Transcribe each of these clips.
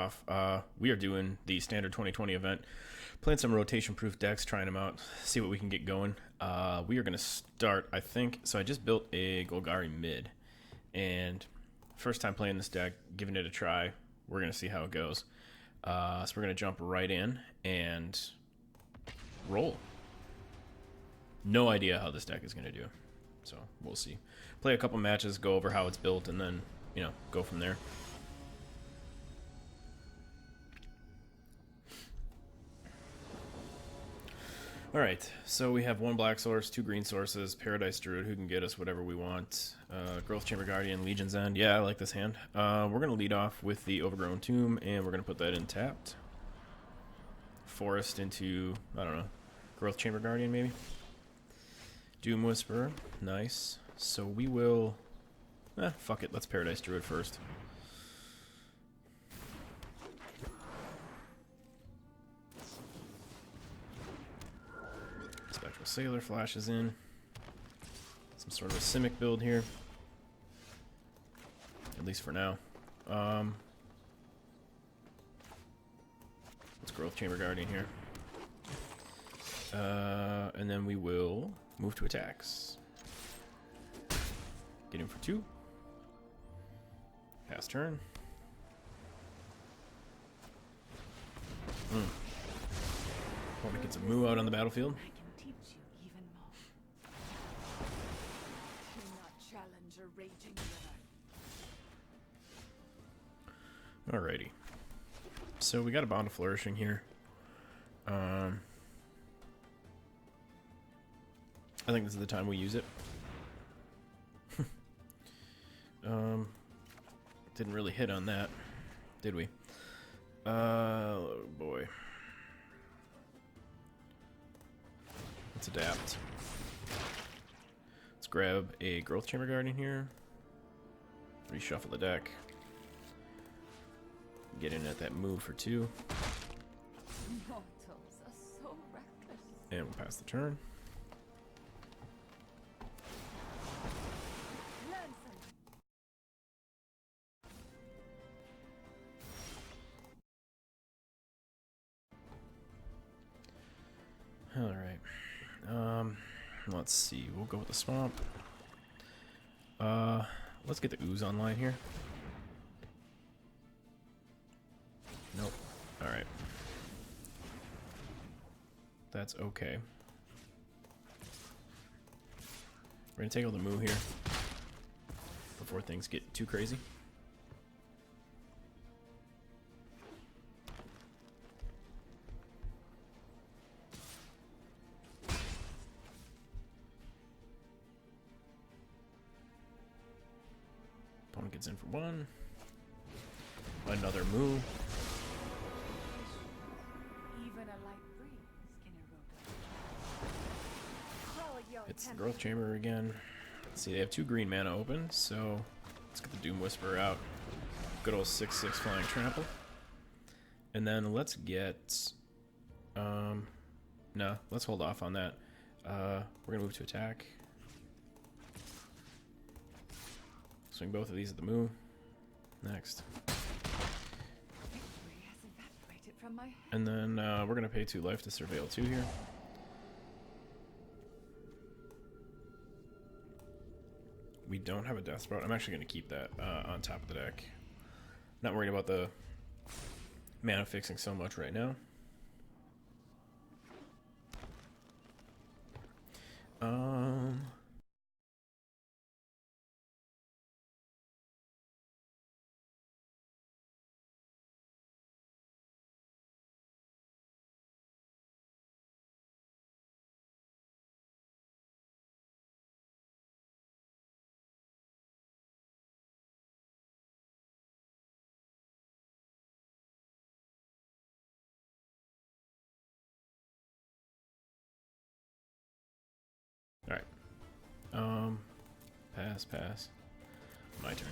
off. We are doing the standard 2020 event, playing some rotation-proof decks, trying them out, see what we can get going. We are going to start, I think, so I just built a Golgari mid, and first time playing this deck, giving it a try. We're going to see how it goes. So we're going to jump right in and roll. No idea how this deck is going to do, so we'll see. Play a couple matches, go over how it's built, and then, you know, go from there. Alright, so we have one black source, two green sources, Paradise Druid, who can get us whatever we want. Growth Chamber Guardian, Legion's End. Yeah, I like this hand. We're going to lead off with the Overgrown Tomb, and we're going to put that in tapped. Forest into, I don't know, Growth Chamber Guardian maybe? Doom Whisperer, nice. So we will, fuck it, let's Paradise Druid first. Spectral Sailor flashes in. Some sort of a Simic build here. At least for now. Let's Growth Chamber Guardian here. And then we will move to attacks. Get him for 2. Pass turn. Opponent gets a moo out on the battlefield. I can teach you even more. Do not challenge a raging river. Alrighty. So we got a Bond of Flourishing here. I think this is the time we use it. Didn't really hit on that, did we? Oh boy. Let's adapt. Let's grab a Growth Chamber Guardian here. Reshuffle the deck. Get in at that move for 2. Mortals are so reckless. And we'll pass the turn. Alright. Let's see. We'll go with the swamp. Let's get the ooze online here. Nope. Alright. That's okay. We're gonna take all the moo here before things get too crazy. Opponent gets in for 1. Another moo. Even a light breeze can erode. It's the Growth Chamber again. Let's see, they have 2 green mana open, so let's get the Doom Whisperer out. Good old 6/6 Flying Trample. And then let's get... no, let's hold off on that. We're going to move to attack. Swing both of these at the moo. Next. Victory has evaporated from my head. And then we're going to pay 2 life to Surveil 2 here. We don't have a Death Sprout. I'm actually going to keep that on top of the deck. Not worried about the mana fixing so much right now. Alright. Pass. My turn.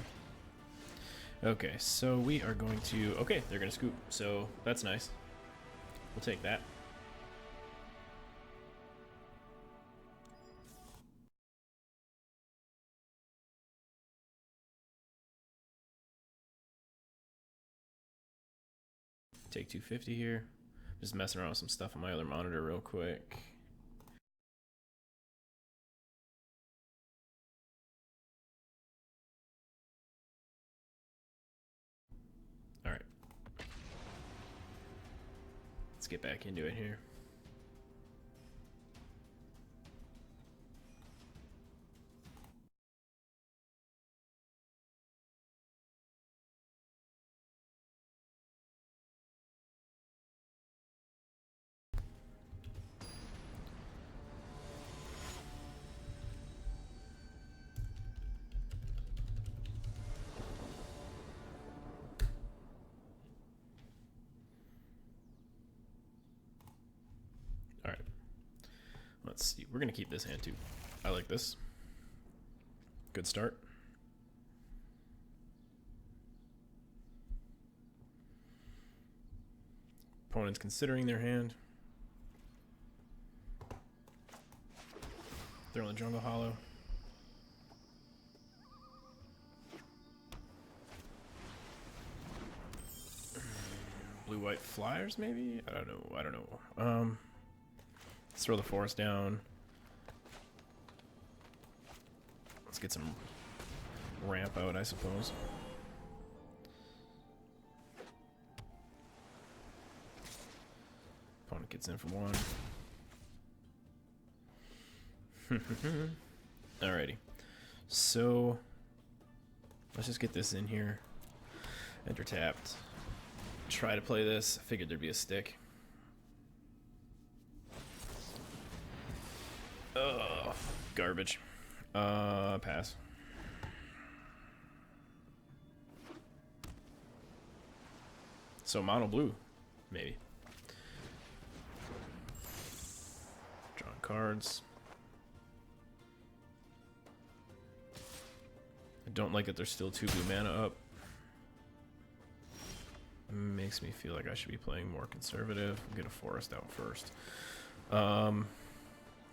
Okay, so we are going to... Okay, they're going to scoop, so that's nice. We'll take that. Take 250 here. Just messing around with some stuff on my other monitor real quick. All right. Let's get back into it here. Let's see. We're going to keep this hand too. I like this. Good start. Opponent's considering their hand. They're on the jungle hollow. Blue-white flyers, maybe? I don't know. Let's throw the forest down. Let's get some ramp out, I suppose. Opponent gets in for one. Alrighty. So let's just get this in here. Enter tapped. Try to play this. Figured there'd be a stick. Oh, garbage. Pass. So mono blue, maybe. Drawing cards. I don't like that there's still 2 blue mana up. Makes me feel like I should be playing more conservative. Get a forest out first.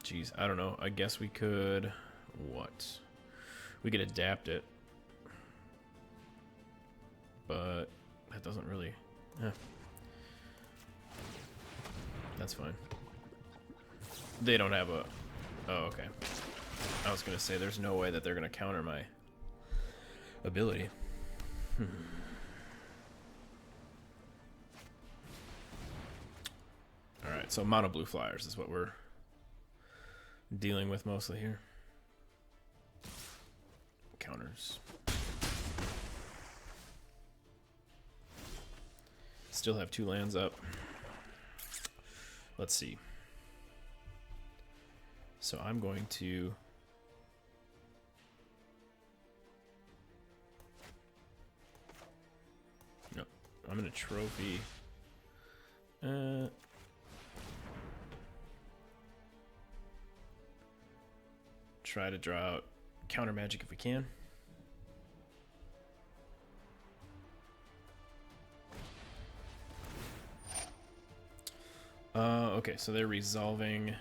Geez, I don't know. I guess we could... What? We could adapt it. But that doesn't really... That's fine. They don't have a... Oh, okay. I was going to say, there's no way that they're going to counter my ability. Alright, so mono blue flyers is what we're dealing with mostly here. Counters. Still have 2 lands up. Let's see. So I'm going to... No, I'm going to trophy. Try to draw out counter magic if we can. Okay, so they're resolving.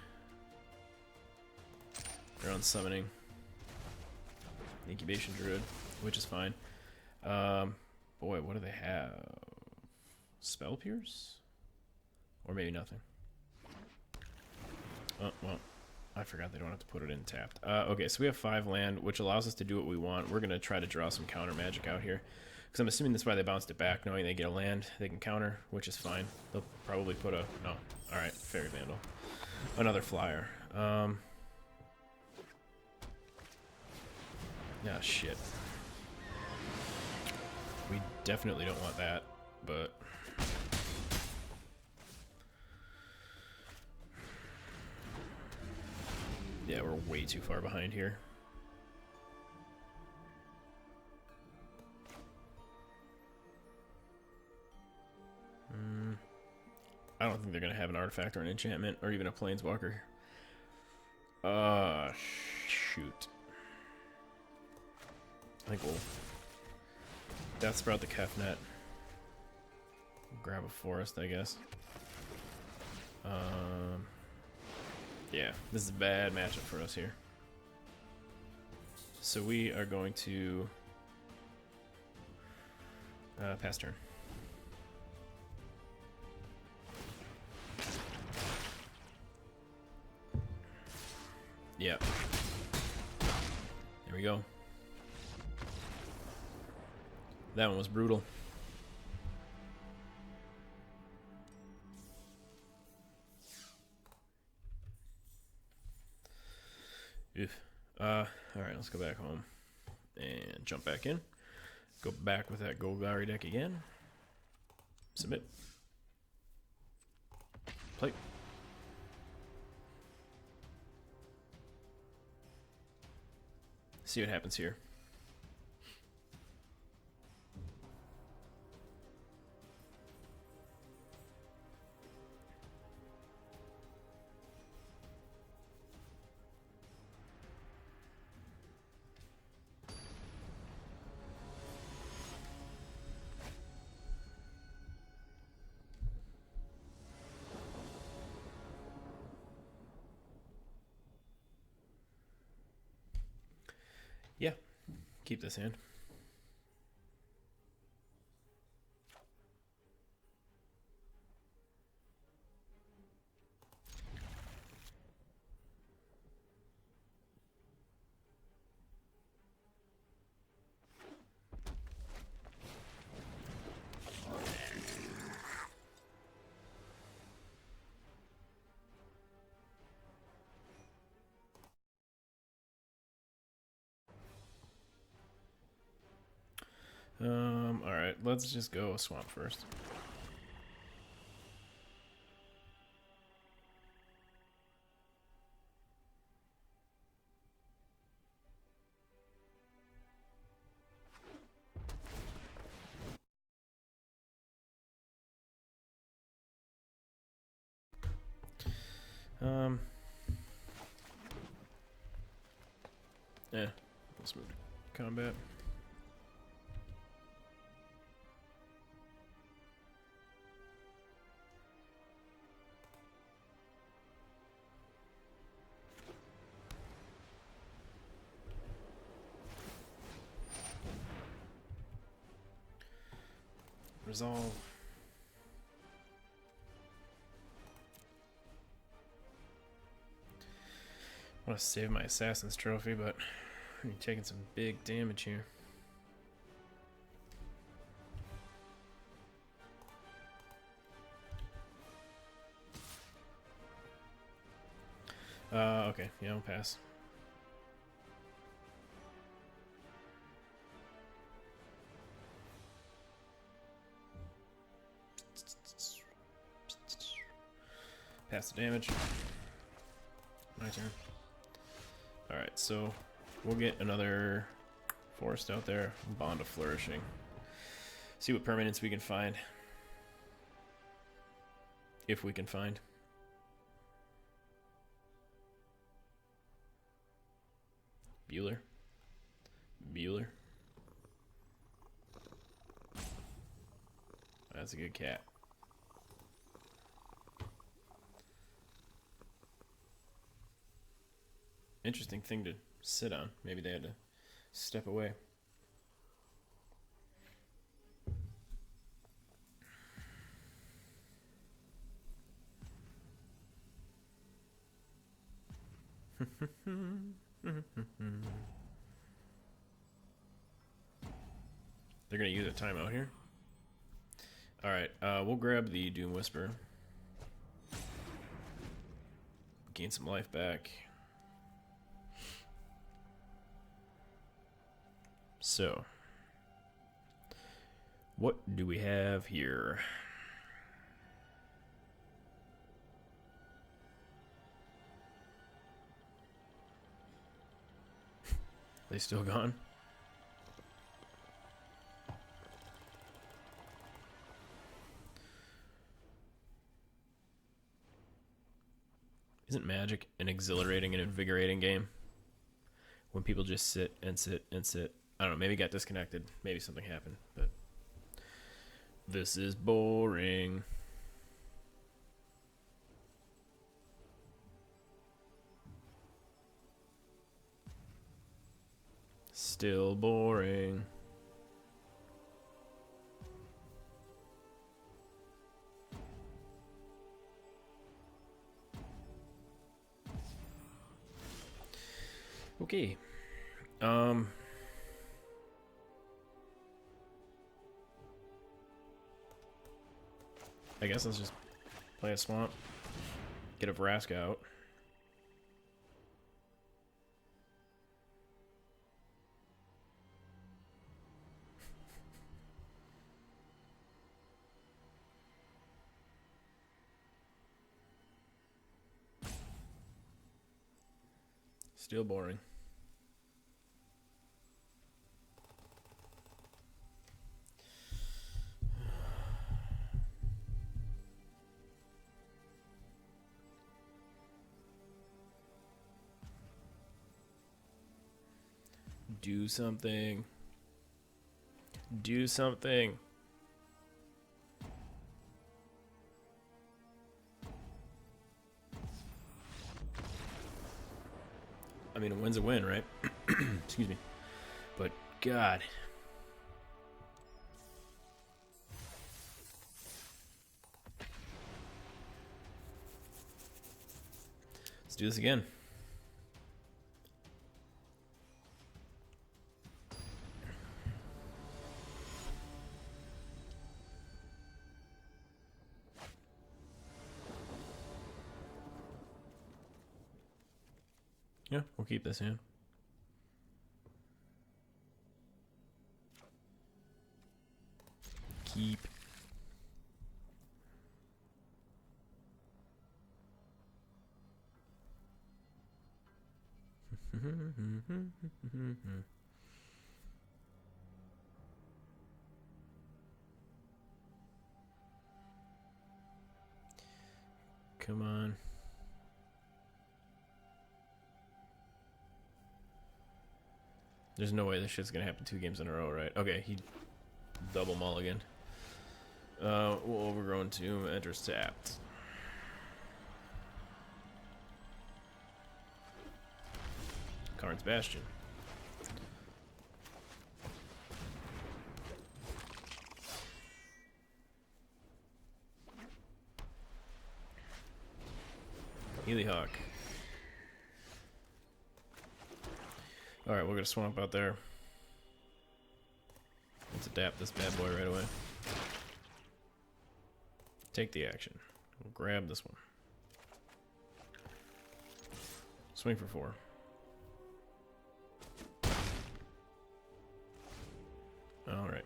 They're on summoning. Incubation Druid, which is fine. Boy, what do they have? Spell Pierce? Or maybe nothing. Oh, well. I forgot they don't have to put it in tapped. Okay, so we have 5 land, which allows us to do what we want. We're going to try to draw some counter magic out here. Because I'm assuming that's why they bounced it back, knowing they get a land, they can counter, which is fine. They'll probably put a... No. Alright, Fairy Vandal. Another flyer. Ah, shit. We definitely don't want that, but... Yeah, we're way too far behind here. I don't think they're going to have an artifact or an enchantment or even a planeswalker. Shoot. I think we'll Death Sprout the Kefnet. Grab a forest, I guess. Yeah, this is a bad matchup for us here. So we are going to pass turn. Yeah. There we go. That one was brutal. Oof. Alright, let's go back home. And jump back in. Go back with that Golgari deck again. Submit. Play. See what happens here. Yeah, keep this hand. Alright, let's just go swamp first. Let's move to combat. Resolve. I want to save my Assassin's Trophy, but I'm taking some big damage here. Okay, yeah, I'll pass. Pass the damage. My turn. Alright, so we'll get another forest out there. Bond of Flourishing. See what permanents we can find. If we can find. Bueller. That's a good cat. Interesting thing to sit on. Maybe they had to step away. They're gonna use a timeout here. Alright, we'll grab the Doom Whisper. Gain some life back. So, what do we have here? They still gone? Isn't Magic an exhilarating and invigorating game? When people just sit and sit and sit. I don't know, maybe got disconnected. Maybe something happened, but this is boring. Still boring. Okay. I guess let's just play a swamp. Get a Vraska out. Still boring. Do something. Do something. I mean, a win's a win, right? Excuse me. But, God. Let's do this again. Yeah, we'll keep this in. Keep. Come on. There's no way this shit's gonna happen 2 games in a row, right? Okay, he double mulligan. We'll Overgrown Tomb enters tapped. Karn's Bastion. Healy Hawk. Alright, we're gonna swamp out there. Let's adapt this bad boy right away. Take the action. We'll grab this one. Swing for 4. Alright.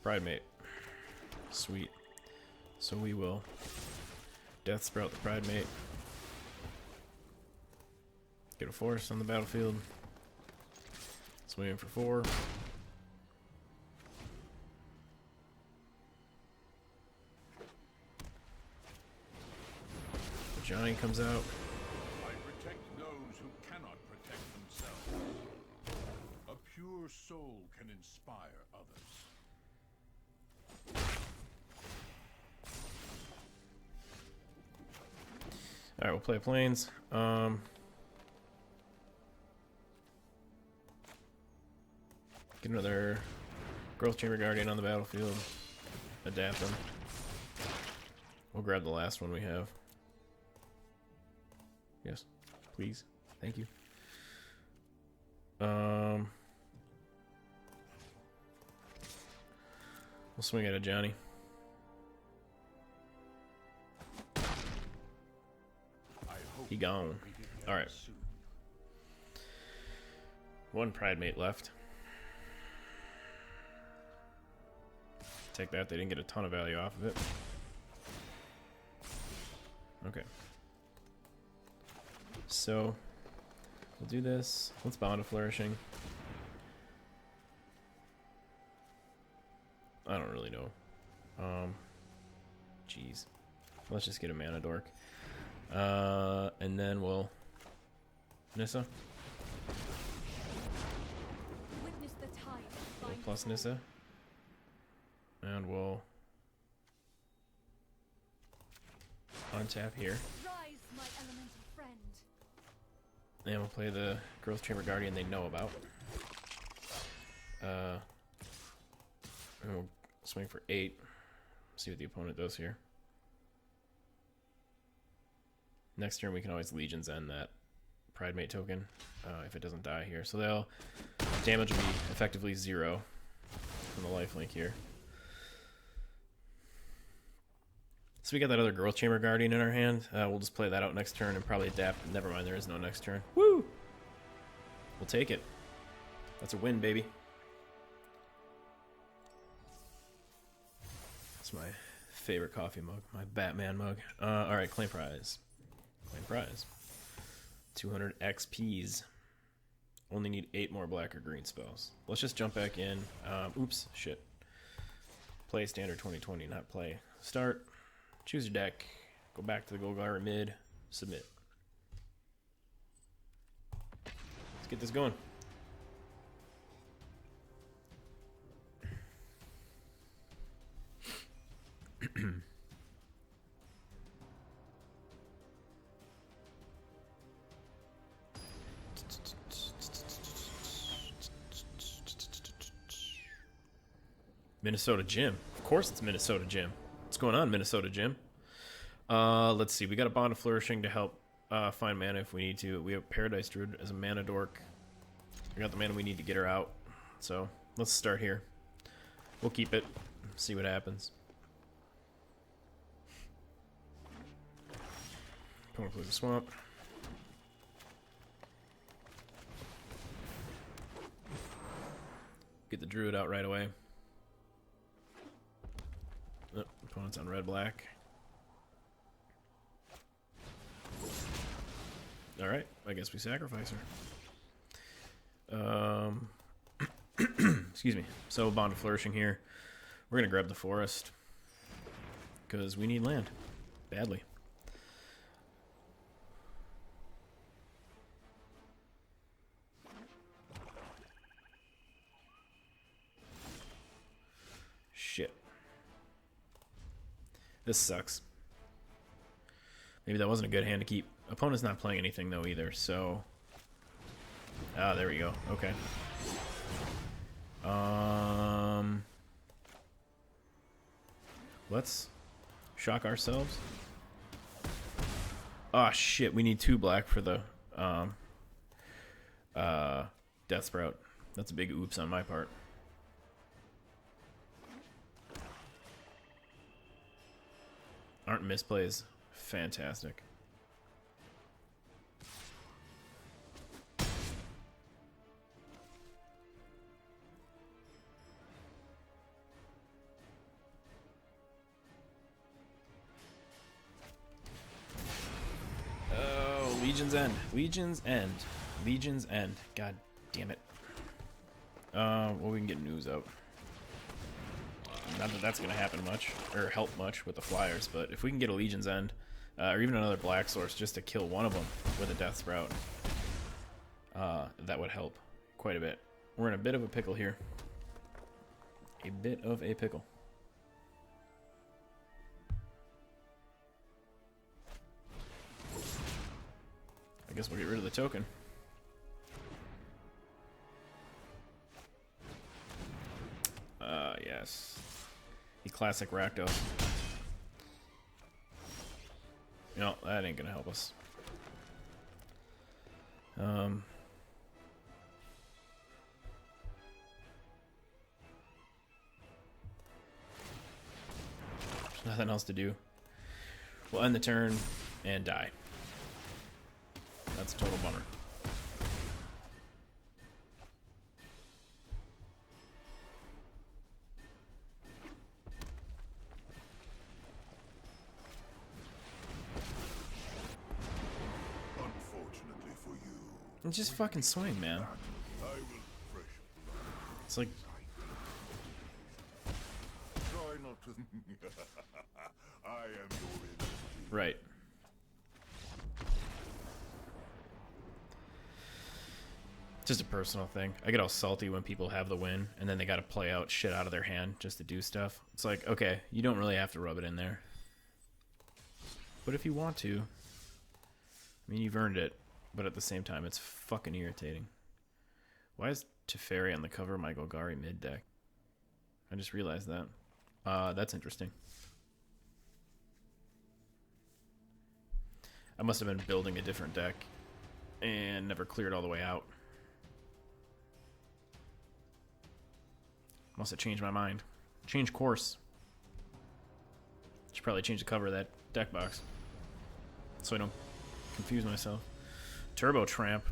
Pride Mate. Sweet. So we will Death Sprout the Pride Mate. Get a force on the battlefield. Swing for 4. Johnny comes out. I protect those who cannot protect themselves. A pure soul can inspire others. Alright, we'll play Plains. Get another Growth Chamber Guardian on the battlefield. Adapt them. We'll grab the last one we have. Yes, please. Thank you. We'll swing at a Johnny. He gone. Alright. 1 Pride Mate left. Take that. They didn't get a ton of value off of it. Okay. So, we'll do this. Let's Bond of Flourishing. I don't really know. Jeez. Let's just get a Mana Dork. And then we'll... Nissa? Witness the tide We'll bind plus Nissa. And we'll... untap here. Rise, my elemental friend. And we'll play the Growth Chamber Guardian they know about. And we'll swing for 8. See what the opponent does here. Next turn we can always Legion's End that Pride Mate token if it doesn't die here. So they'll damage will be effectively 0 from the lifelink here. So we got that other Growth Chamber Guardian in our hand. We'll just play that out next turn and probably adapt. Never mind, there is no next turn. Woo! We'll take it. That's a win, baby. That's my favorite coffee mug. My Batman mug. Alright, claim prize. Claim prize. 200 XPs. Only need 8 more black or green spells. Let's just jump back in. Oops, shit. Play standard 2020, not play. Start. Choose your deck. Go back to the Golgari mid. Submit. Let's get this going. Minnesota Gym. Of course it's Minnesota Gym. What's going on, Minnesota Gym? Let's see. We got a Bond of Flourishing to help find mana if we need to. We have Paradise Druid as a mana dork. We got the mana we need to get her out. So let's start here. We'll keep it. See what happens. Opponent plays a swamp. Get the Druid out right away. Oh, opponent's on red-black. Alright, I guess we sacrifice her. Excuse me. So, Bond of Flourishing here. We're going to grab the forest. Because we need land. Badly. Shit. This sucks. Maybe that wasn't a good hand to keep. Opponent's not playing anything though either, so... Ah, there we go. Okay. Let's shock ourselves. Oh shit, we need 2 black for the Death Sprout. That's a big oops on my part. Aren't misplays fantastic? Oh, Legion's End. Legion's End. Legion's End. God damn it. Well, we can get news out. Not that that's going to happen much, or help much with the Flyers, but if we can get a Legion's End, or even another black source just to kill one of them with a Death Sprout, that would help quite a bit. We're in a bit of a pickle here. A bit of a pickle. I guess we'll get rid of the token. Yes. The classic Rakdos. No, that ain't gonna help us. There's nothing else to do. We'll end the turn and die. That's a total bummer. Unfortunately for you, And just fucking swing, man. I will fresh It's like, try not to. I am your enemy. right. Just a personal thing. I get all salty when people have the win and then they gotta play out shit out of their hand just to do stuff. It's like, okay, you don't really have to rub it in there. But if you want to, I mean, you've earned it. But at the same time, it's fucking irritating. Why is Teferi on the cover of my Golgari mid deck? I just realized that. That's interesting. I must have been building a different deck and never cleared all the way out. Must have changed my mind. Change course. Should probably change the cover of that deck box so I don't confuse myself. Turbo Tramp.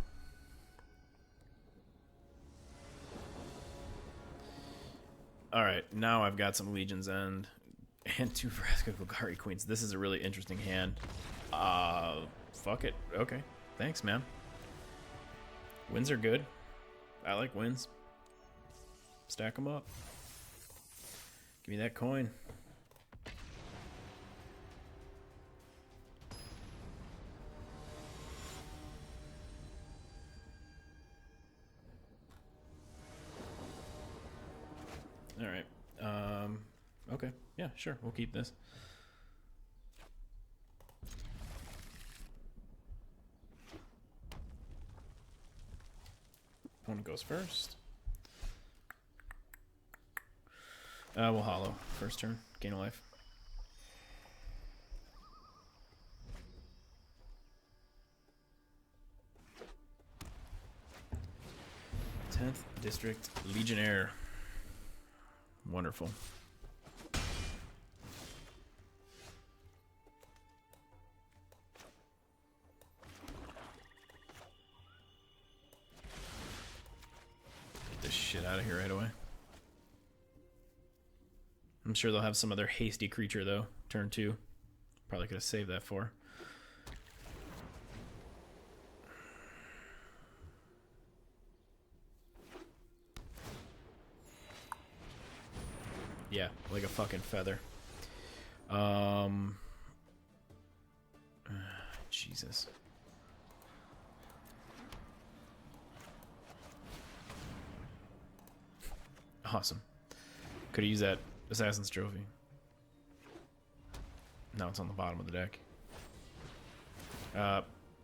Alright, now I've got some Legion's End and 2 Vraska Golgari Queens. This is a really interesting hand. Fuck it. Okay. Thanks, man. Wins are good. I like wins. Stack them up. Give me that coin. Alright. Okay. Yeah, sure. We'll keep this. Opponent goes first. We'll hollow. First turn. Gain a life. Tenth District Legionnaire. Wonderful. Get this shit out of here right away. I'm sure they'll have some other hasty creature though. Turn 2. Probably could have saved that for. Yeah, like a fucking feather. Jesus. Awesome. Could have used that Assassin's Trophy. Now it's on the bottom of the deck.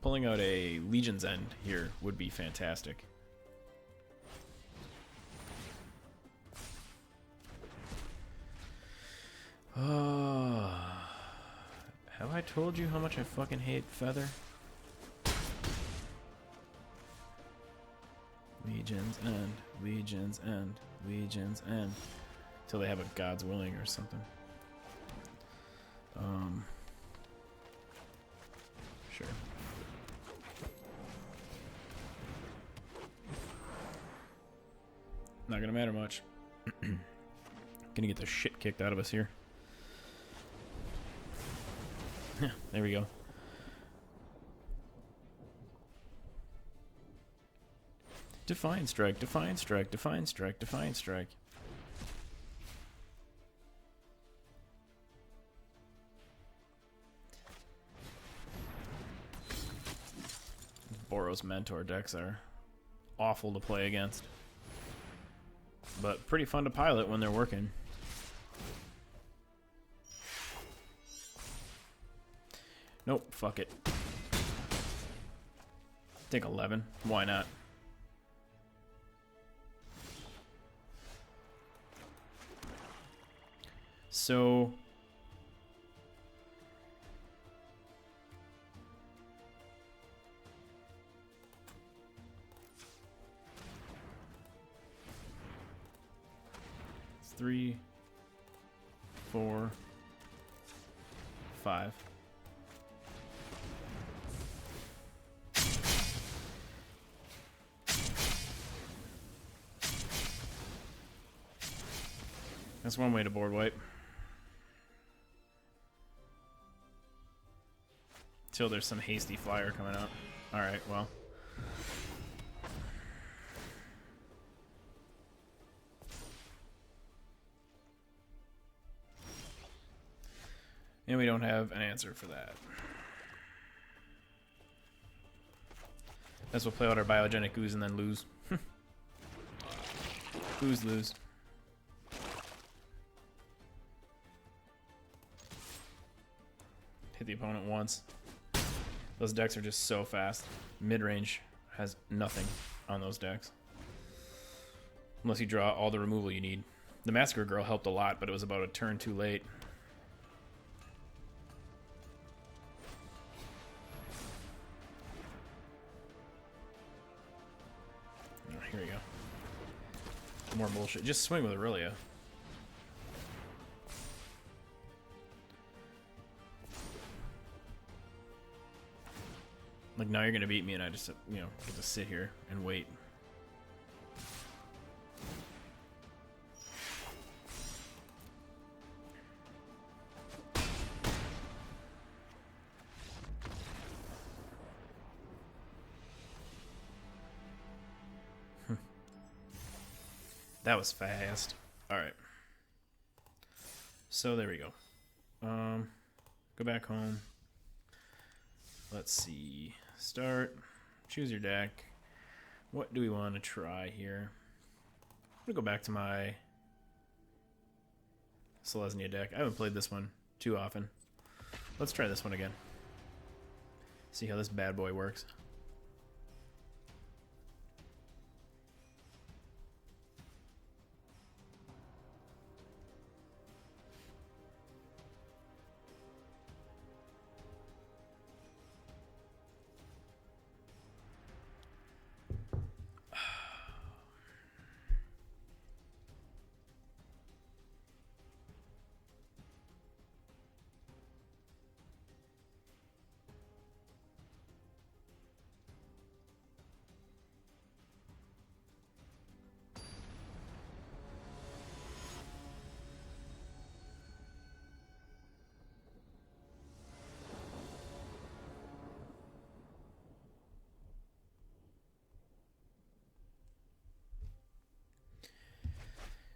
Pulling out a Legion's End here would be fantastic. Have I told you how much I fucking hate Feather? Legion's End, Legion's End, Legion's End. Till they have a God's Willing or something. Sure. Not gonna matter much. Gonna get the shit kicked out of us here. There we go. Define Strike, Define Strike, Define Strike, Define Strike. Boros Mentor decks are awful to play against, but pretty fun to pilot when they're working. Nope, fuck it. Take 11. Why not? So it's 3, 4, 5. That's one way to board wipe. Till there's some hasty flyer coming out. Alright, well. And we don't have an answer for that. Guess we'll play out our biogenic ooze and then lose. Ooze lose. Hit the opponent once. Those decks are just so fast. Midrange has nothing on those decks. Unless you draw all the removal you need. The Massacre Girl helped a lot, but it was about a turn too late. here we go. More bullshit. Just swing with Aurelia. Like, now you're gonna beat me and I just, you know, get to sit here and wait. That was fast. Alright. So there we go. Go back home. Let's see. Start. Choose your deck. What do we want to try here? I'm going to go back to my Selesnya deck. I haven't played this one too often. Let's try this one again. See how this bad boy works.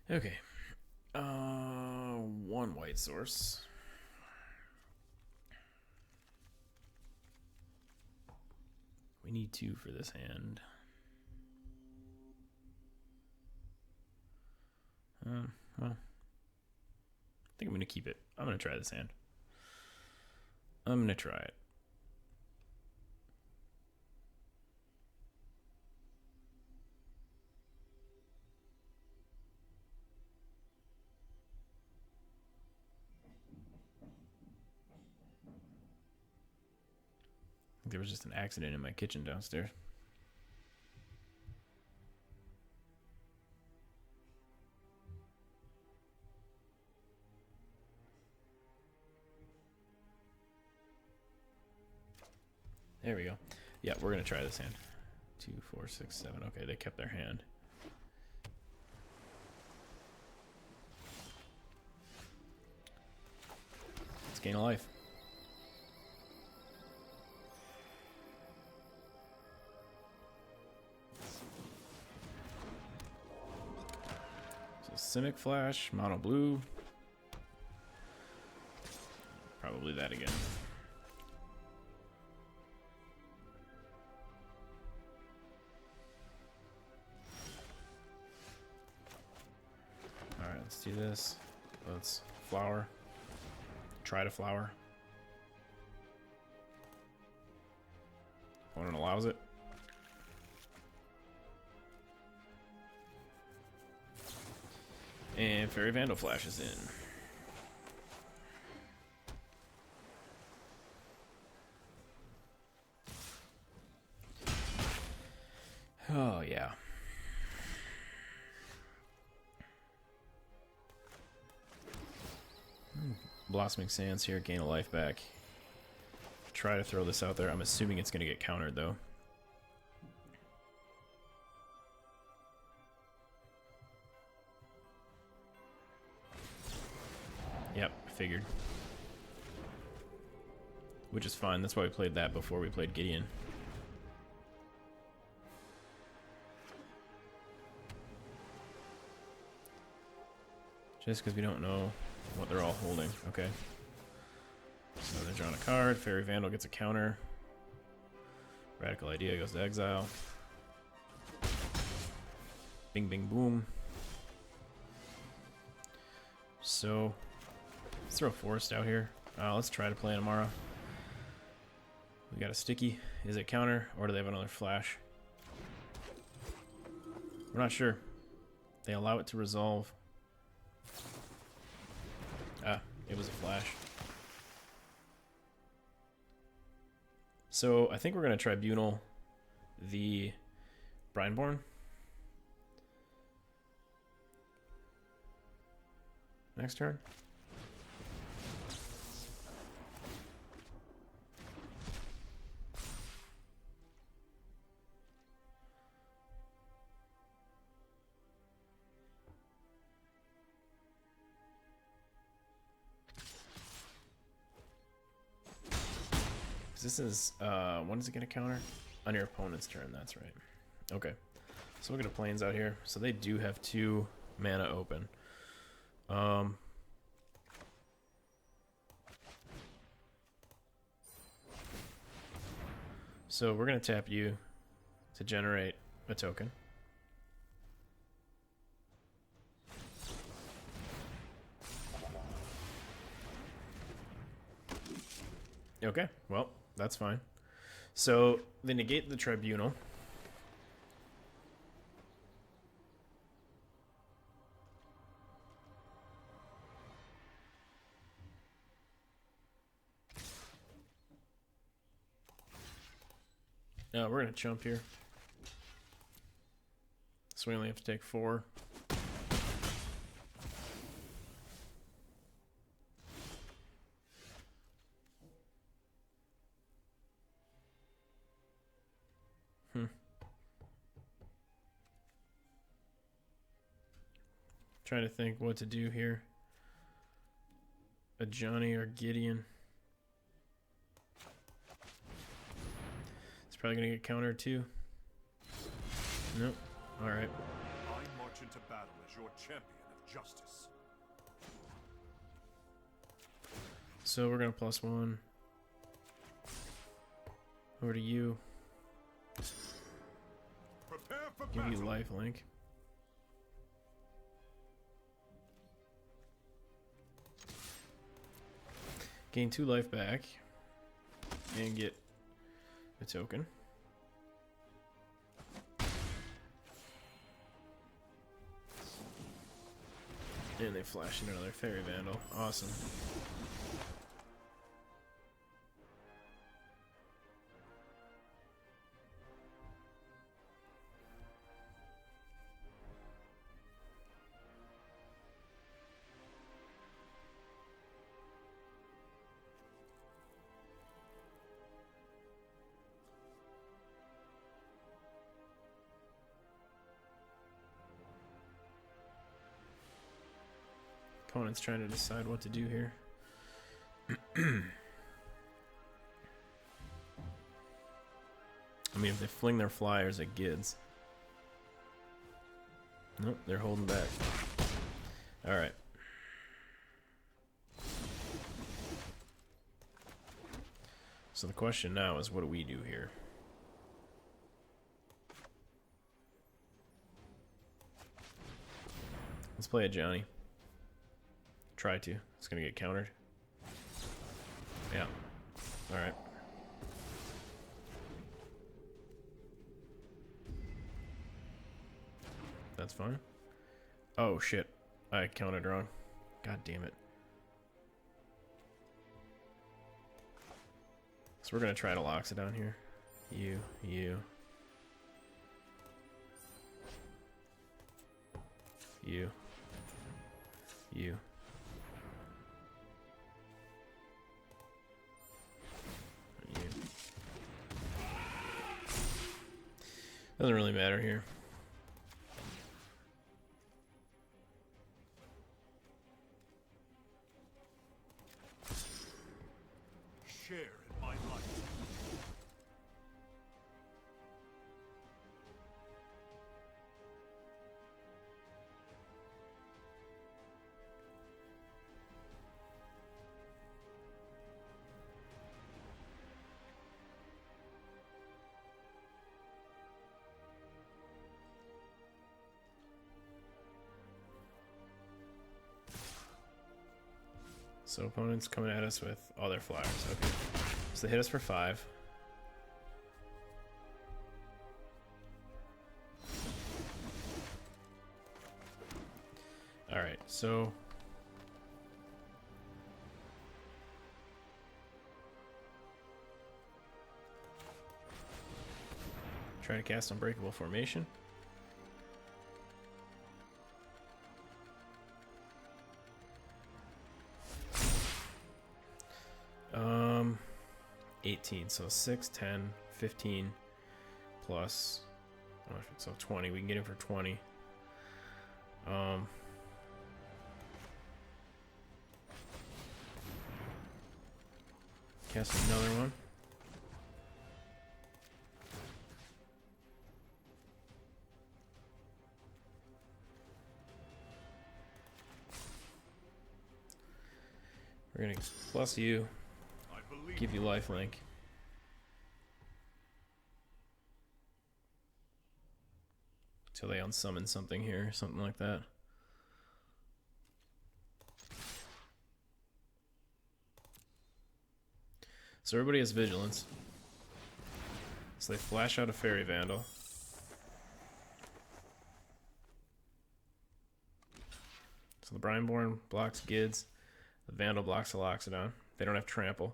Okay. One white source. We need two for this hand. Well, I think I'm going to keep it. I'm going to try this hand. I'm going to try it. There was just an accident in my kitchen downstairs. There we go. Yeah, we're going to try this hand. 2, 4, 6, 7. Okay, they kept their hand. Let's gain a life. Simic Flash, Mono Blue. Probably that again. Alright, let's do this. Let's flower. Try to flower. Opponent allows it. And Fairy Vandal flashes in. Oh, yeah. Blossoming Sands here, gain a life back. Try to throw this out there. I'm assuming it's going to get countered, though. Yep, figured. Which is fine. That's why we played that before we played Gideon. Just because we don't know what they're all holding. Okay. So they're drawing a card. Fairy Vandal gets a counter. Radical Idea goes to exile. Bing, bing, boom. So... let's throw Forest out here. Let's try to play Amara. We got a sticky. Is it counter or do they have another flash? We're not sure. They allow it to resolve. Ah, it was a flash. So I think we're going to tribunal the Brineborn. next turn. This is, when does it get a counter? On your opponent's turn, that's right. Okay. So we'll get a plains out here. So they do have 2 mana open. So we're going to tap you to generate a token. Okay, well, that's fine. So they negate the tribunal. We're gonna jump here. So we only have to take 4. Trying to think what to do here. A Johnny or Gideon. It's probably gonna get countered too. Nope. Alright. I march into battle as your champion of justice. So we're gonna +1 over to you. Prepare for Give you battle. life link. Gain 2 life back and get a token. And they flash into another Fairy Vandal. Awesome. Opponent's trying to decide what to do here. I mean, if they fling their flyers at Gids. Nope, they're holding back. Alright. So the question now is, what do we do here? Let's play a Johnny. Try to. It's gonna get countered. Yeah. Alright. That's fine. Oh shit. I counted wrong. God damn it. So we're gonna try to lock it down here. You. You. You. You. Doesn't really matter here. Share in my life. So opponents coming at us with all their flyers. Okay. So they hit us for 5. Alright, so try to cast Unbreakable Formation. 18. So 6, 10, 15 plus. Oh, so 20. We can get him for 20. Cast another one. We're gonna plus you, give you lifelink. Till they unsummon something here, something like that. So everybody has vigilance. So they flash out a fairy vandal. So the Brineborn blocks Gids. The Vandal blocks the Loxodon. They don't have trample.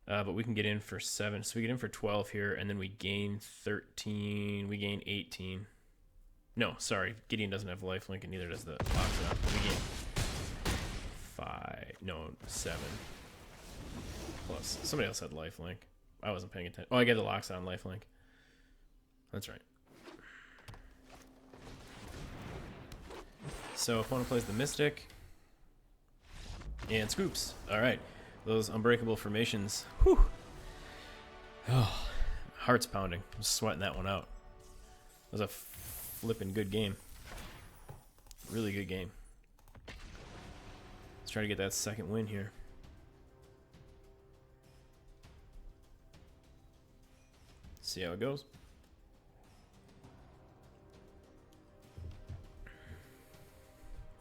But we can get in for 7. So we get in for 12 here, and then we gain 13. We gain 18. No, sorry. Gideon doesn't have lifelink, and neither does the Loxodon. We gain 5. No, 7. Plus. Somebody else had lifelink. I wasn't paying attention. Oh, I get the Loxodon lifelink. That's right. So opponent plays the Mystic. And scoops. Alright. Those unbreakable formations. Whew. Oh, heart's pounding. I'm sweating that one out. That was a flippin' good game. Really good game. Let's try to get that second win here. See how it goes.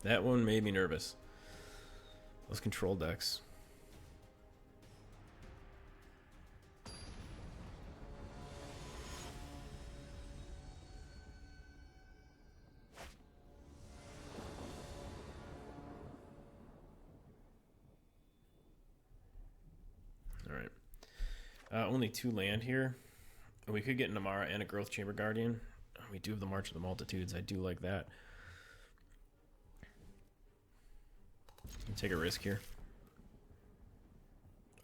That one made me nervous. Those control decks. All right. Only 2 land here. We could get an Amara and a Growth Chamber Guardian. We do have the March of the Multitudes. I do like that. Take a risk here.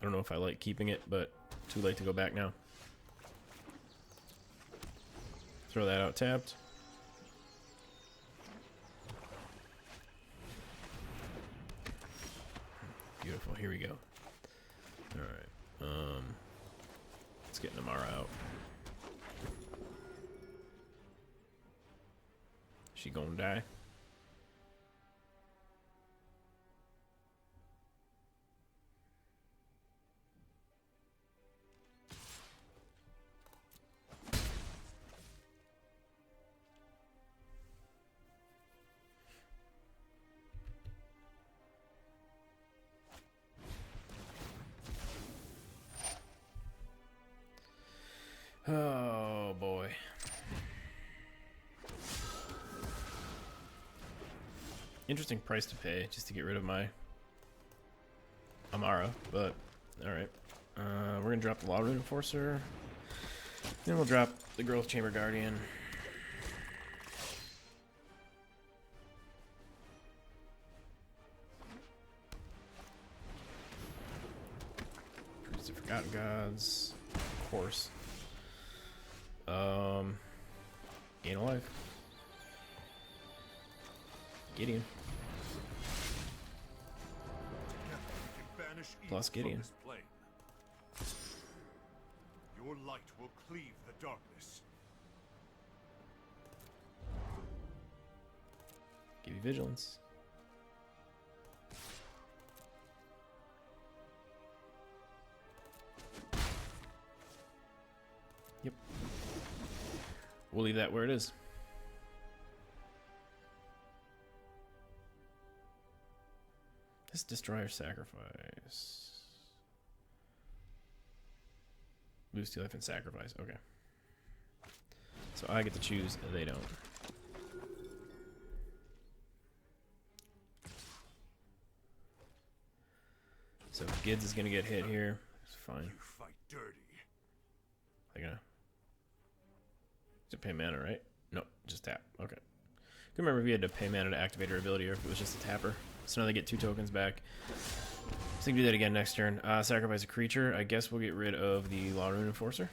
I don't know if I like keeping it, but too late to go back now. Throw that out tapped. Beautiful. Here we go. All right. Let's get Namara out. She gonna die? Oh boy. Interesting price to pay just to get rid of my Amara, but alright. We're gonna drop the Law Root Enforcer. Then we'll drop the Growth Chamber Guardian. Priest of Forgotten Gods. Of course. Gain a life. Gideon. Plus Gideon. Your light will cleave the darkness. Give you vigilance. Yep. We'll leave that where it is. This Destroyer Sacrifice. Lose 2 life and sacrifice. Okay. So I get to choose, they don't. So Gids is gonna get hit here. It's fine. You fight dirty. They're gonna pay mana, right? No, just tap. Okay. Couldn't remember if we had to pay mana to activate her ability or if it was just a tapper. So now they get 2 tokens back. So we can do that again next turn. Sacrifice a creature. I guess we'll get rid of the Law Rune Enforcer.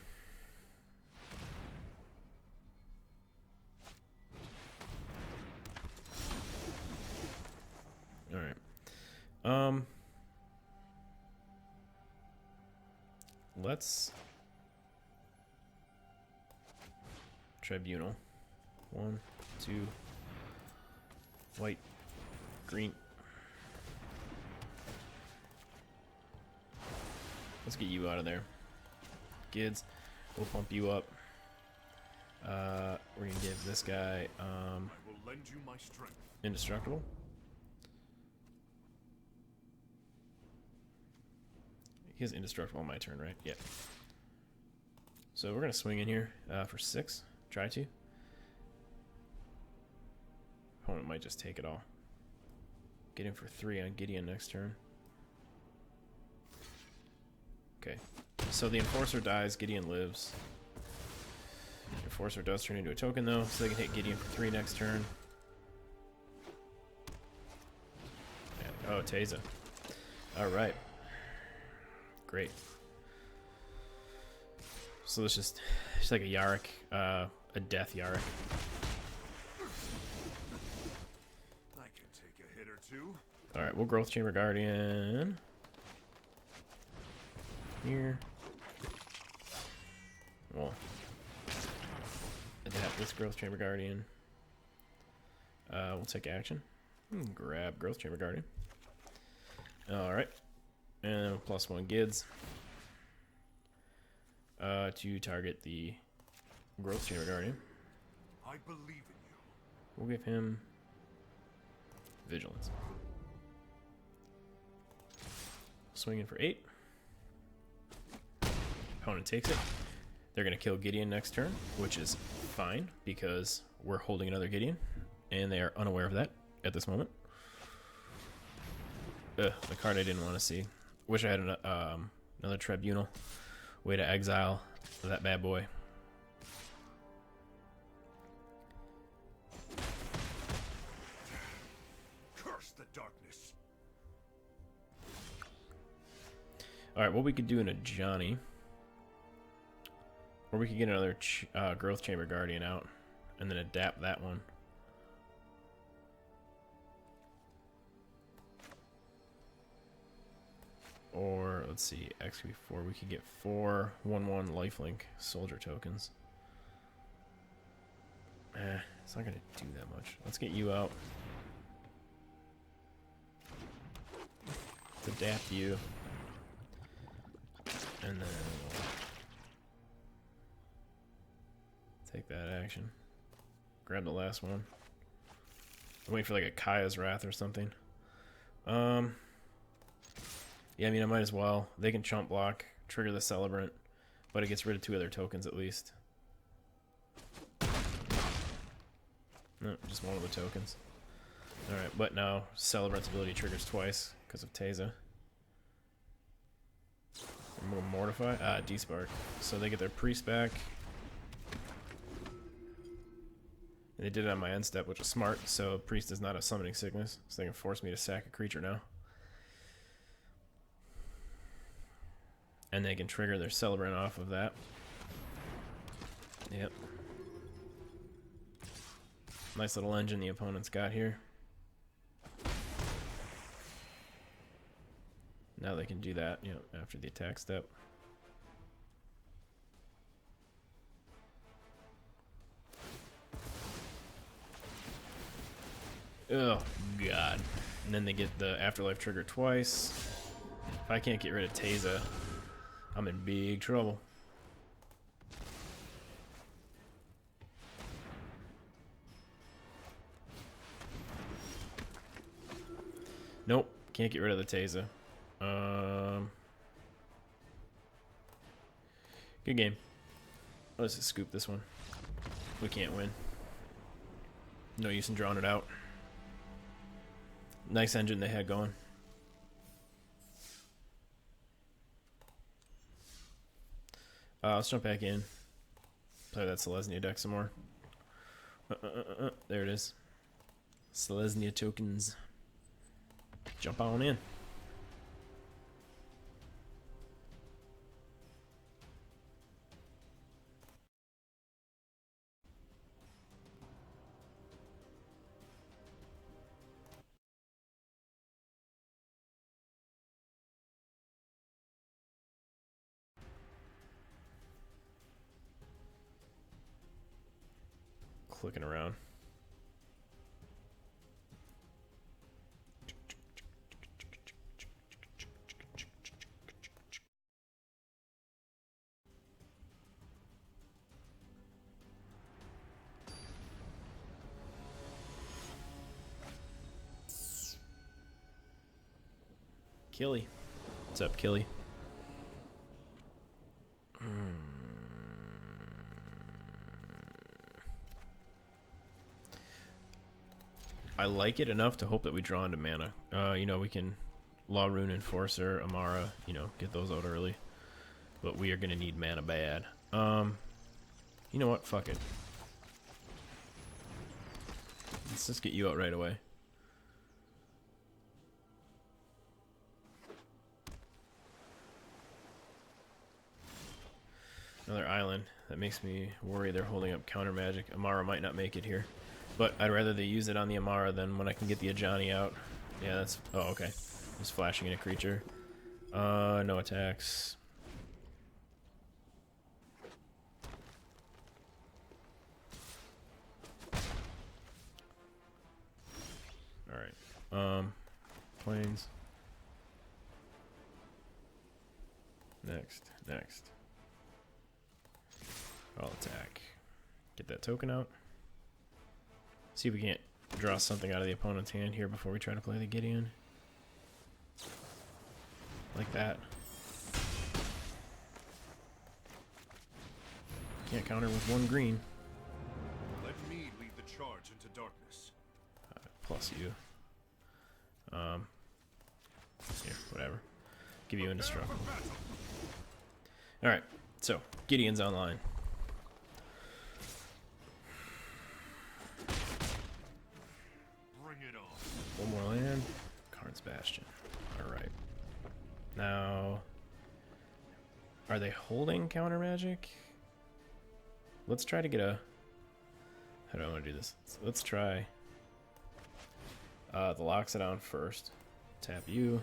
Alright. Let's Tribunal. 1, 2, white, green. Let's get you out of there. Kids, we'll pump you up. We're gonna give this guy I will lend you my strength. indestructible. He has indestructible on my turn, right? Yeah. So we're gonna swing in here for 6. Try to. Opponent might just take it all. Get in for 3 on Gideon next turn. Okay. So the Enforcer dies, Gideon lives. Enforcer does turn into a token though, so they can hit Gideon for 3 next turn. Oh, Taza. Alright. Great. So it's just like a Yarrick, a death Yarrick. I can take a hit or two. Alright, we'll Growth Chamber Guardian. Here. Well, adapt this Growth Chamber Guardian. We'll take action. Grab Growth Chamber Guardian. Alright. And +1 Gids. To target the Growth Chamber Guardian. I believe in you. We'll give him Vigilance. Swing in for 8. Opponent takes it. They're going to kill Gideon next turn, which is fine because we're holding another Gideon, and they are unaware of that at this moment. The card I didn't want to see. Wish I had another Tribunal. Way to exile that bad boy. Curse the darkness. Alright, what we could do in a Johnny. Or we could get another Growth Chamber Guardian out. And then adapt that one. Or, let's see, XP4. We could get 4 1/1 lifelink soldier tokens. It's not going to do that much. Let's get you out. Let's adapt you. And then we'll take that action. Grab the last one. I'm waiting for like a Kaya's Wrath or something. Yeah, I mean, I might as well. They can chump block, trigger the Celebrant, but it gets rid of 2 other tokens at least. No, just one of the tokens. Alright, but now Celebrant's ability triggers twice because of Taza. Mortify? Despark. So they get their Priest back. And they did it on my end step, which is smart, so Priest is not a summoning sickness, so they can force me to sack a creature now. And they can trigger their Celebrant off of that. Yep. Nice little engine the opponent's got here. Now they can do that, you know, after the attack step. Oh, God. And then they get the Afterlife trigger twice. If I can't get rid of Taza, I'm in big trouble. Nope, can't get rid of the Taza. Good game. Let's just scoop this one. We can't win. No use in drawing it out. Nice engine they had going. Let's jump back in. Play that Selesnya deck some more. There it is. Selesnya tokens. Jump on in. clicking around. Killy. What's up, Killy? I like it enough to hope that we draw into mana. You know, we can Law Rune Enforcer, Amara, you know, get those out early. But we are going to need mana bad. You know what? Fuck it. Let's just get you out right away. Another island. That makes me worry they're holding up counter magic. Amara might not make it here. But I'd rather they use it on the Amara than when I can get the Ajani out. Yeah, that's... Oh, okay. Just flashing in a creature. No attacks. Alright. Planes. Next. I'll attack. Get that token out. See if we can't draw something out of the opponent's hand here before we try to play the Gideon. Like that. Can't counter with one green. Let me lead the charge into darkness. Plus you. Here, whatever. Give you indestructible. Alright, so Gideon's online. Bring it on. One more land. Karn's Bastion. Alright. Now, are they holding counter magic? Let's try to get a... How do I want to do this? Let's try the Loxodon first. Tap you,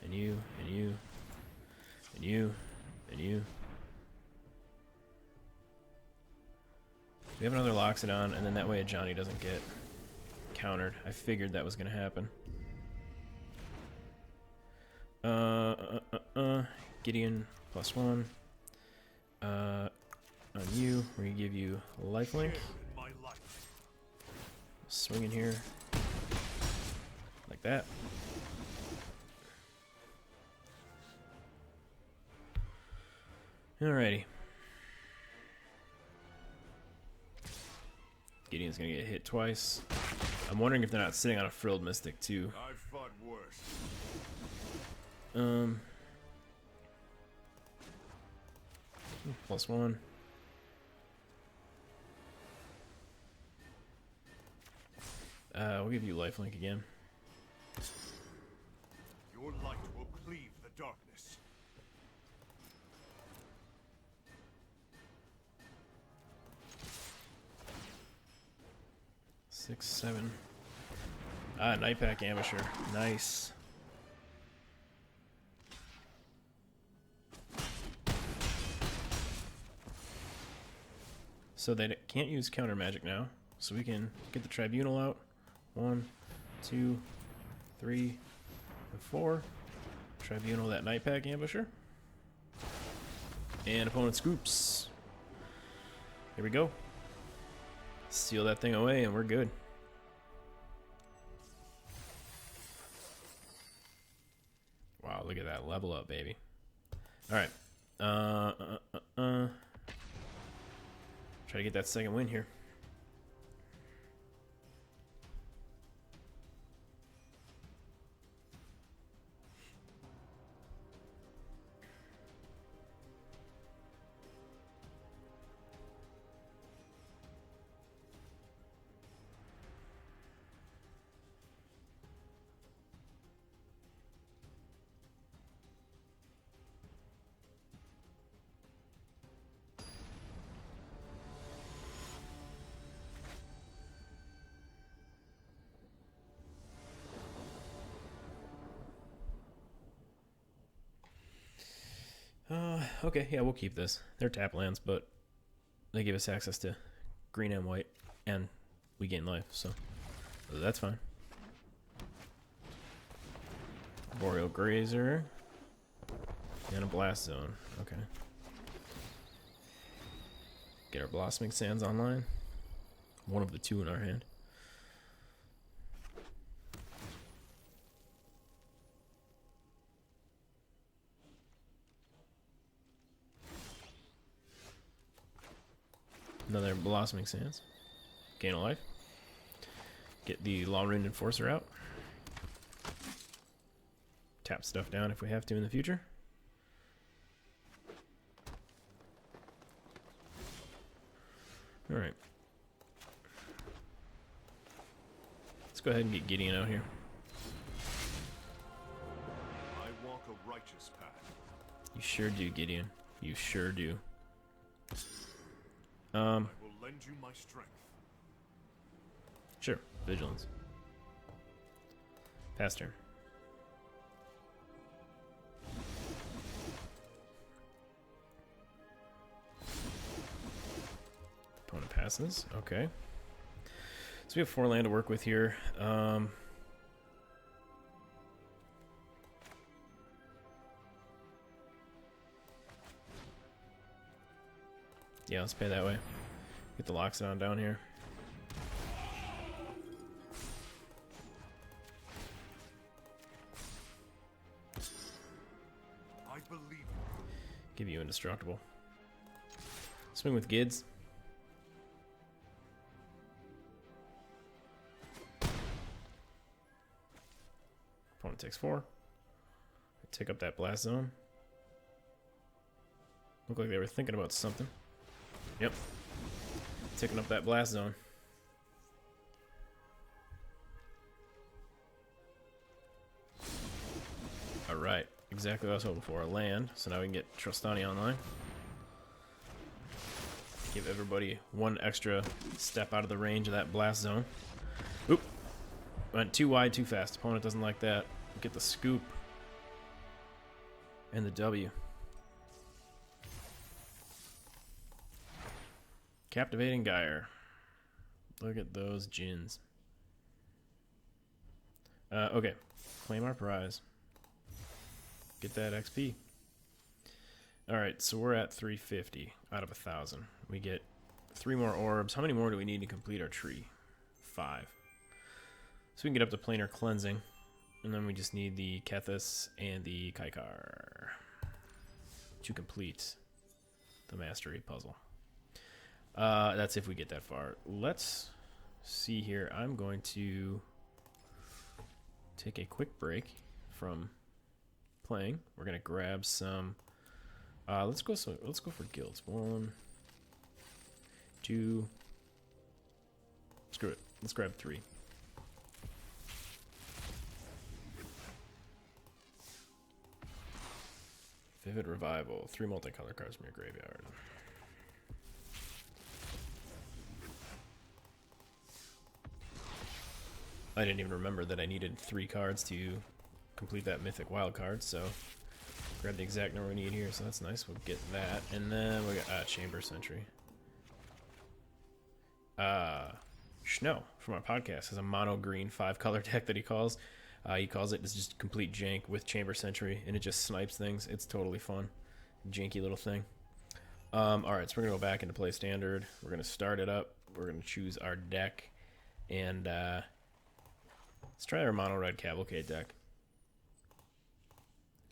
and you, and you, and you, and you. We have another Loxodon, and then that way Ajani doesn't get countered. I figured that was going to happen. Gideon +1. On you, we're going to give you lifelink. Swing in here. Like that. Alrighty. Gideon's gonna get hit twice. I'm wondering if they're not sitting on a Frilled Mystic too. I've fought worse. +1. We'll give you lifelink again. Your light will cleave the darkness. 6, 7. Nightpack Ambusher. Nice. So they can't use counter magic now. So we can get the Tribunal out. 1, 2, 3, and 4. Tribunal that Nightpack Ambusher. And opponent scoops. Here we go. Seal that thing away and we're good. Wow, look at that level up, baby. Alright. Try to get that second win here. Okay, yeah, we'll keep this. They're tap lands, but they give us access to green and white. And we gain life, so that's fine. Boreal Grazer. And a Blast Zone. Okay. Get our Blossoming Sands online. One of the two in our hand. Another Blossoming Sands. Gain a life. Get the Long-Range Enforcer out. Tap stuff down if we have to in the future. Alright. Let's go ahead and get Gideon out here. I walk a righteous path. You sure do, Gideon. You sure do. I will lend you my strength. Sure. Vigilance. Pass turn. Opponent passes. Okay. So we have 4 land to work with here. Yeah, let's pay that way. Get the Loxodon down here. I believe. Give you indestructible. Swing with Gids. Opponent takes 4. Take up that Blast Zone. Look like they were thinking about something. Yep. Taking up that Blast Zone. Alright. Exactly what I was hoping for. A land. So now we can get Trostani online. Give everybody 1 extra step out of the range of that Blast Zone. Oop. Went too wide, too fast. Opponent doesn't like that. Get the scoop. And the W. Captivating Gyre. Look at those gins. Okay. Claim our prize. Get that XP. Alright, so we're at 350 out of 1,000. We get 3 more orbs. How many more do we need to complete our tree? 5. So we can get up to Planar Cleansing. And then we just need the Kethis and the Kaikar to complete the Mastery puzzle. That's if we get that far. Let's see here. I'm going to take a quick break from playing. We're gonna grab some. Let's go for guilds. 1, 2. Screw it. Let's grab 3. Vivid Revival. 3 multicolor cards from your graveyard. I didn't even remember that I needed 3 cards to complete that mythic wild card, so grab the exact number we need here, so that's nice. We'll get that. And then we got Chamber Sentry. Schno from our podcast has a mono green 5-color deck that he calls. He calls it just complete jank with Chamber Sentry, and it just snipes things. It's totally fun. Janky little thing. Alright, so we're going to go back into play standard. We're going to start it up. We're going to choose our deck. And let's try our mono red Cavalcade deck.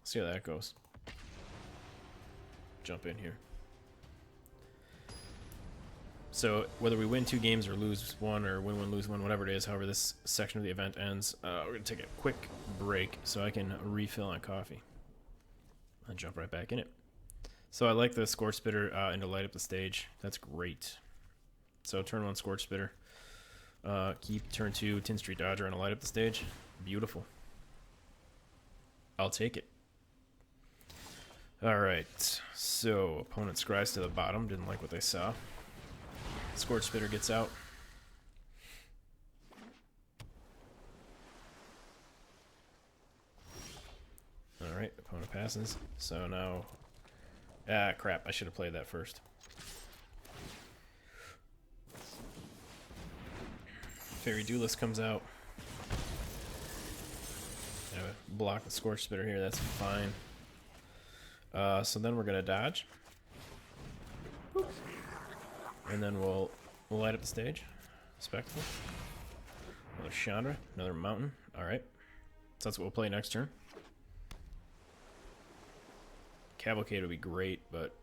See how that goes. Jump in here. So whether we win 2 games or lose 1, or win 1, lose 1, whatever it is, however this section of the event ends, we're going to take a quick break so I can refill on coffee. I'll jump right back in it. So I like the Scorch Spitter and to light up the stage. That's great. So turn 1 Scorch Spitter. Keep turn 2 Tin Street Dodger and to light up the stage. Beautiful. I'll take it. Alright, so opponent scries to the bottom. Didn't like what they saw. Scorch Spitter gets out. Alright, opponent passes. So now... Ah, crap. I should have played that first. Fairy Duelist comes out. Block the Scorch Spitter here, that's fine. So then we're gonna dodge. And then we'll light up the stage. Spectacle. Another Chandra, another Mountain. Alright. So that's what we'll play next turn. Cavalcade would be great, but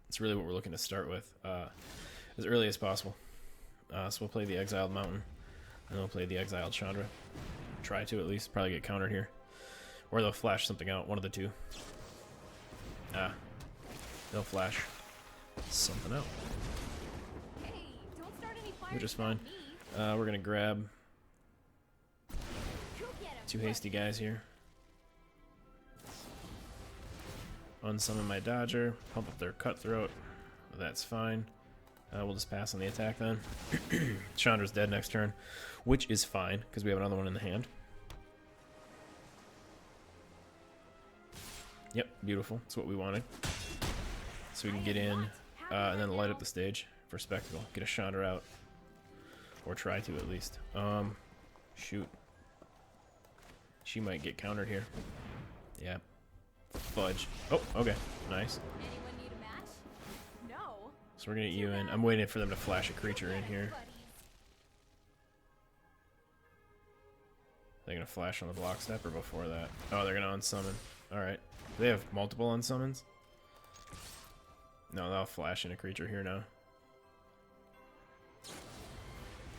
it's really what we're looking to start with as early as possible. So we'll play the Exiled Mountain, and then we'll play the Exiled Chandra. Try to at least. Probably get countered here. Or they'll flash something out, one of the two. They'll flash something out. Hey, don't start any fires Which is fine. without me. We're going to grab Go get 'em, two hasty guys here. Unsummon my Dodger. Pump up their Cutthroat. That's fine. We'll just pass on the attack then. Chandra's dead next turn, which is fine, because we have another one in the hand. Yep, beautiful. That's what we wanted. So we can get in and then light up the stage for Spectacle. Get a Chandra out. Or try to, at least. Shoot. She might get countered here. Yeah. Fudge. Oh, okay. Nice. Anyone need a match? No. So we're gonna get you in. I'm waiting for them to flash a creature in here. They're gonna flash on the block step or before that? Oh, they're gonna unsummon. Alright. Do they have multiple unsummons? No, they'll flash in a creature here now.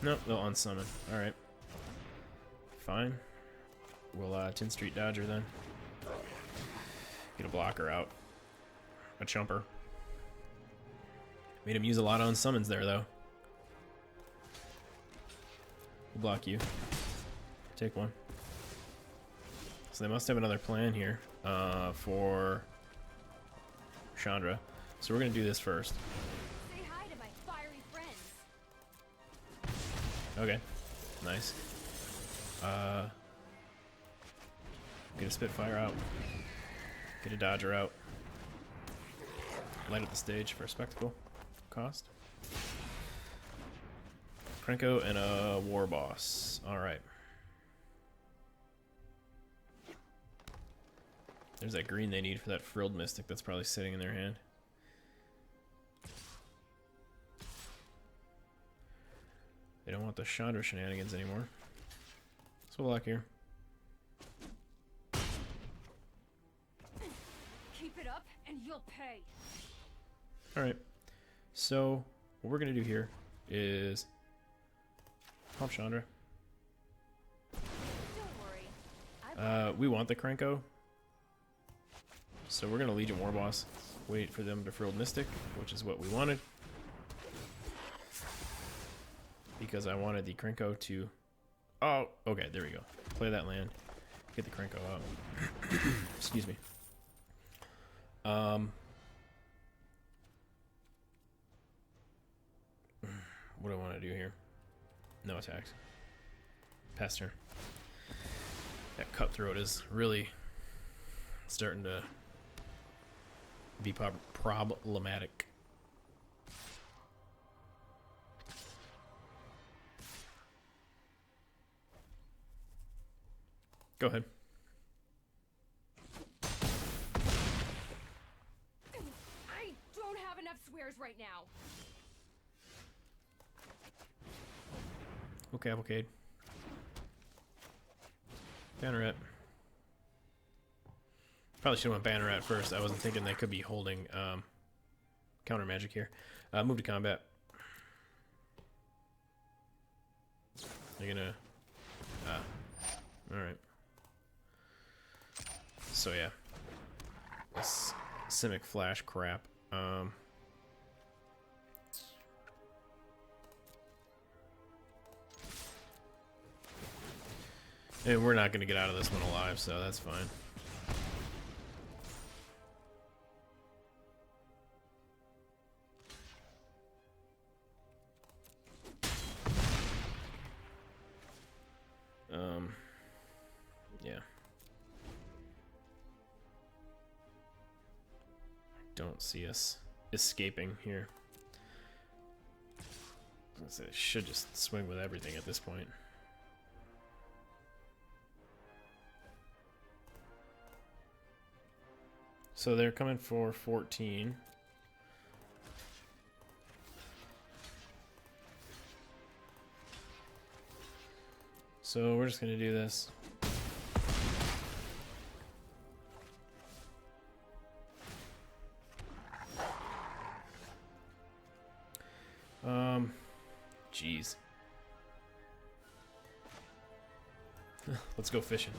Nope, they'll unsummon. Alright. Fine. We'll Tin Street Dodger then. Get a blocker out. A chumper. Made him use a lot of unsummons there, though. We'll block you. Take one. So they must have another plan here for Chandra. So we're going to do this first. Say hi to my fiery friends. Okay. Nice. Get a Spitfire out. Get a Dodger out. Light up the stage for a Spectacle. Cost. Krenko and a War Boss. Alright. There's that green they need for that Frilled Mystic that's probably sitting in their hand. They don't want the Chandra shenanigans anymore. So we'll lock here. Keep it up and you'll pay. Alright. So what we're gonna do here is pump Chandra. Don't worry. We want the Krenko. So we're gonna Legion War Boss. Wait for them to Frilled Mystic, which is what we wanted. Because I wanted the Krenko to... Oh, okay, there we go. Play that land. Get the Krenko out. Excuse me. What do I want to do here? No attacks. Pass turn. That Cutthroat is really starting to be problematic. Go ahead. I don't have enough swears right now. Okay, Cavalcade. Banneret. Probably should have went Banneret first. I wasn't thinking they could be holding counter magic here. Move to combat. You're gonna... Alright. So yeah. This Simic Flash crap. And we're not going to get out of this one alive, so that's fine. Yeah. Don't see us escaping here. I should just swing with everything at this point. So they're coming for 14. So we're just going to do this. Jeez. Let's go fishing.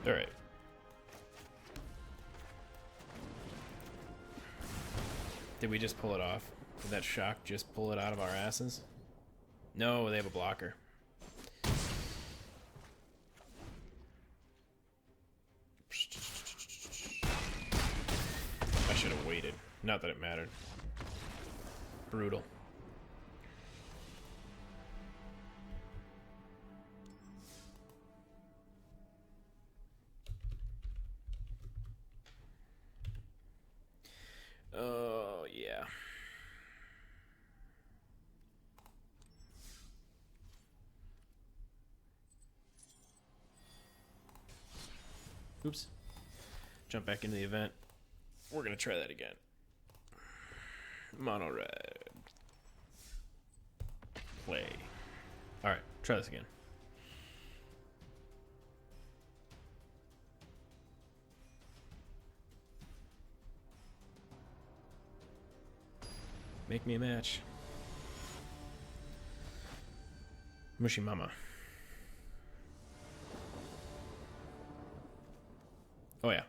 All right. Did we just pull it off? Did that shock just pull it out of our asses? No, they have a blocker. I should have waited. Not that it mattered. Brutal. Oh, yeah. Oops. Jump back into the event. We're going to try that again. Mono red. Play. Alright, try this again. Make me a match. Mushy Mama. Oh yeah.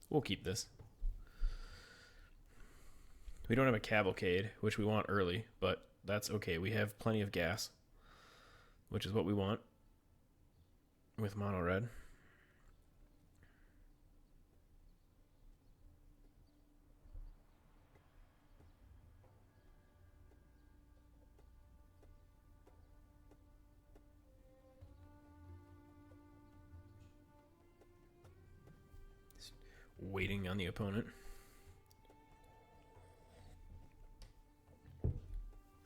We'll keep this. We don't have a cavalcade, which we want early, but that's okay. We have plenty of gas, which is what we want with mono red. Waiting on the opponent.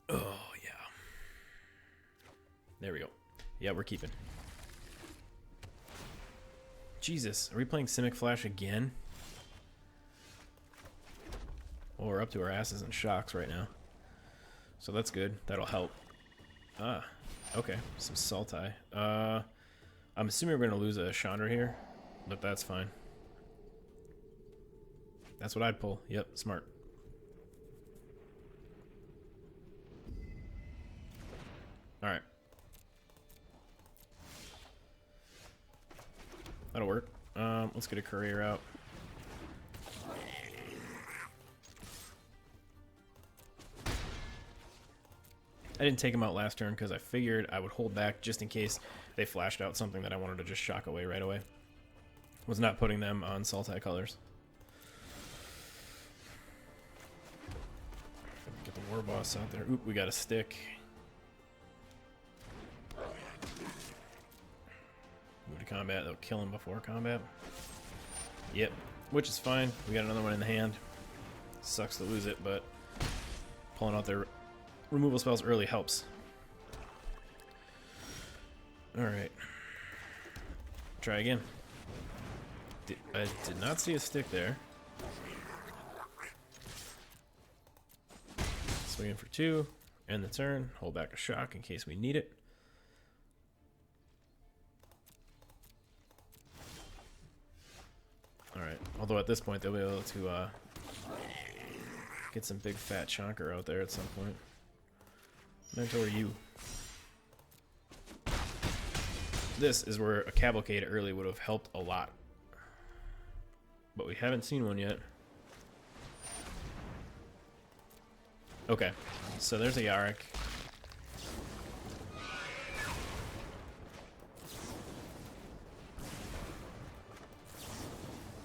Oh, yeah. There we go. Yeah, we're keeping. Jesus, are we playing Simic Flash again? Well, we're up to our asses in shocks right now. So that's good. That'll help. Ah, okay. Some Sultai. I'm assuming we're going to lose a Chandra here, but that's fine. That's what I'd pull. Yep, smart. Alright. That'll work. Let's get a courier out. I didn't take him out last turn because I figured I would hold back just in case they flashed out something that I wanted to just shock away right away. Was not putting them on Sultai colors. Get the war boss out there. Oop, we got a stick. Move to combat. They'll kill him before combat. Yep, which is fine. We got another one in the hand. Sucks to lose it, but pulling out their removal spells early helps. Alright. Try again. I did not see a stick there. Swing in for 2. End the turn. Hold back a shock in case we need it. Alright. Although at this point they'll be able to get some big fat chonker out there at some point. Mentor you. This is where a cavalcade early would have helped a lot. But we haven't seen one yet. Okay, so there's a Yarrick.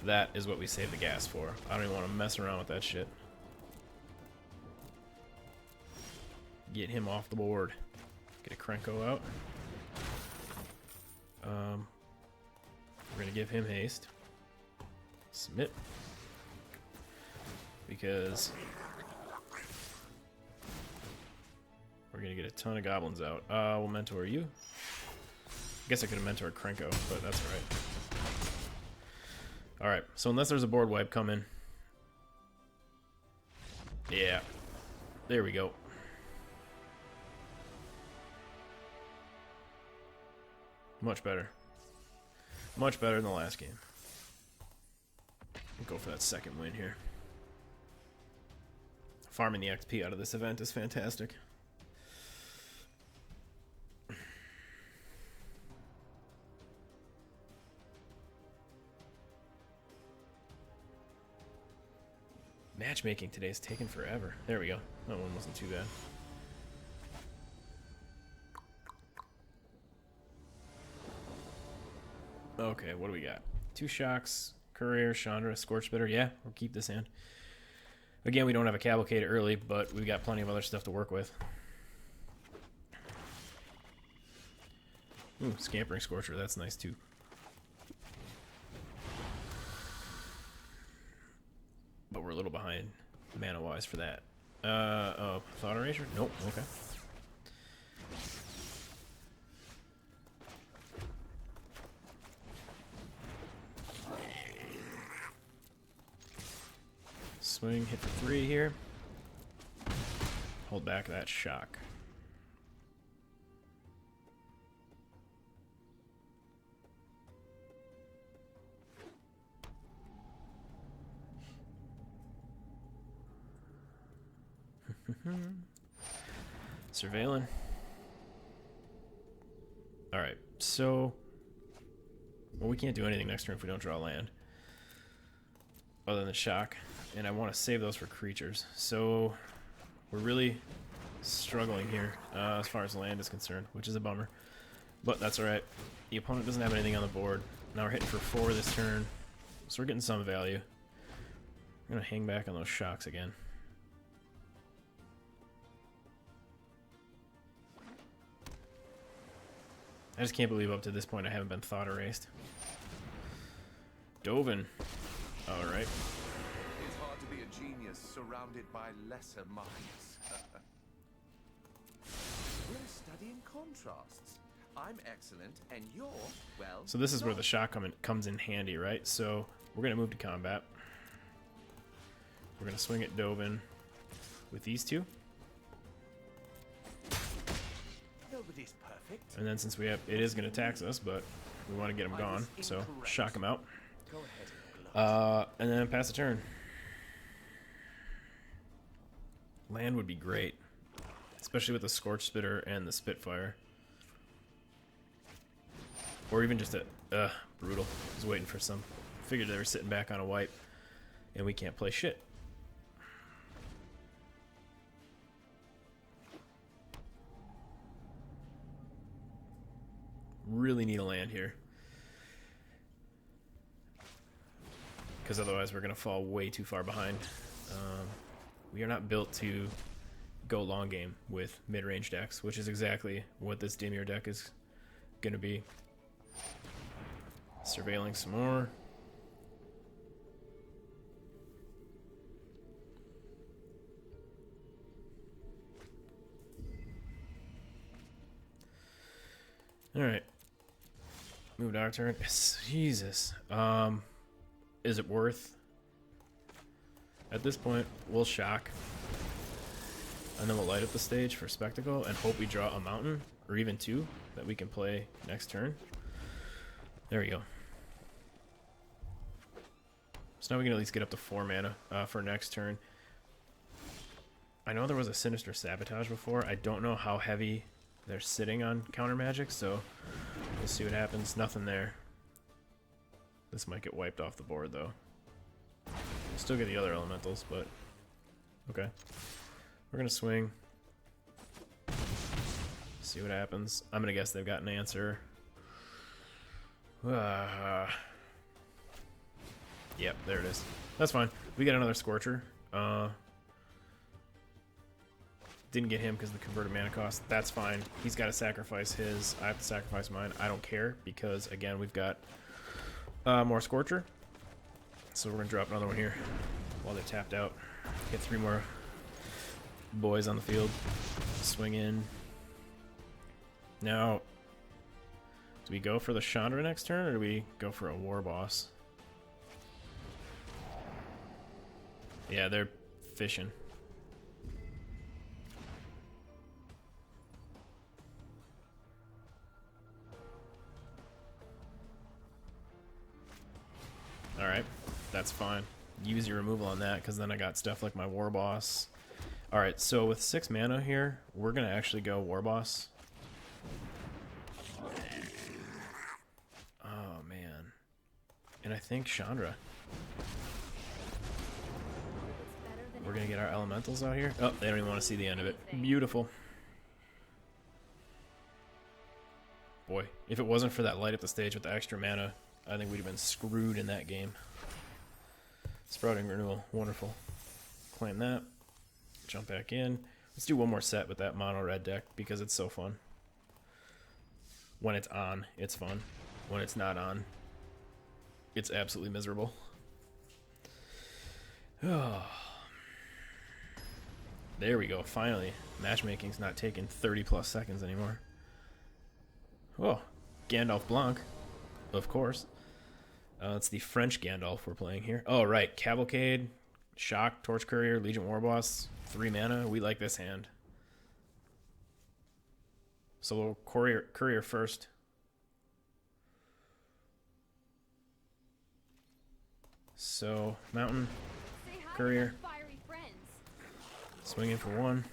That is what we save the gas for. I don't even want to mess around with that shit. Get him off the board. Get a Krenko out. We're gonna give him haste. Submit. Because gonna get a ton of goblins out. We'll mentor you. I guess I could have mentored Krenko, but that's alright. Alright, so unless there's a board wipe coming. Yeah. There we go. Much better. Much better than the last game. Go for that second win here. Farming the XP out of this event is fantastic. Matchmaking today is taking forever. There we go. That one wasn't too bad. Okay, what do we got? 2 shocks, Courier, Chandra, Scorchbitter. Yeah, we'll keep this hand. Again, we don't have a Cavalcade early, but we've got plenty of other stuff to work with. Ooh, Scampering Scorcher. That's nice too. But we're a little behind mana-wise for that. Oh, Thought Erasure? Nope, okay. Swing, hit for 3 here. Hold back that shock. Surveilling. Alright, so... Well, we can't do anything next turn if we don't draw land. Other than shock. And I want to save those for creatures. So, we're really struggling here as far as land is concerned, which is a bummer. But that's alright. The opponent doesn't have anything on the board. Now we're hitting for 4 this turn. So we're getting some value. I'm going to hang back on those shocks again. I just can't believe up to this point I haven't been thought erased. Dovin. Alright. It's hard to be a genius surrounded by lesser minds. We're studying contrasts. I'm excellent, and you're, well... So this is where the shock comes in handy, right? So we're going to move to combat. We're going to swing at Dovin with these 2. Nobody's perfect. And then since we have... It is going to tax us, but we want to get him gone. So shock him out. Go ahead. And then pass the turn. Land would be great. Especially with the Scorch Spitter and the Spitfire. Or even just a... brutal. I was waiting for some... Figured they were sitting back on a wipe. And we can't play shit. Really need a land here. Because otherwise we're going to fall way too far behind. We are not built to go long game with mid-range decks, which is exactly what this Dimir deck is going to be. Surveilling some more. Alright. Move to our turn. Jesus. Is it worth? At this point, we'll shock. And then we'll light up the stage for spectacle and hope we draw a mountain, or even 2, that we can play next turn. There we go. So now we can at least get up to 4 mana for next turn. I know there was a Sinister Sabotage before. I don't know how heavy they're sitting on counter magic, so we'll see what happens. Nothing there. This might get wiped off the board, though. We'll still get the other elementals, but... Okay. We're going to swing. See what happens. I'm going to guess they've got an answer. Yep, there it is. That's fine. We got another Scorcher. Didn't get him because of the converted mana cost. That's fine. He's got to sacrifice his. I have to sacrifice mine. I don't care because, again, we've got more Scorcher. So we're going to drop another one here while they're tapped out. Get 3 more boys on the field. Swing in. Now, do we go for the Chandra next turn, or do we go for a War Boss? Yeah, they're fishing. Alright, that's fine. Use your removal on that, because then I got stuff like my War Boss. Alright, so with 6 mana here, we're going to actually go War Boss. Oh, man. And I think Chandra. We're going to get our elementals out here. Oh, they don't even want to see the end of it. Beautiful. Boy, if it wasn't for that light up the stage with the extra mana, I think we'd have been screwed in that game. Sprouting Renewal, wonderful. Claim that. Jump back in. Let's do one more set with that mono red deck because it's so fun. When it's on, it's fun. When it's not on, it's absolutely miserable. Oh. There we go, finally. Matchmaking's not taking 30 plus seconds anymore. Oh, Gandalf Blanc, of course. It's the French Gandalf we're playing here. Oh, right. Cavalcade, Shock, Torch Courier, Legion Warboss, 3 mana. We like this hand. So we'll Courier first. So, Mountain, Courier. Swinging for 1.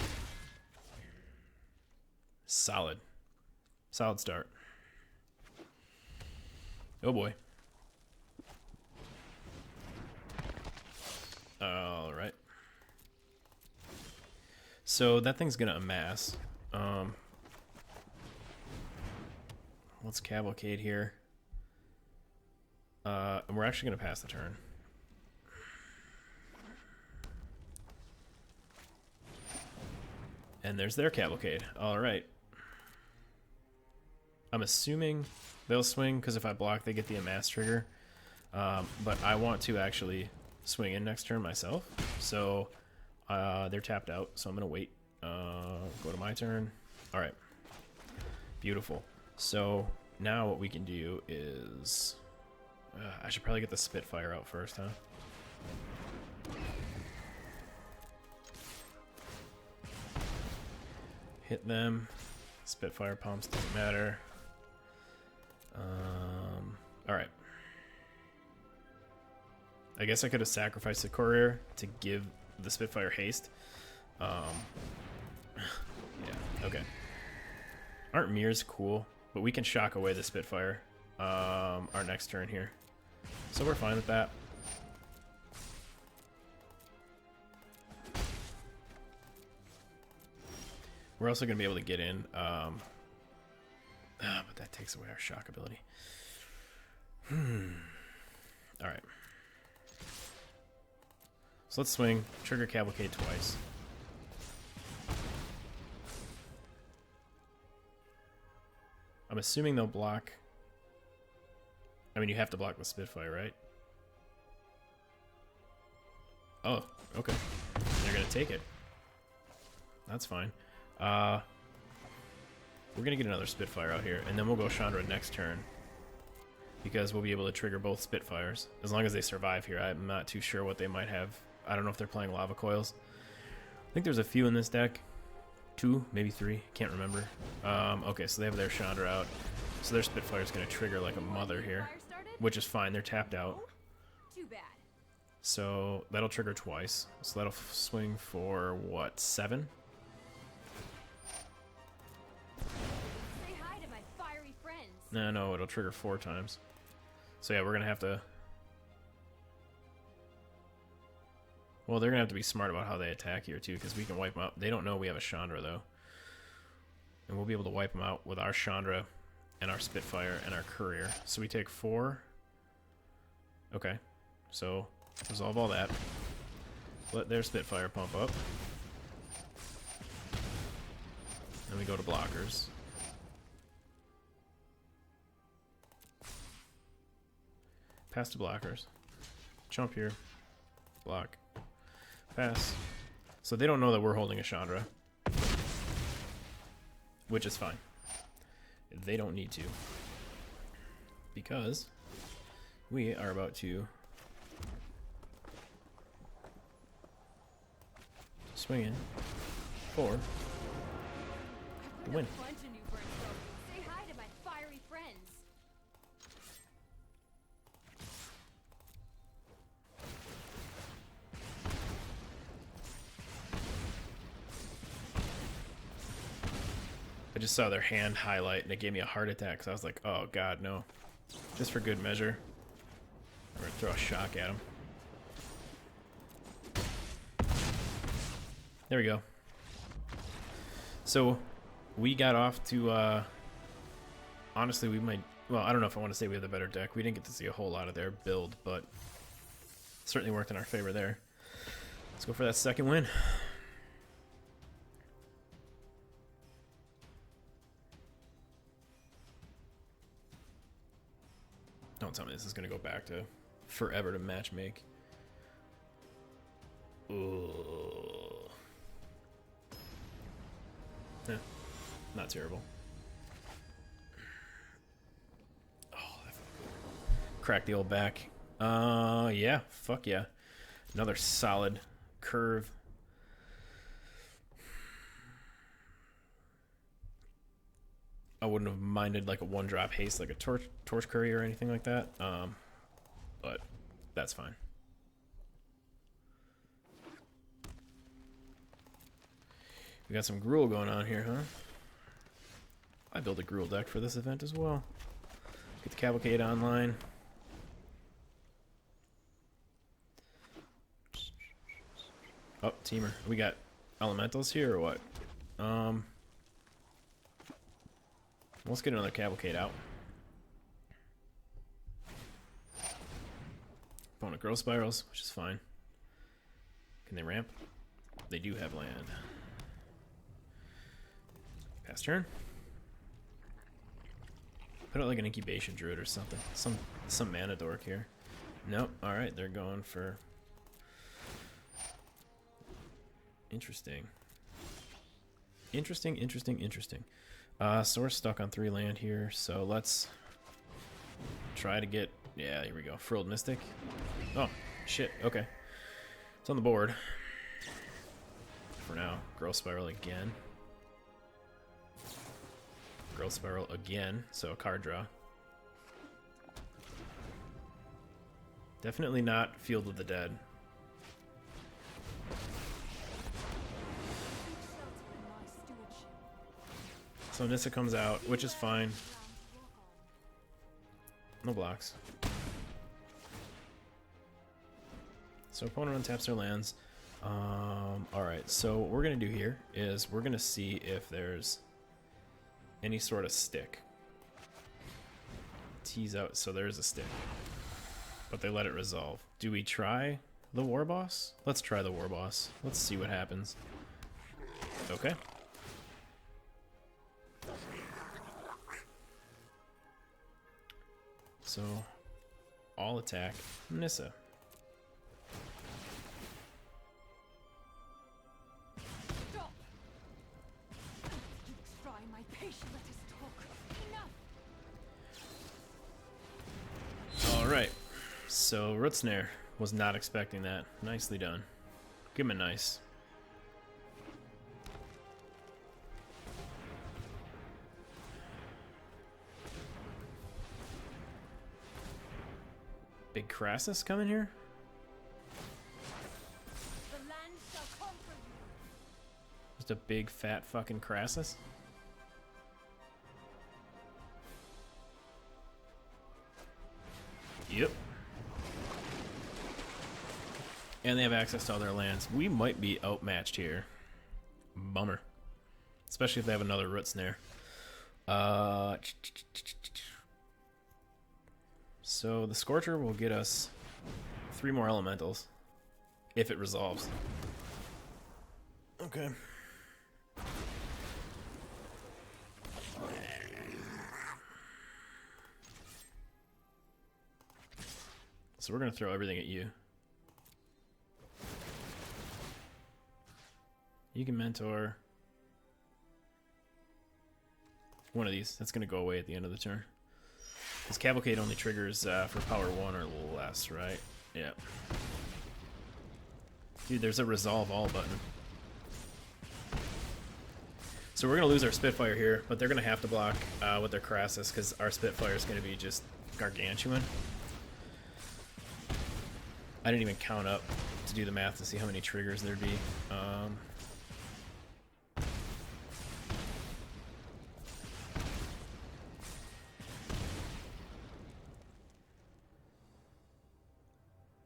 Solid. Solid start. Oh boy. Alright. So that thing's gonna amass. Let's Cavalcade here. And we're actually gonna pass the turn. And there's their Cavalcade. Alright. I'm assuming they'll swing, because if I block, they get the amass trigger. But I want to actually swing in next turn myself. So they're tapped out, so I'm going to wait. Go to my turn. Alright. Beautiful. So now what we can do is... I should probably get the Spitfire out first, huh? Hit them. Spitfire pumps, doesn't matter. Alright. I guess I could have sacrificed the Courier to give the Spitfire haste. Yeah, okay. Aren't mirrors cool? But we can shock away the Spitfire our next turn here. So we're fine with that. We're also going to be able to get in, but that takes away our shock ability. Alright. So let's swing, trigger Cavalcade twice. I'm assuming they'll block. I mean, you have to block the Spitfire, right? Oh, okay. They're going to take it. That's fine. We're gonna get another Spitfire out here, and then we'll go Chandra next turn, because we'll be able to trigger both Spitfires as long as they survive here. I'm not too sure what they might have. I don't know if they're playing Lava Coils. I think there's a few in this deck. 2, maybe 3, can't remember. Okay, so they have their Chandra out, so their Spitfire's gonna trigger like a mother here, which is fine. They're tapped out. Too bad. So that'll trigger twice. So that'll swing for what, 7? No, it'll trigger 4 times. So yeah, we're gonna have to... Well, they're gonna have to be smart about how they attack here too, because we can wipe them out. They don't know we have a Chandra though. And we'll be able to wipe them out with our Chandra and our Spitfire and our Courier. So we take 4. Okay, so resolve all that. Let their Spitfire pump up. Then we go to blockers. Pass to blockers. Jump here. Block. Pass. So they don't know that we're holding a Chandra. Which is fine. They don't need to. Because we are about to swing in for the win. A bunch of new friends, though. Say hi to my fiery friends. I just saw their hand highlight and it gave me a heart attack because I was like, oh god, no. Just for good measure, I'm gonna throw a shock at him. There we go. So we got off to honestly we might, well, I don't know if I want to say we have the better deck. We didn't get to see a whole lot of their build, but certainly worked in our favor there. Let's go for that second win. Don't tell me this is going to go back to forever to match make. Ooh. Eh, not terrible. Oh, that felt good. Crack the old back. Yeah, fuck yeah. Another solid curve. I wouldn't have minded like a one-drop haste, like a torch curry or anything like that. But that's fine. We got some Gruul going on here, huh? I built a Gruul deck for this event as well. Get the Cavalcade online. Oh, teamer. We got elementals here or what? Let's get another Cavalcade out. Opponent growth spirals, which is fine. Can they ramp? They do have land. Pass turn. Put out like an incubation druid or something. Some mana dork here. Nope. Alright, they're going for... Interesting. Interesting. So we're stuck on 3 land here, so let's try to get... Yeah, here we go. Frilled Mystic. Oh, shit. Okay. It's on the board. For now. Growth Spiral again. Growth Spiral again, so card draw. Definitely not Field of the Dead. So Nissa comes out, which is fine. No blocks. So opponent untaps their lands. Alright, so what we're going to do here is we're going to see if there's any sort of stick. Tease out, so there's a stick. But they let it resolve. Do we try the War Boss? Let's try the War Boss. Let's see what happens. Okay. So, all attack Nissa. Stop! You try my patience, let us talk. Enough! Alright. So, Root Snare. Was not expecting that. Nicely done. Give him a nice. Big Crassus coming here? The land shall conquer you. Just a big fat fucking Crassus? Yep. And they have access to all their lands. We might be outmatched here. Bummer. Especially if they have another Root Snare. So the Scorcher will get us 3 more elementals. If it resolves. Okay. So we're going to throw everything at you. You can mentor. One of these. That's going to go away at the end of the turn. Because Cavalcade only triggers for power 1 or less, right? Yeah. Dude, there's a Resolve All button. So we're going to lose our Spitfire here, but they're going to have to block with their Crassus because our Spitfire is going to be just gargantuan. I didn't even count up to do the math to see how many triggers there'd be.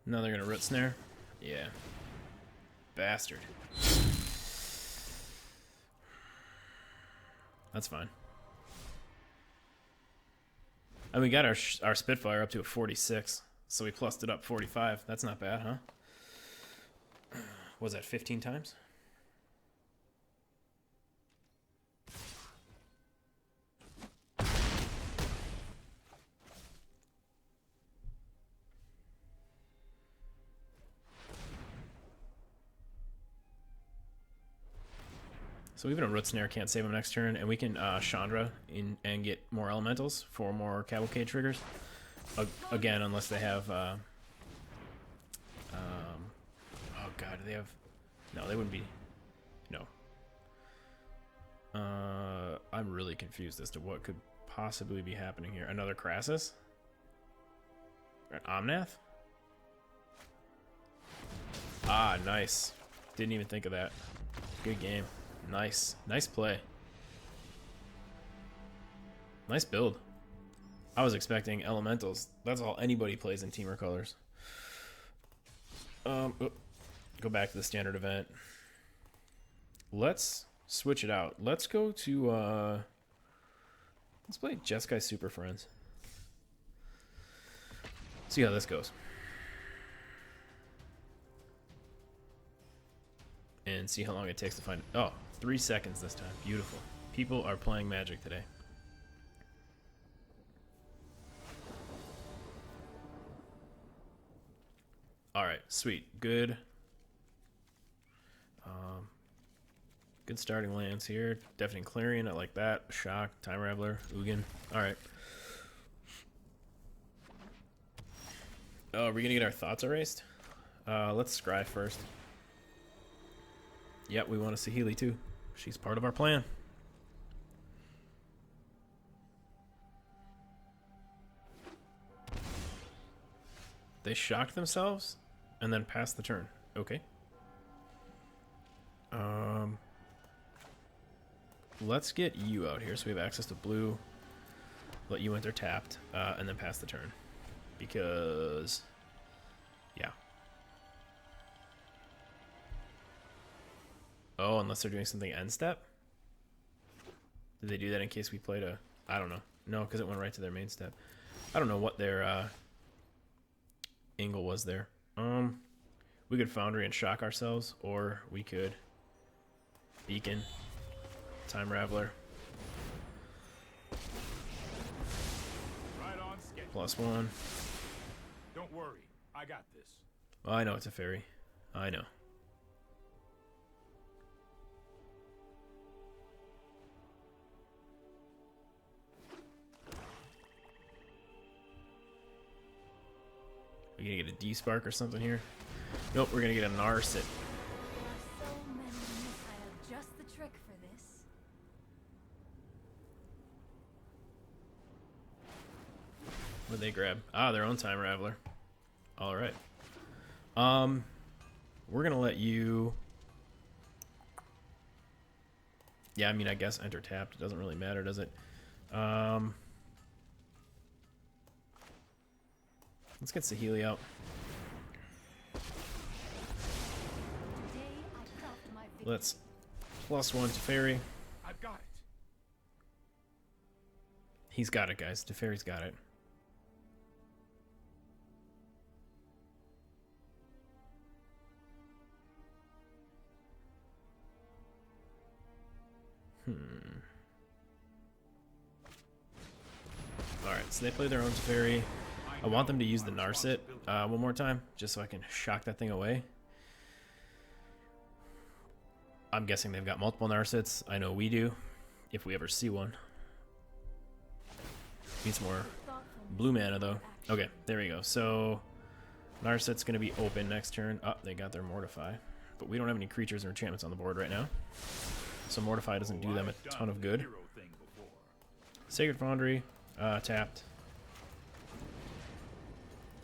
Now they're going to Root Snare? Yeah. Bastard. That's fine. And we got our Spitfire up to a 46, so we plussed it up 45. That's not bad, huh? Was that 15 times? So even a Root Snare can't save him next turn, and we can Chandra in and get more elementals for more Cavalcade triggers. Again, unless they have... oh god, do they have... No, they wouldn't be... No. I'm really confused as to what could possibly be happening here. Another Crassus? An Omnath? Ah, nice. Didn't even think of that. Good game. Nice. Nice play. Nice build. I was expecting elementals. That's all anybody plays in Teamer colors. Go back to the standard event. Let's switch it out. Let's go to let's play Jeskai Super Friends. See how this goes. And see how long it takes to find... Oh, 3 seconds this time. Beautiful. People are playing Magic today. Alright, sweet. Good. Good starting lands here. Deafening Clarion, I like that. Shock, Time Raveler, Ugin. Alright. Oh, are we gonna get our thoughts erased? Let's scry first. Yep, we want to see Healy too. She's part of our plan. They shocked themselves and then passed the turn. Okay. Let's get you out here so we have access to blue. Let you enter tapped, and then pass the turn. Because, yeah. Oh, unless they're doing something end step? Did they do that in case we played a... I don't know. No, because it went right to their main step. I don't know what their angle was there. We could Foundry and shock ourselves, or we could Beacon, Time Raveler. Right on schedule. +1. Don't worry, I got this. Oh, I know it's a fairy. I know. Are we gonna get a D-Spark or something here? Nope, we're gonna get a Narset. There are so many. I have just the trick for this. What'd they grab? Ah, their own Time Raveler. Alright. We're gonna let you... Yeah, I mean, I guess enter tapped. It doesn't really matter, does it? Let's get Saheeli out. Today I craft my victory. Let's +1 to Fairy. I've got it. He's got it, guys. Teferi's got it. Alright, so they play their own Teferi. I want them to use the Narset one more time, just so I can shock that thing away. I'm guessing they've got multiple Narsets. I know we do, if we ever see one. Need some more blue mana, though. Okay, there we go. So, Narset's going to be open next turn. Oh, they got their Mortify. But we don't have any creatures or enchantments on the board right now. So Mortify doesn't do them a ton of good. Sacred Foundry, tapped.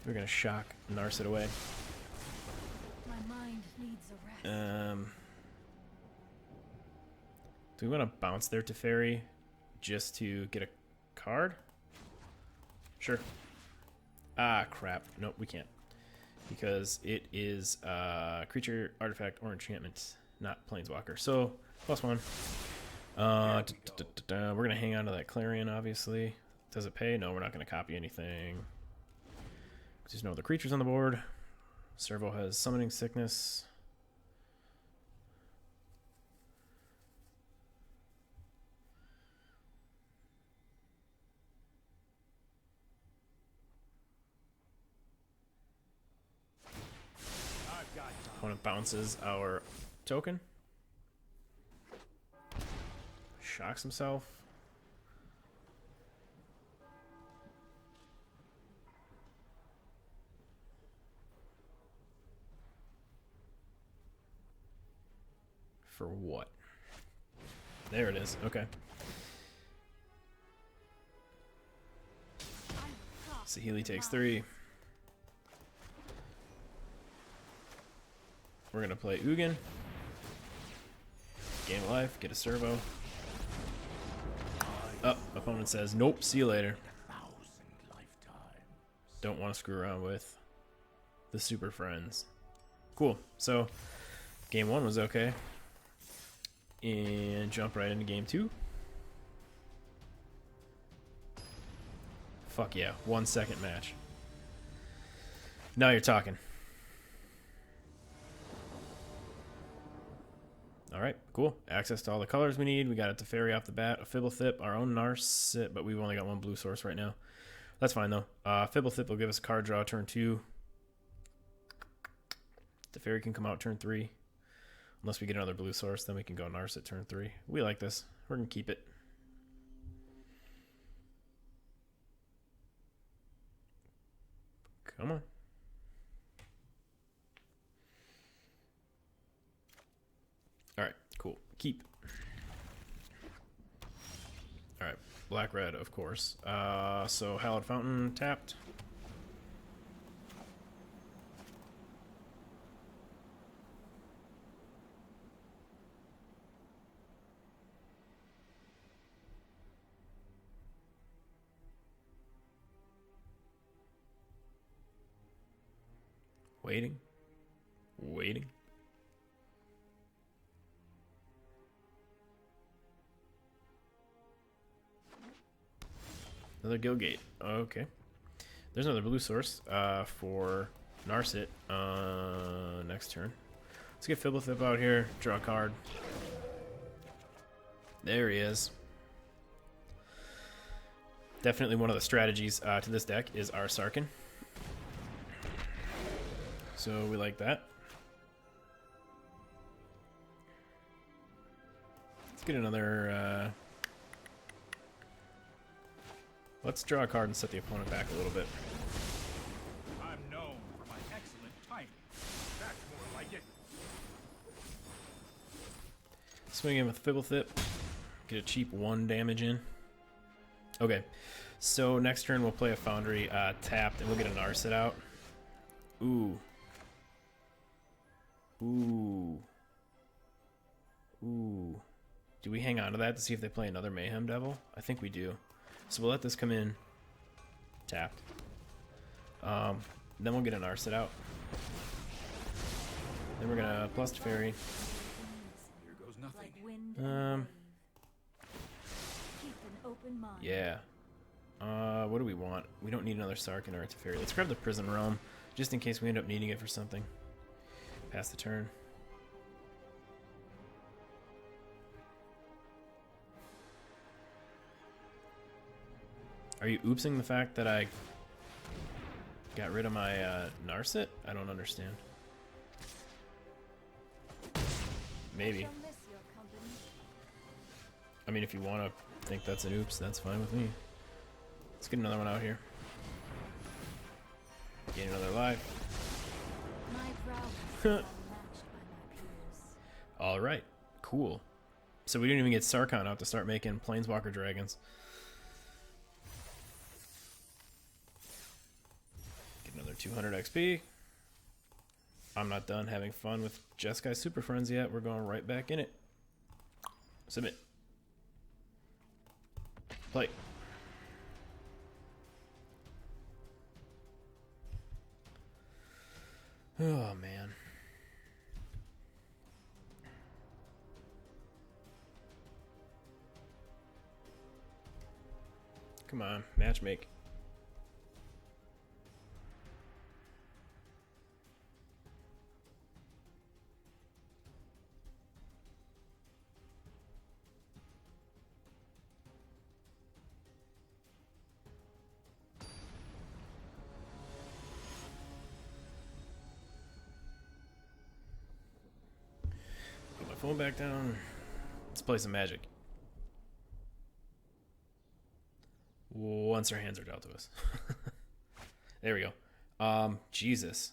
We're going to shock Narset away. My mind needs a rest. Do we want to bounce their Teferi just to get a card? Sure. Ah, crap. Nope, we can't. Because it is creature, artifact, or enchantment, not planeswalker. So, +1. We're going to hang on to that Clarion, obviously. Does it pay? No, we're not going to copy anything. There's no other creatures on the board. Servo has Summoning Sickness. Opponent bounces our token. Shocks himself. For what? There it is. Okay. Saheeli takes 3. We're going to play Ugin. Gain of life, get a servo. Oh, opponent says, nope, see you later. Don't want to screw around with the super friends. Cool. So, game 1 was okay. And jump right into game 2. Fuck yeah, 1 second match. Now you're talking. Alright, cool. Access to all the colors we need. We got a Teferi off the bat, a Fibblethip, our own Narset, but we've only got 1 blue source right now. That's fine, though. Fibblethip will give us a card draw turn 2. Teferi can come out turn 3. Unless we get another blue source, then we can go Narset turn 3. We like this. We're going to keep it. Come on. Alright, cool. Keep. Alright, black-red, of course. So, Hallowed Fountain tapped. Waiting. Waiting. Another Gilgate. Okay. There's another blue source for Narset next turn. Let's get Fibblethip out here. Draw a card. There he is. Definitely one of the strategies to this deck is our Sarkhan. So we like that. Let's get another... let's draw a card and set the opponent back a little bit. I'm known for my excellent timing. That's more like it. Swing in with Fibblethip. Get a cheap 1 damage in. Okay. So next turn we'll play a Foundry tapped and we'll get a Narset out. Ooh. Ooh. Ooh. Do we hang on to that to see if they play another Mayhem Devil? I think we do. So we'll let this come in tapped. Then we'll get an Narset out. Then we're gonna plus Teferi. Here goes nothing. Like wind and wave. Keep an open mind. Yeah. What do we want? We don't need another Sarkhan or a Teferi. Let's grab the Prison Realm, just in case we end up needing it for something. Pass the turn. Are you oopsing the fact that I got rid of my Narset? I don't understand. Maybe. Shall miss your company. I mean, if you want to think that's an oops, that's fine with me. Let's get another one out here. Get another life. My prowess is unmatched by my peers. Alright, cool. So we didn't even get Sarkhan out to start making Planeswalker Dragons. Get another 200 XP. I'm not done having fun with Jeskai Super Friends yet. We're going right back in it. Submit. Play. Oh, man. Come on, match make. Put my phone back down. Let's play some Magic. Once our hands are dealt to us. There we go. Jesus.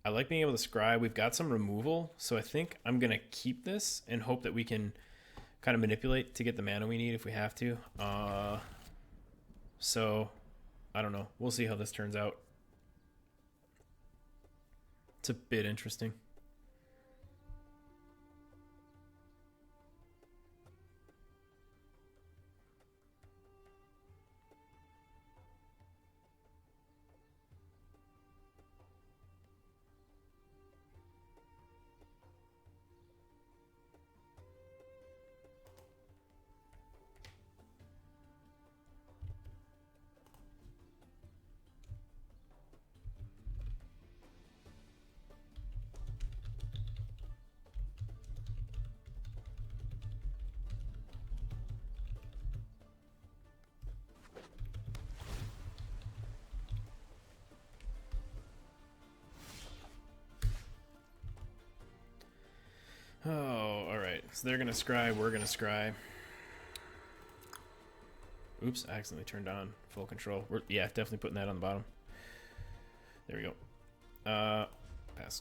I like being able to scry. We've got some removal, so I think I'm going to keep this and hope that we can kind of manipulate to get the mana we need if we have to. So, I don't know. We'll see how this turns out. It's a bit interesting. Oh, alright. So they're going to scry, we're going to scry. Oops, I accidentally turned on full control. Yeah, definitely putting that on the bottom. There we go. Pass.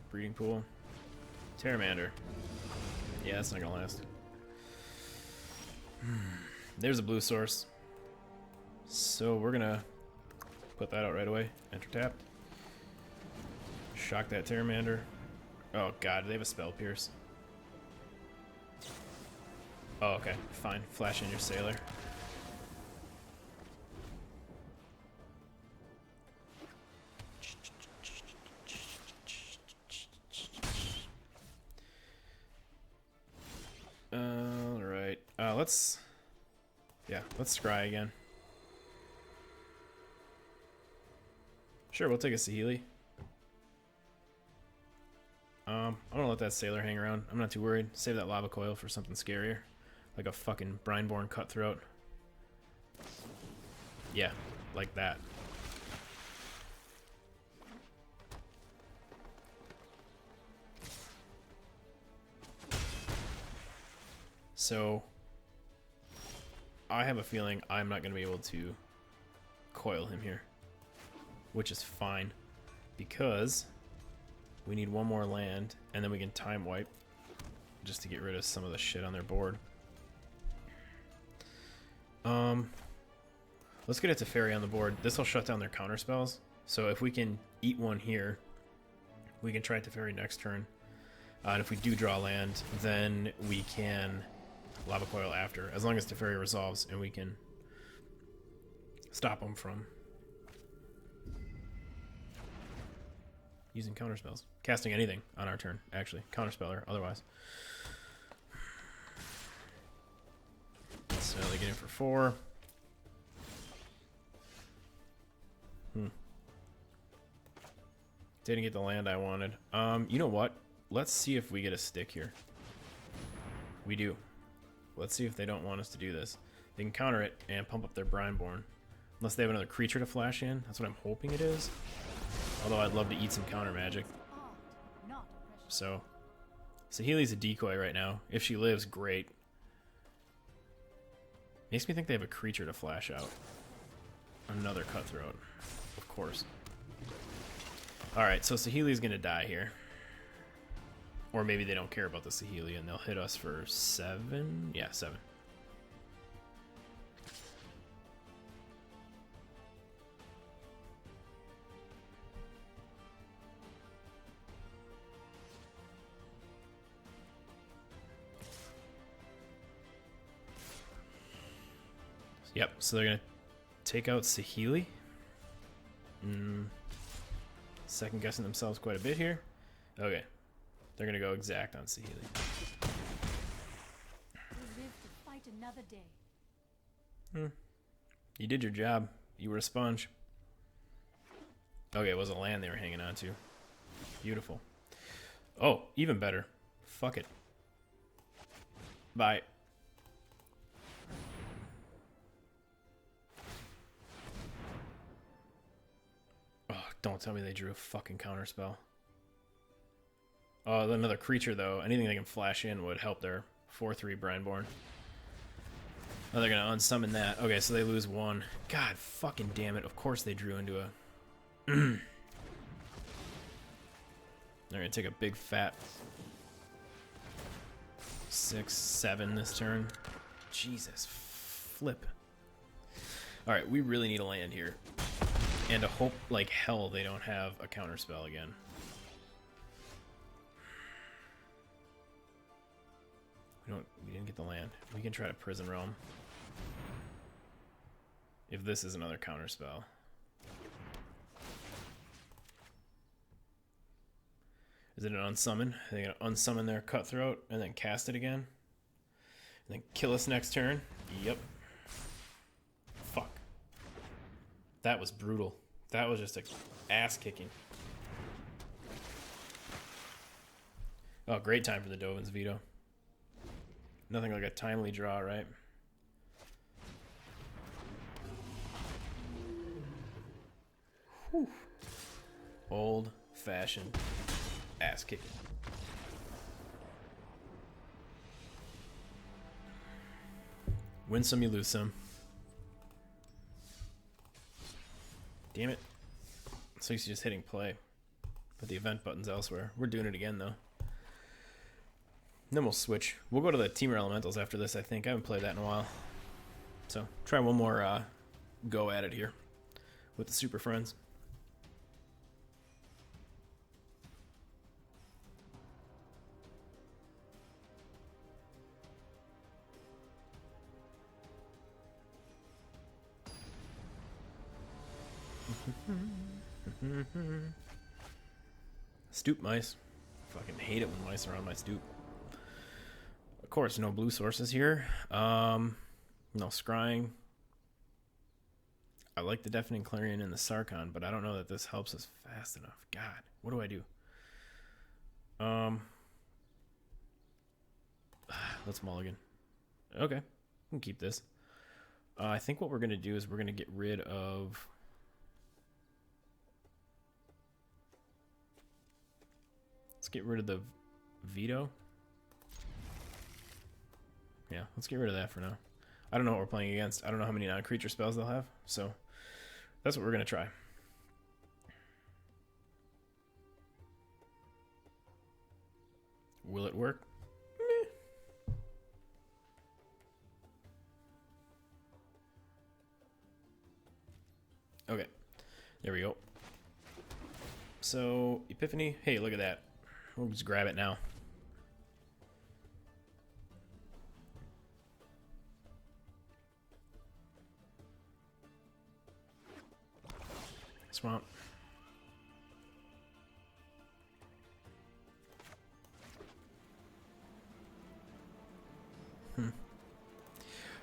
Breeding pool. Terramander. Yeah, that's not going to last. There's a blue source. So we're gonna put that out right away. Enter tapped. Shock that Terramander. Oh god, they have a Spell Pierce. Oh, okay. Fine. Flash in your Sailor. Alright. Let's scry again. Sure, we'll take a Saheeli. I'm gonna let that Sailor hang around. I'm not too worried. Save that Lava Coil for something scarier. Like a fucking Brineborn Cutthroat. Yeah, like that. So, I have a feeling I'm not going to be able to coil him here. Which is fine. Because we need one more land, and then we can time wipe. Just to get rid of some of the shit on their board. Let's get a Teferi on the board. This will shut down their counter spells. So if we can eat one here, we can try Teferi next turn. And if we do draw land, then we can Lava Coil after, as long as Teferi resolves, and we can stop them from using counterspells. Casting anything on our turn, actually. Counterspell or otherwise. So they get in for 4. Didn't get the land I wanted. You know what? Let's see if we get a stick here. We do. Let's see if they don't want us to do this. They can counter it and pump up their Brineborn. Unless they have another creature to flash in. That's what I'm hoping it is. Although I'd love to eat some counter magic. Art, not oppression. So, Saheeli's a decoy right now. If she lives, great. Makes me think they have a creature to flash out. Another cutthroat. Of course. Alright, so Saheeli's gonna die here. Or maybe they don't care about the Saheeli and they'll hit us for 7? Yeah, 7. Yep, so they're gonna take out Saheeli. Second guessing themselves quite a bit here. Okay. They're gonna go exact on Saheeli. We live to fight another day. You did your job. You were a sponge. Okay, it was a land they were hanging on to. Beautiful. Oh, even better. Fuck it. Bye. Oh, don't tell me they drew a fucking counterspell. Oh, another creature, though. Anything they can flash in would help their 4/3 Brineborn. Oh, they're going to unsummon that. Okay, so they lose 1. God fucking damn it. Of course they drew into a... They're going to take a big fat 6, 7 this turn. Jesus. Flip. Alright, we really need a land here. And to hope like hell they don't have a counterspell again. We didn't get the land. We can try to Prison Realm. If this is another counterspell. Is it an unsummon? Are they gonna unsummon their Cutthroat and then cast it again? And then kill us next turn? Yep. Fuck. That was brutal. That was just a ass kicking. Oh, great time for the Dovin's Veto. Nothing like a timely draw, right? Whew. Old-fashioned ass kicking. Win some, you lose some. Damn it. So he's just hitting play. Put the event buttons elsewhere. We're doing it again, though. Then we'll switch. We'll go to the Teamer Elementals after this, I think. I haven't played that in a while. So, try one more go at it here with the Super Friends. Stoop mice. Fucking hate it when mice are on my stoop. Of course, no blue sources here. No scrying. I like the Deafening Clarion and the Sarkhan, but I don't know that this helps us fast enough. God, what do I do? Let's mulligan. Okay, we can keep this. I think what we're going to do is we're going to get rid of... Let's get rid of the veto. Yeah, let's get rid of that for now. I don't know what we're playing against. I don't know how many non-creature spells they'll have, so that's what we're going to try. Will it work? Meh. Okay, there we go. So, Epiphany. Hey, look at that. We'll just grab it now. Swamp.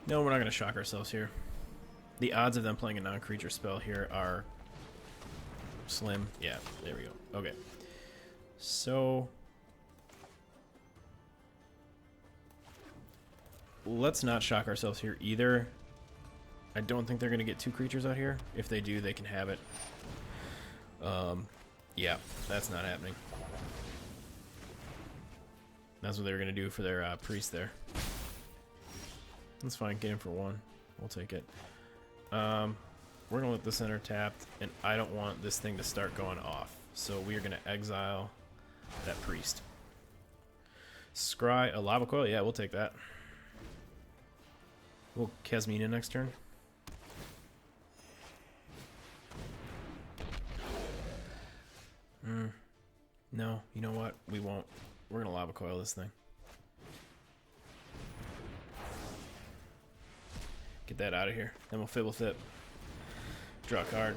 No, we're not going to shock ourselves here. The odds of them playing a non-creature spell here are slim. Yeah, there we go. Okay. So let's not shock ourselves here either. I don't think they're going to get 2 creatures out here. If they do, they can have it. Yeah, that's not happening. That's what they were gonna do for their priest there. That's fine. Get in for 1. We'll take it. We're gonna let the center tapped, and I don't want this thing to start going off. So we are gonna exile that priest. Scry a lava coil. Yeah, we'll take that. We'll Kasmina next turn. No, you know what? We won't. We're gonna lava coil this thing. Get that out of here. Then we'll Fibble Thip. Draw a card.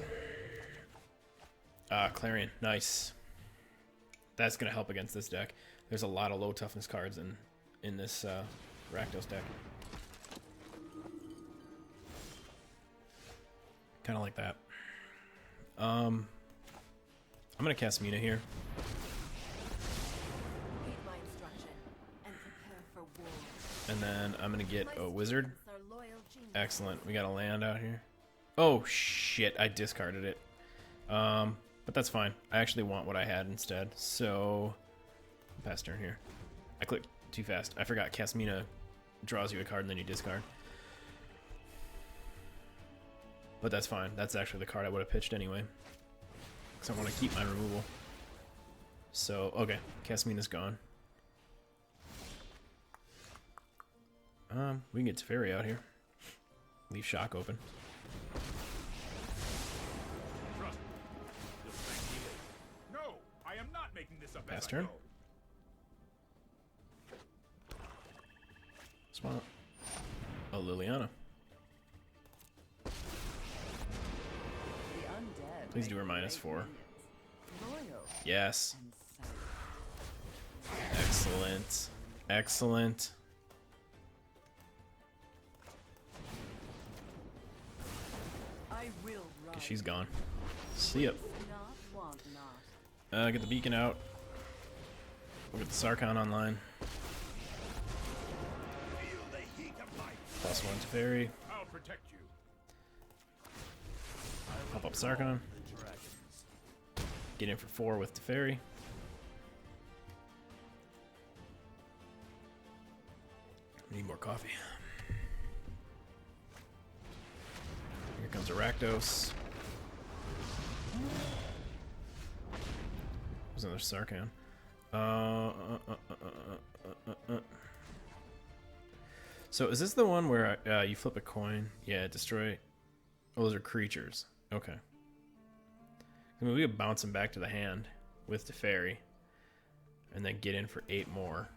Clarion. Nice. That's gonna help against this deck. There's a lot of low toughness cards in this Rakdos deck. Kind of like that. I'm gonna cast Mina here. Read my instruction and prepare for war. And then I'm gonna get a wizard. Students are loyal geniuses. Excellent. We got a land out here. Oh shit, I discarded it. But that's fine. I actually want what I had instead. So pass turn here. I clicked too fast. I forgot Kasmina draws you a card and then you discard. But that's fine. That's actually the card I would have pitched anyway. Because I want to keep my removal. So, okay. Kasmina's gone. We can get Teferi out here. Leave Shock open. Trust me. This thing he is. No, I am not making this up. Pass as I turn. go. Swamp. Oh, Liliana. The undead Please do her make -4. great minions. Loyal Yes. and safe. Excellent. Excellent. I will run. Okay, she's gone. See ya. Not, want not. Get the beacon out. We'll get the Sarkhan online. Feel the heat of life. +1 to Fairy. I'll protect you. Pop up Sarkhan. Get in for 4 with Teferi. Need more coffee. Here comes a Rakdos. There's another Sarkhan. So is this the one where you flip a coin? Yeah, destroy. Oh, those are creatures. Okay. I mean, we could bounce them back to the hand with Teferi, and then get in for 8 more.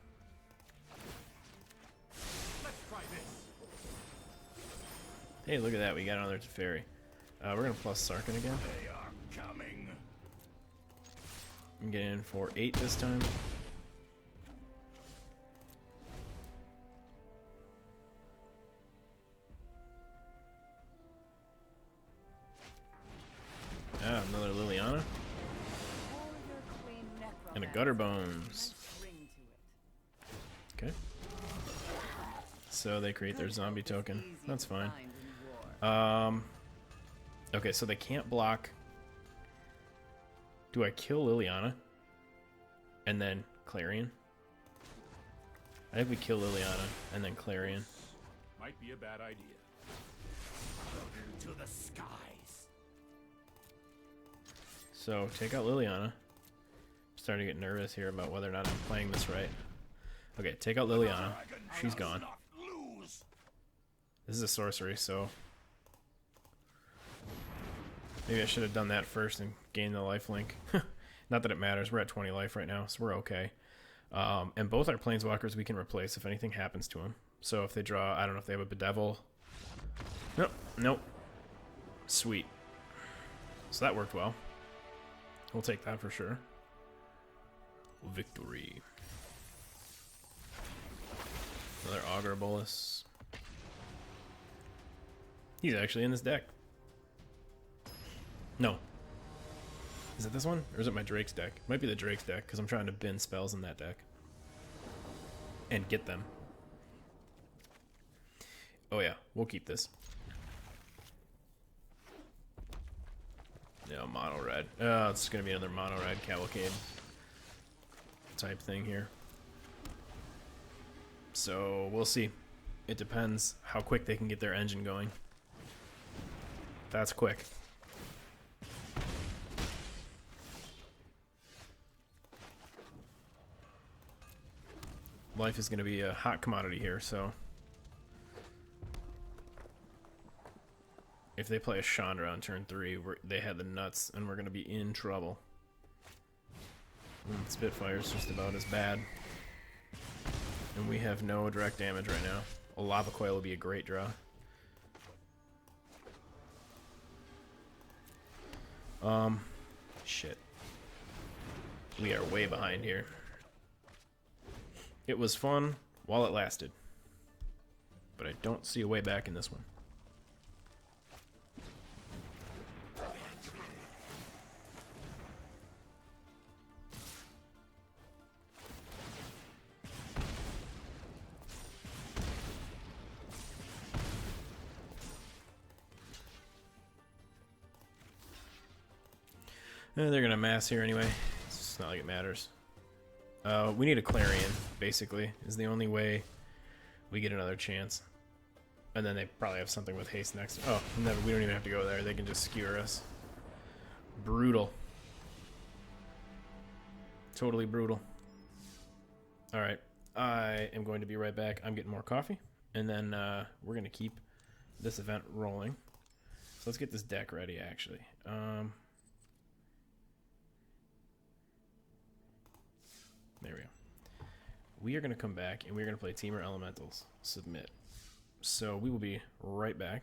Let's try this. Hey, look at that. We got another Teferi. We're going to plus Sarkhan again. They are coming. And get in for 8 this time. Another Liliana. Warrior Queen And a Necromancer. Gutter Bones. Nice ring to it. Okay. So they create their Good zombie hope is token. easy That's to fine. find in war. Okay, so they can't block. Do I kill Liliana? And then Clarion? I think we kill Liliana and then Clarion. Might be a bad idea. To the skies. So take out Liliana. I'm starting to get nervous here about whether or not I'm playing this right. Okay, take out Liliana. She's gone. Lose. This is a sorcery, so maybe I should have done that first and gained the life link. Not that it matters. We're at 20 life right now, so we're okay. And both our planeswalkers we can replace if anything happens to them. So if they draw, I don't know if they have a Bedevil. Nope, nope. Sweet. So that worked well. We'll take that for sure. Victory. Another Aggro Bolus. He's actually in this deck. No. Is it this one? Or is it my Drake's deck? It might be the Drake's deck, because I'm trying to bin spells in that deck. And get them. Oh yeah, we'll keep this. No, mono red. It's gonna be another mono red cavalcade type thing here. So we'll see. It depends how quick they can get their engine going. That's quick. Life is going to be a hot commodity here, so if they play a Chandra on turn 3, they had the nuts, and we're going to be in trouble. Spitfire's just about as bad. And we have no direct damage right now. A Lava Coil will be a great draw. Shit. We are way behind here. It was fun while it lasted. But I don't see a way back in this one. They're gonna mass here anyway. It's not like it matters. We need a Clarion, basically, is the only way we get another chance. And then they probably have something with haste next. Oh, no, we don't even have to go there. They can just skewer us. Brutal. Totally brutal. Alright, I am going to be right back. I'm getting more coffee. And then we're going to keep this event rolling. So let's get this deck ready, actually. There we go. We are going to come back and we're going to play Teamer Elementals. Submit. So we will be right back.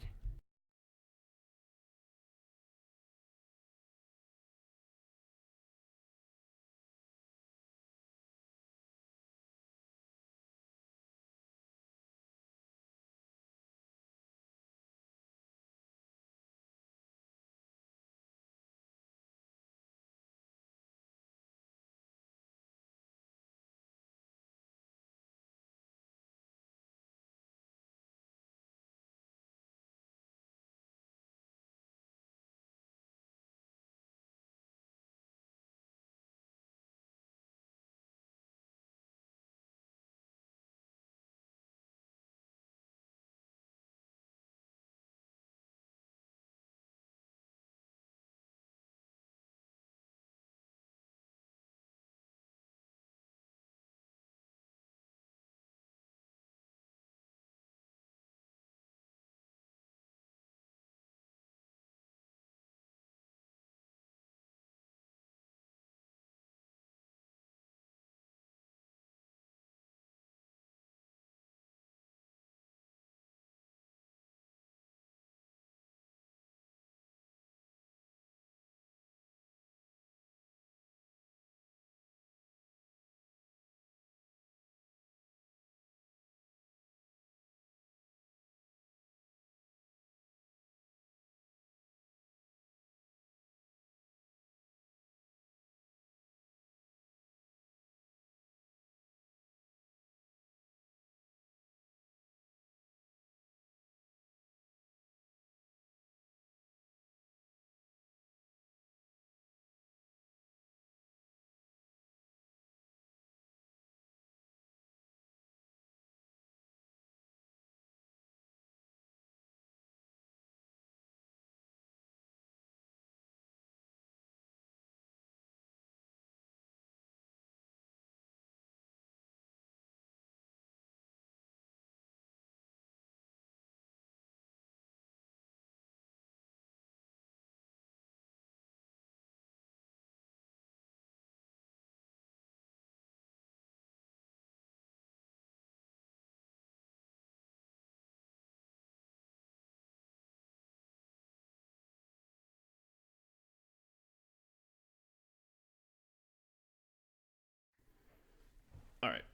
Alright.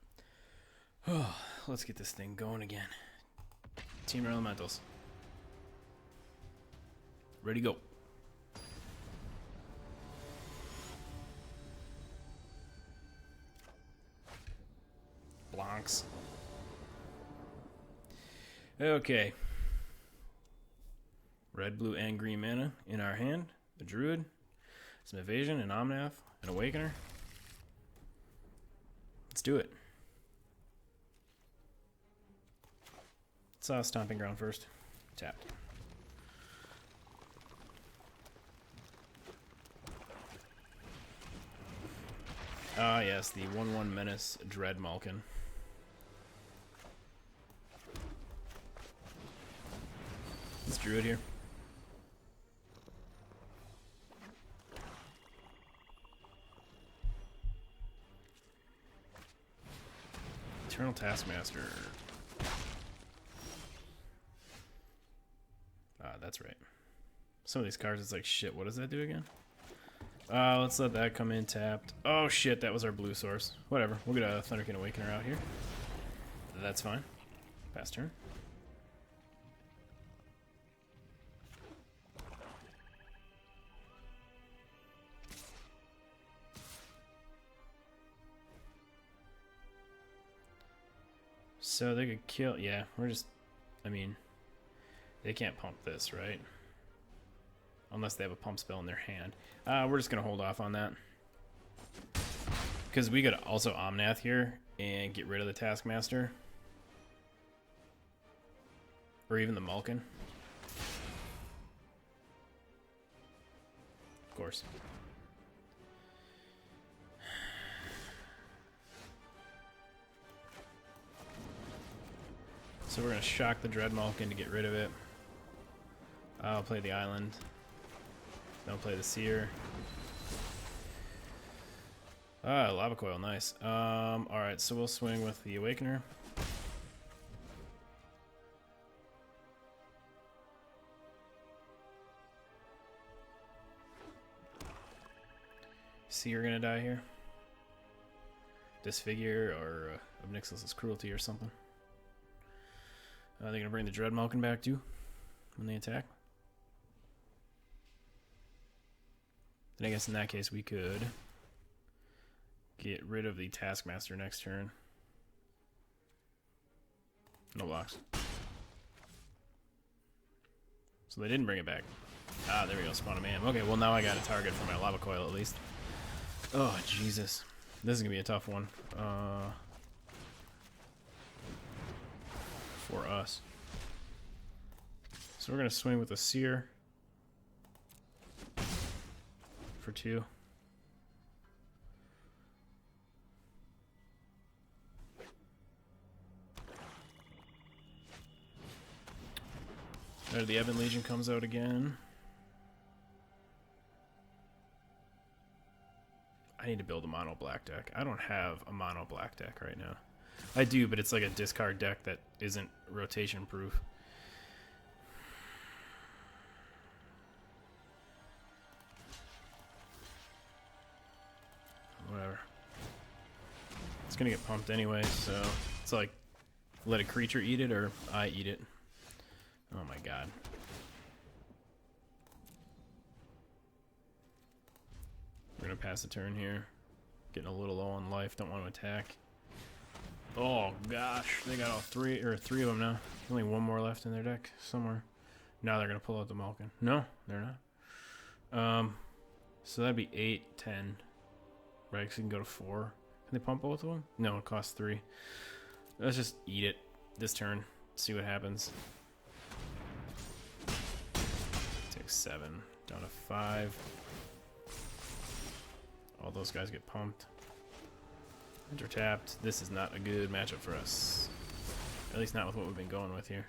Oh, let's get this thing going again. Teamer Elementals. Ready, go. Blancs. Okay. Red, blue, and green mana in our hand. The Druid, Some evasion, an Omnath, an Awakener. Let's do it. Let's Stomping Ground first. Tapped. Ah, yes, the 1/1 Menace Dread Malkin. Let's Druid here. Eternal Taskmaster. Ah, that's right. Some of these cards, it's like, shit, what does that do again? Let's let that come in tapped. Oh shit, that was our blue source. Whatever, we'll get a Thunderkin Awakener out here. That's fine. Pass turn. So they could kill, yeah, we're just, I mean, they can't pump this, right? Unless they have a pump spell in their hand. We're just going to hold off on that. Because we could also Omnath here and get rid of the Taskmaster. Or even the Malkin. Of course. So we're going to shock the Dread Malkin to get rid of it. I'll play the Island. Don't play the Seer. Ah, Lava Coil, nice. Alright, so we'll swing with the Awakener. Seer gonna die here. Disfigure or Obnixilus's Cruelty or something. They're gonna bring the Dread Malkin back too when they attack. Then I guess in that case we could get rid of the Taskmaster next turn. No blocks. So they didn't bring it back. Ah, there we go, spawn a man. Okay, well now I got a target for my Lava Coil at least. Oh, Jesus. This is gonna be a tough one. For us. So we're gonna swing with the Seer. For 2. There, the Ebon Legion comes out again. I need to build a mono black deck. I don't have a mono black deck right now. I do, but it's like a discard deck that isn't rotation proof. Whatever. It's gonna get pumped anyway, so it's like let a creature eat it or I eat it. Oh my god. We're gonna pass the turn here. Getting a little low on life, don't want to attack. Oh gosh, they got all three of them now. Only one more left in their deck somewhere. Now they're gonna pull out the Malkin. No, they're not. So that'd be 8, 10. Right, because you can go to 4. Can they pump both of them? No, it costs 3. Let's just eat it this turn. See what happens. Take 7. Down to 5. All those guys get pumped. Enter tapped. This is not a good matchup for us. At least not with what we've been going with here.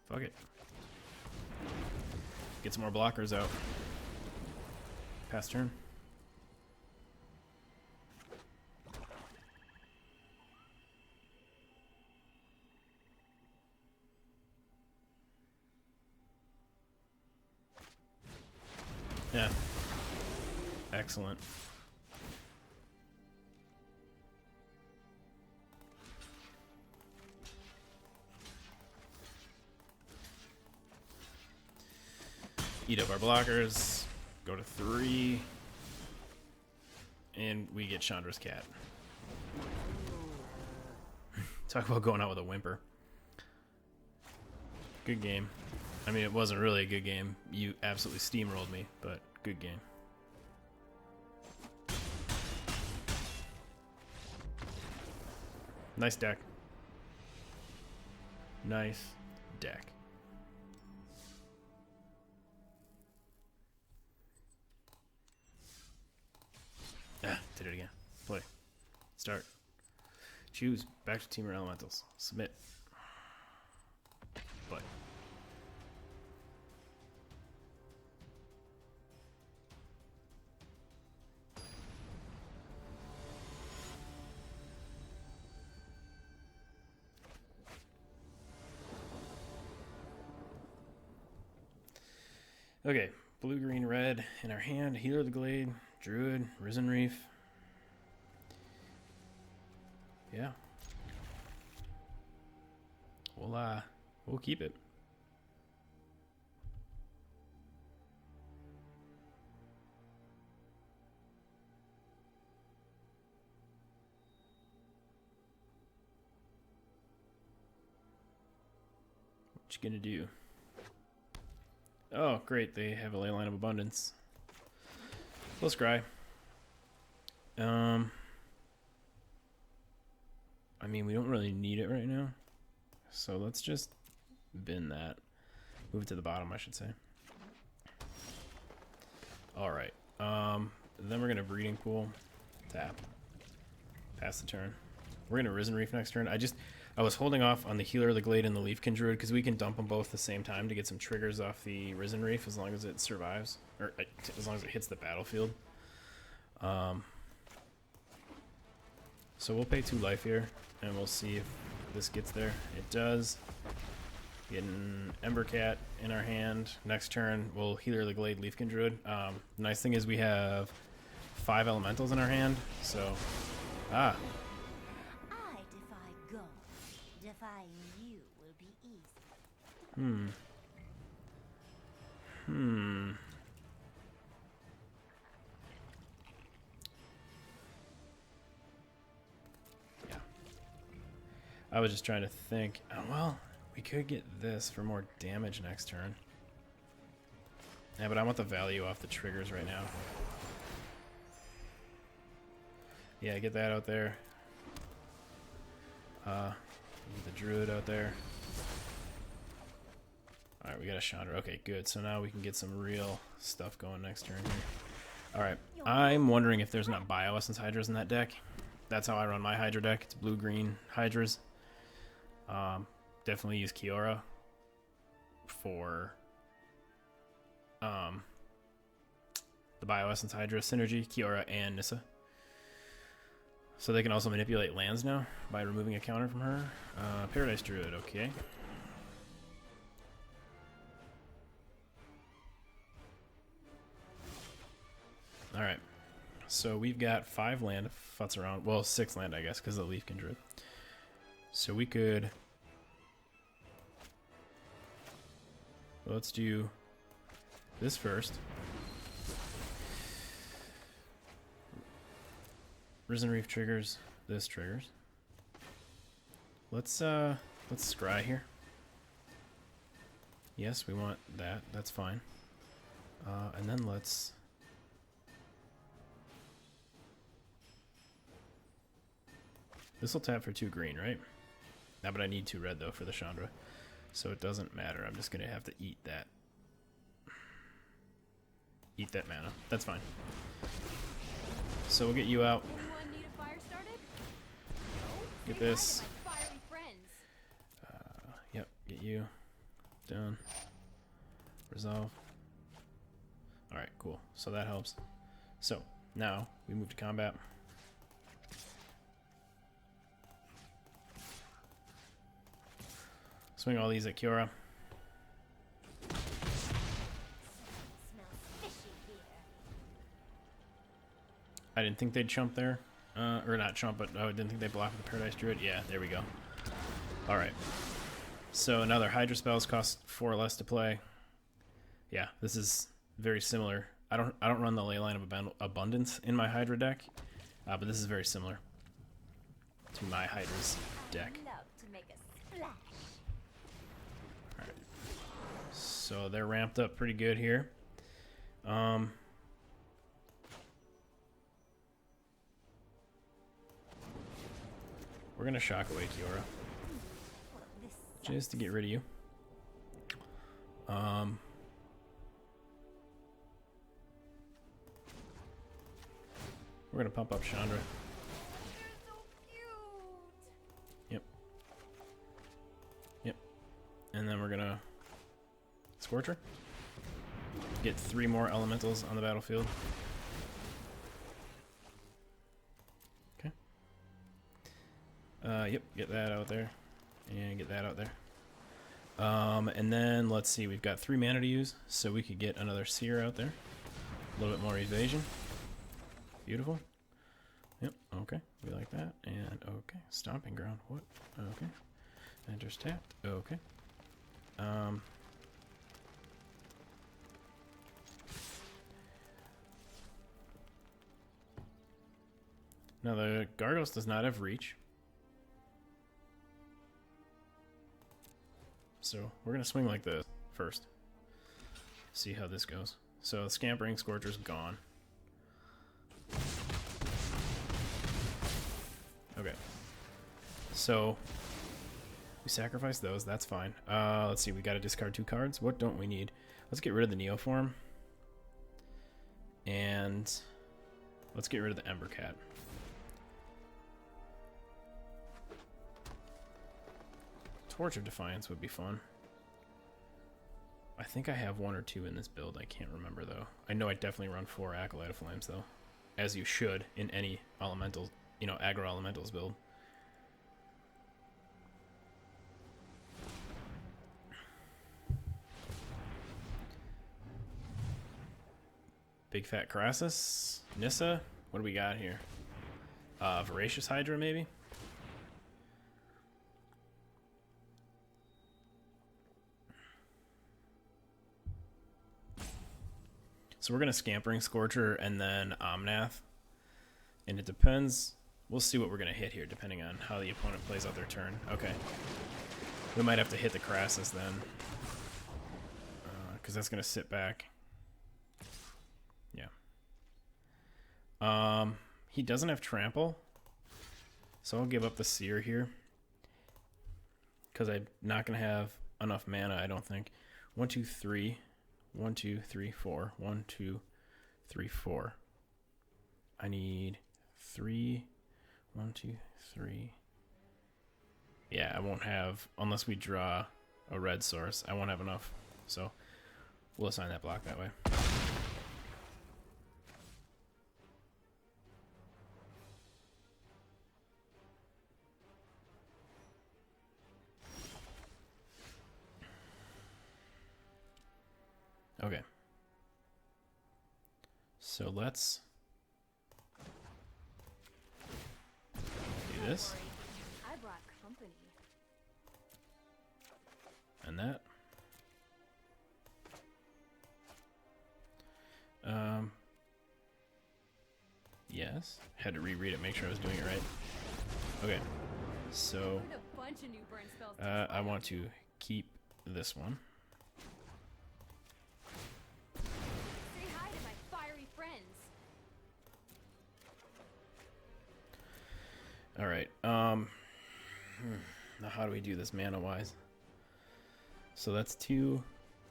Fuck it. Get some more blockers out. Pass turn. Yeah. Excellent. Eat up our blockers. Go to 3. And we get Chandra's Cat. Talk about going out with a whimper. Good game. I mean, it wasn't really a good game. You absolutely steamrolled me, but good game. Nice deck. Nice deck. Ah, did it again. Play. Start. Choose. Back to Team or Elementals. Submit. Play. Okay, blue, green, red in our hand. Healer of the Glade, Druid, Risen Reef. Yeah. We'll keep it. What you gonna do? Oh, great, they have a ley line of abundance. Let's scry. I mean, we don't really need it right now. So let's just bin that. Move it to the bottom, I should say. Alright. Then we're gonna breeding pool. Tap. Pass the turn. We're gonna Risen Reef next turn. I was holding off on the Healer of the Glade and the Leaf Druid because we can dump them both at the same time to get some triggers off the Risen Reef as long as it survives. Or as long as it hits the battlefield. So we'll pay 2 life here, and we'll see if this gets there. It does. Get an Ember Cat in our hand. Next turn, we'll Healer of the Glade, Leaf Druid. Nice thing is we have 5 elementals in our hand, so... Ah! I defy God. Defying you will be easy. Yeah. I was just trying to think. Oh, well, we could get this for more damage next turn. Yeah, but I want the value off the triggers right now. Yeah, get that out there. Get the Druid out there. Alright, we got a Chandra. Okay, good. So now we can get some real stuff going next turn here. Alright, I'm wondering if there's not Bioessence Hydras in that deck. That's how I run my Hydra deck. It's blue-green Hydras. Definitely use Kiora for the Bioessence Hydra synergy. Kiora and Nissa. So they can also manipulate lands now by removing a counter from her. Paradise Druid, okay. Alright. So we've got 5 land to futz around. Well, 6 land, I guess, because of the Leaf Druid. So we could... Let's do this first. Risen Reef triggers, this triggers. Let's scry here. Yes, we want that. That's fine. And then let's... This will tap for 2 green, right? Now, but I need 2 red, though, for the Chandra. So it doesn't matter. I'm just going to have to eat that. Eat that mana. That's fine. So we'll get you out. Anyone need a fire started? Get this. Like fiery friends. Yep, get you. Done. Resolve. Alright, cool. So that helps. So, now, we move to combat. Swing all these at Kiora. Smells fishy here. I didn't think they'd chump there. Or not chump, but I didn't think they'd block with the Paradise Druid. Yeah, there we go. Alright. So another Hydra spells cost 4 less to play. Yeah, this is very similar. I don't run the Leyline of Abundance in my Hydra deck, but this is very similar to my Hydra's deck. Love to make a splash. Alright. So they're ramped up pretty good here. We're gonna shock away Kiora just to get rid of you. We're gonna pump up Chandra. They're so cute. Yep. Yep. And then we're gonna Scorcher. Get 3 more elementals on the battlefield. Okay. Yep, get that out there. And get that out there. And then let's see, we've got 3 mana to use, so we could get another Seer out there. A little bit more evasion. Beautiful. Yep, okay, we like that. And okay, Stomping Ground. What? Okay. Enters tapped. Okay. Now the Gargos does not have reach. So we're gonna swing like this first. See how this goes. So Scampering Scorcher's gone. Okay. So we sacrifice those, that's fine. Let's see, we gotta discard 2 cards. What don't we need? Let's get rid of the Neoform. And let's get rid of the Ember Cat. Torch of Defiance would be fun. I think I have 1 or 2 in this build. I can't remember though. I know I definitely run 4 Acolyte of Flames though, as you should in any elemental, aggro elementals build. Big Fat Crassus, Nissa. What do we got here? Voracious Hydra maybe. So we're going to Scampering Scorcher and then Omnath. And it depends. We'll see what we're going to hit here depending on how the opponent plays out their turn. Okay. We might have to hit the Crassus then. Because that's going to sit back. Yeah. He doesn't have Trample. So I'll give up the Seer here. Because I'm not going to have enough mana, I don't think. 1, 2, 3. 1, 2, 3, 4. 1, 2, 3, 4. I need 3. 1, 2, 3. Yeah, I won't have, unless we draw a red source, I won't have enough. So we'll assign that block that way. Okay. So let's do this. I brought company. And that. Yes. Had to reread it, make sure I was doing it right. Okay. So With a bunch of new burn spells. I want to keep this one. Say hi to my fiery friends. All right. Now how do we do this mana wise? So that's 2,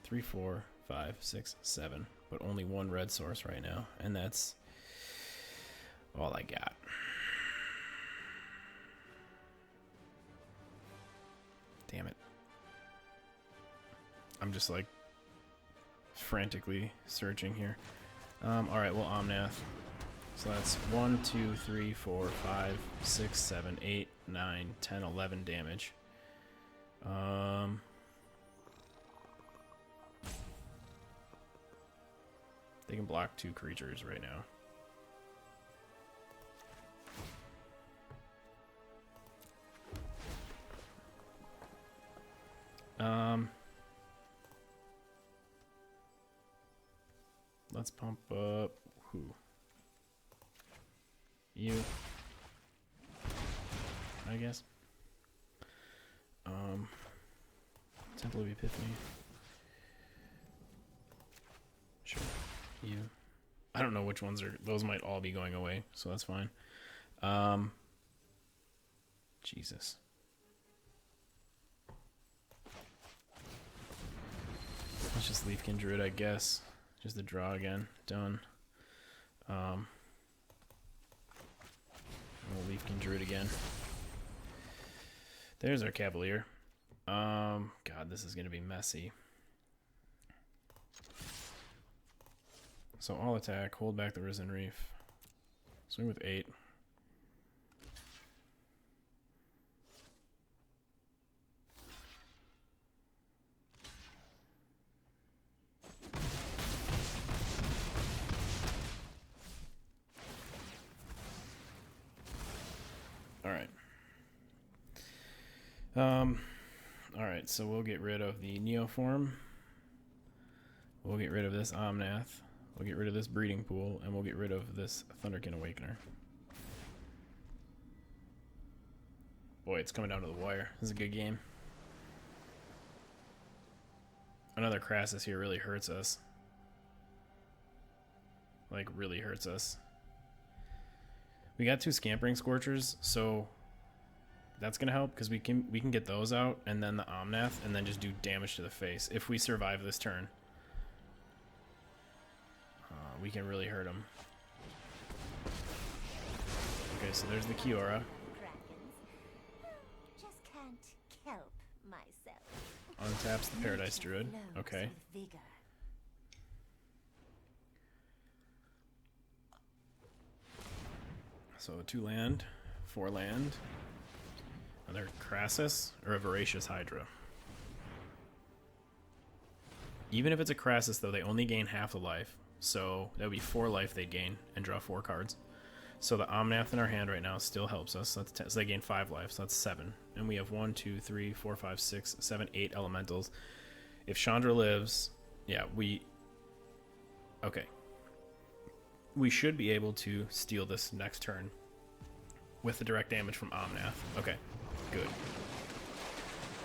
3, 4, 5, 6, 7, but only 1 red source right now, and that's all I got. Damn it. I'm just like frantically searching here. All right, well, Omnath. So that's 1, 2, 3, 4, 5, 6, 7, 8, 9, 10, 11 damage. They can block 2 creatures right now. Let's pump up who? You, I guess. Temple of Epiphany. you. I don't know which ones are. Those might all be going away, so that's fine. Jesus. Let's just leave Kindred, I guess. Just the draw again. Done. We'll leave Kindred again. There's our Cavalier. God, this is gonna be messy. So all attack, hold back the Risen Reef. Swing with 8. Alright, so we'll get rid of the Neoform. We'll get rid of this Omnath. We'll get rid of this Breeding Pool, and we'll get rid of this Thunderkin Awakener. Boy, it's coming down to the wire. This is a good game. Another Crassus here really hurts us. Like, really hurts us. We got 2 Scampering Scorchers, so that's gonna help because we can get those out, and then the Omnath, and then just do damage to the face if we survive this turn. We can really hurt him. Okay, so there's the Kiora. Dragons. Just can't help myself. Untaps the Paradise Nature Druid. flows Okay. with vigor. So 2 land, 4 land. Another Crassus or a Voracious Hydra. Even if it's a Crassus, though, they only gain half the life. So that would be 4 life they'd gain and draw 4 cards. So the Omnath in our hand right now still helps us. That's 10, so they gain 5 life, so that's 7. And we have 1, 2, 3, 4, 5, 6, 7, 8 elementals. If Chandra lives, yeah, okay. We should be able to steal this next turn with the direct damage from Omnath. Okay, good.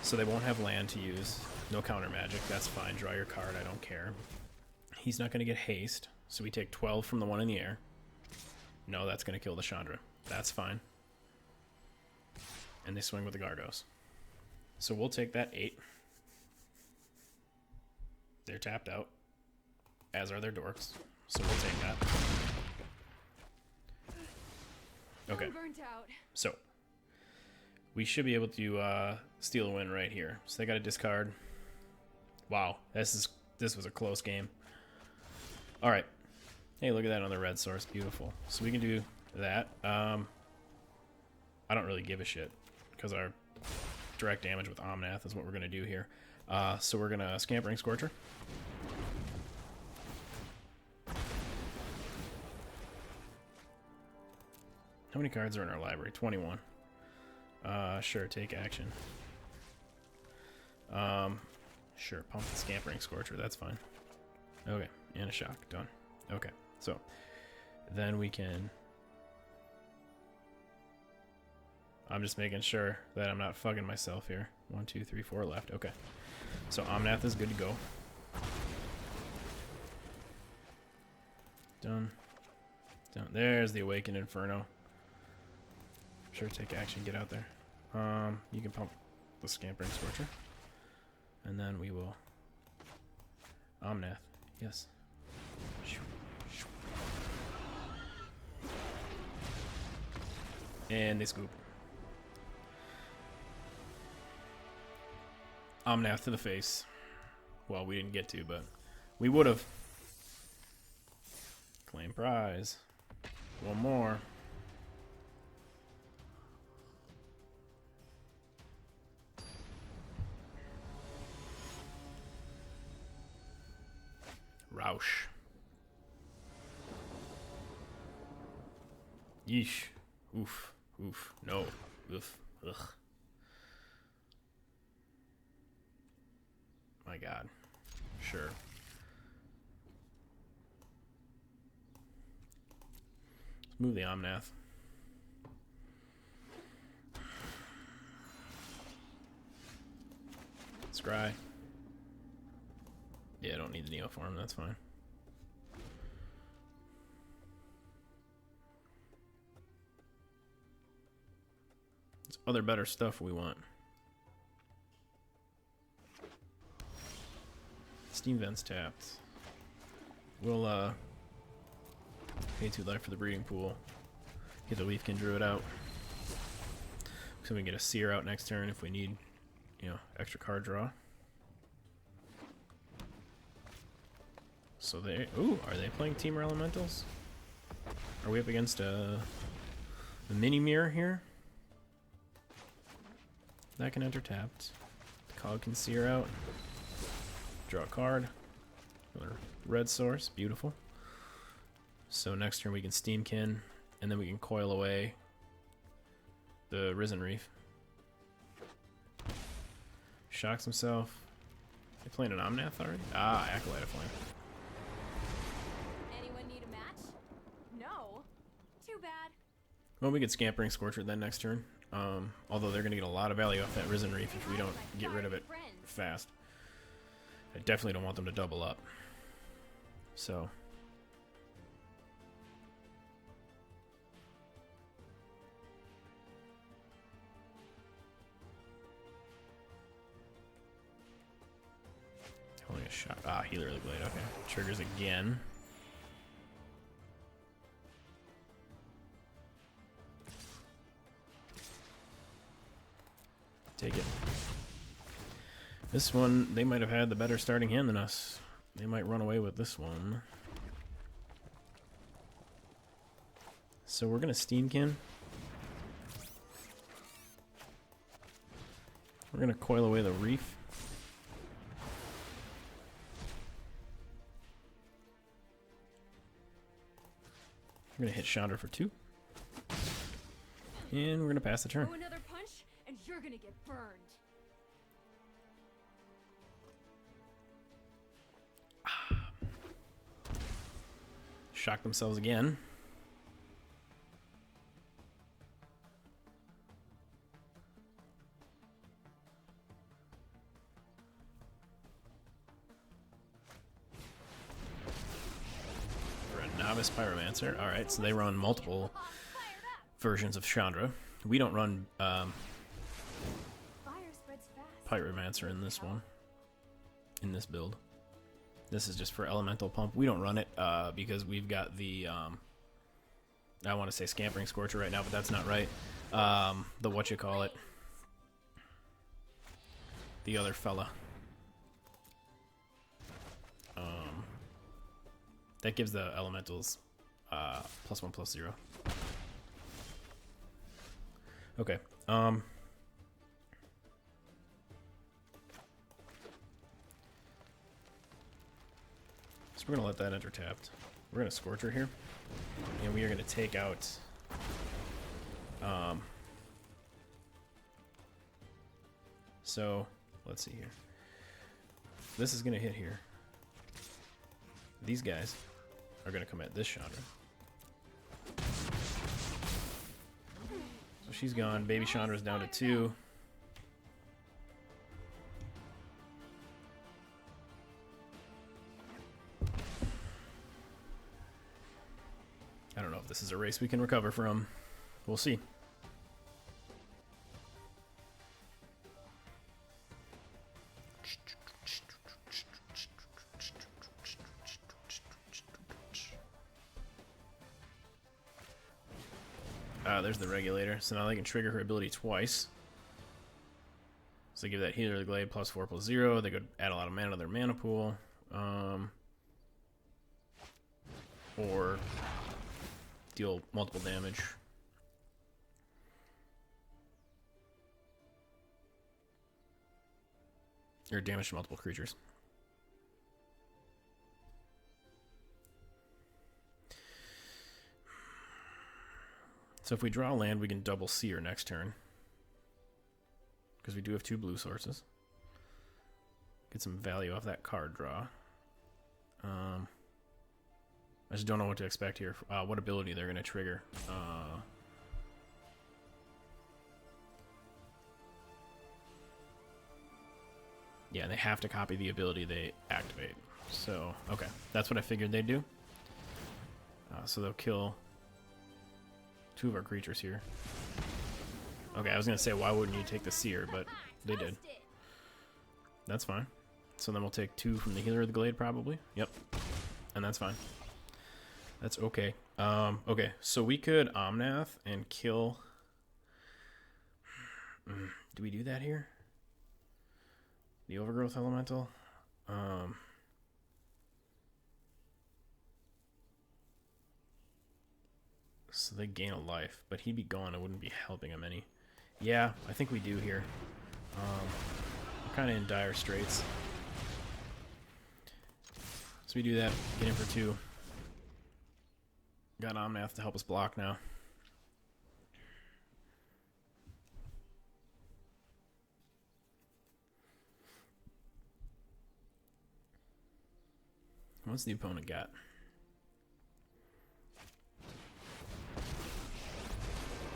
So they won't have land to use. No counter magic, that's fine. Draw your card, I don't care. He's not going to get haste, so we take 12 from the one in the air. No, that's going to kill the Chandra. That's fine. And they swing with the Gargos. So we'll take that 8. They're tapped out, as are their dorks. So we'll take that. Okay. I'm burnt out. So we should be able to steal a win right here. So they got to discard. Wow, this was a close game. All right. Hey, look at that on the red source. Beautiful. So we can do that. I don't really give a shit because our direct damage with Omnath is what we're going to do here. So we're going to Scampering Scorcher. How many cards are in our library? 21. Sure, take action. Sure, pump the Scampering Scorcher. That's fine. Okay, and a shock. Done. Okay, so then we can... I'm just making sure that I'm not fucking myself here. 1, 2, 3, 4 left. Okay. So Omnath is good to go. Done. Done. There's the Awakened Inferno. Sure, take action. Get out there. You can pump the Scampering Scorcher. And then we will... Omnath. Yes. And they scoop. Omnath to the face. Well, we didn't get to, but we would have. Claim prize. One more. Roush. Yeesh. Oof. Oof. No. Oof. Ugh. My God. Sure. Let's move the Omnath. Scry. Yeah, I don't need the Neoform, that's fine. other better stuff we want. Steam vents tapped. We'll pay 2 life for the breeding pool. Get the Leafkin Druid out. So we can get a Seer out next turn if we need, you know, extra card draw. So they... Ooh, are they playing Teamer Elementals? Are we up against the mini mirror here? That can enter tapped. The Cog can Seer out. Draw a card. Another red source. Beautiful. So next turn we can Steamkin, and then we can coil away the Risen Reef. Shocks himself. They playing an Omnath already? Ah, Acolyte of Flame. Anyone need a match? No. Too bad. Well, we get Scampering Scorcher then next turn. Although they're going to get a lot of value off that Risen Reef if we don't get rid of it fast. I definitely don't want them to double up. So... only a shot. Ah, Healer of the Glade. Okay. Triggers again. Take it. This one, they might have had the better starting hand than us. They might run away with this one. So we're going to Steamkin. We're going to coil away the Reef. We're going to hit Chandra for 2. And we're going to pass the turn. Throw another punch, and you're gonna get burned. Shock themselves again. We're a Novice Pyromancer. Alright, so they run multiple versions of Chandra. We don't run Fire spreads fast. Pyromancer in this one. In this build. This is just for Elemental Pump. We don't run it because we've got the... I want to say Scampering Scorcher right now, but that's not right. The whatchamacallit. The other fella. That gives the Elementals +1/+0. Okay. So we're going to let that enter tapped. We're going to Scorcher here. And we are going to take out... so, let's see here. This is going to hit here. These guys are going to come at this Chandra. So she's gone. Baby Chandra's down to 2. I don't know if this is a race we can recover from. We'll see. There's the Regulator. So now they can trigger her ability twice. So they give that Healer of the Glade +4/+0. They could add a lot of mana to their mana pool. Or deal multiple damage. Or damage to multiple creatures. So if we draw land, we can double Seer next turn. Because we do have 2 blue sources. Get some value off that card draw. I just don't know what to expect here. What ability they're going to trigger. Yeah, they have to copy the ability they activate. So, okay. That's what I figured they'd do. So they'll kill 2 of our creatures here. Okay, I was gonna say, why wouldn't you take the seer, but they did. That's fine. So then we'll take 2 from the healer of the glade, probably. Yep. And that's fine. That's okay. Okay, so we could Omnath and kill... do we do that here? The Overgrowth Elemental? So they gain a life, but he'd be gone. I wouldn't be helping him any. Yeah, I think we do here. We're kind of in dire straits. So we do that. Get in for 2. Got Omnath to help us block now. What's the opponent got?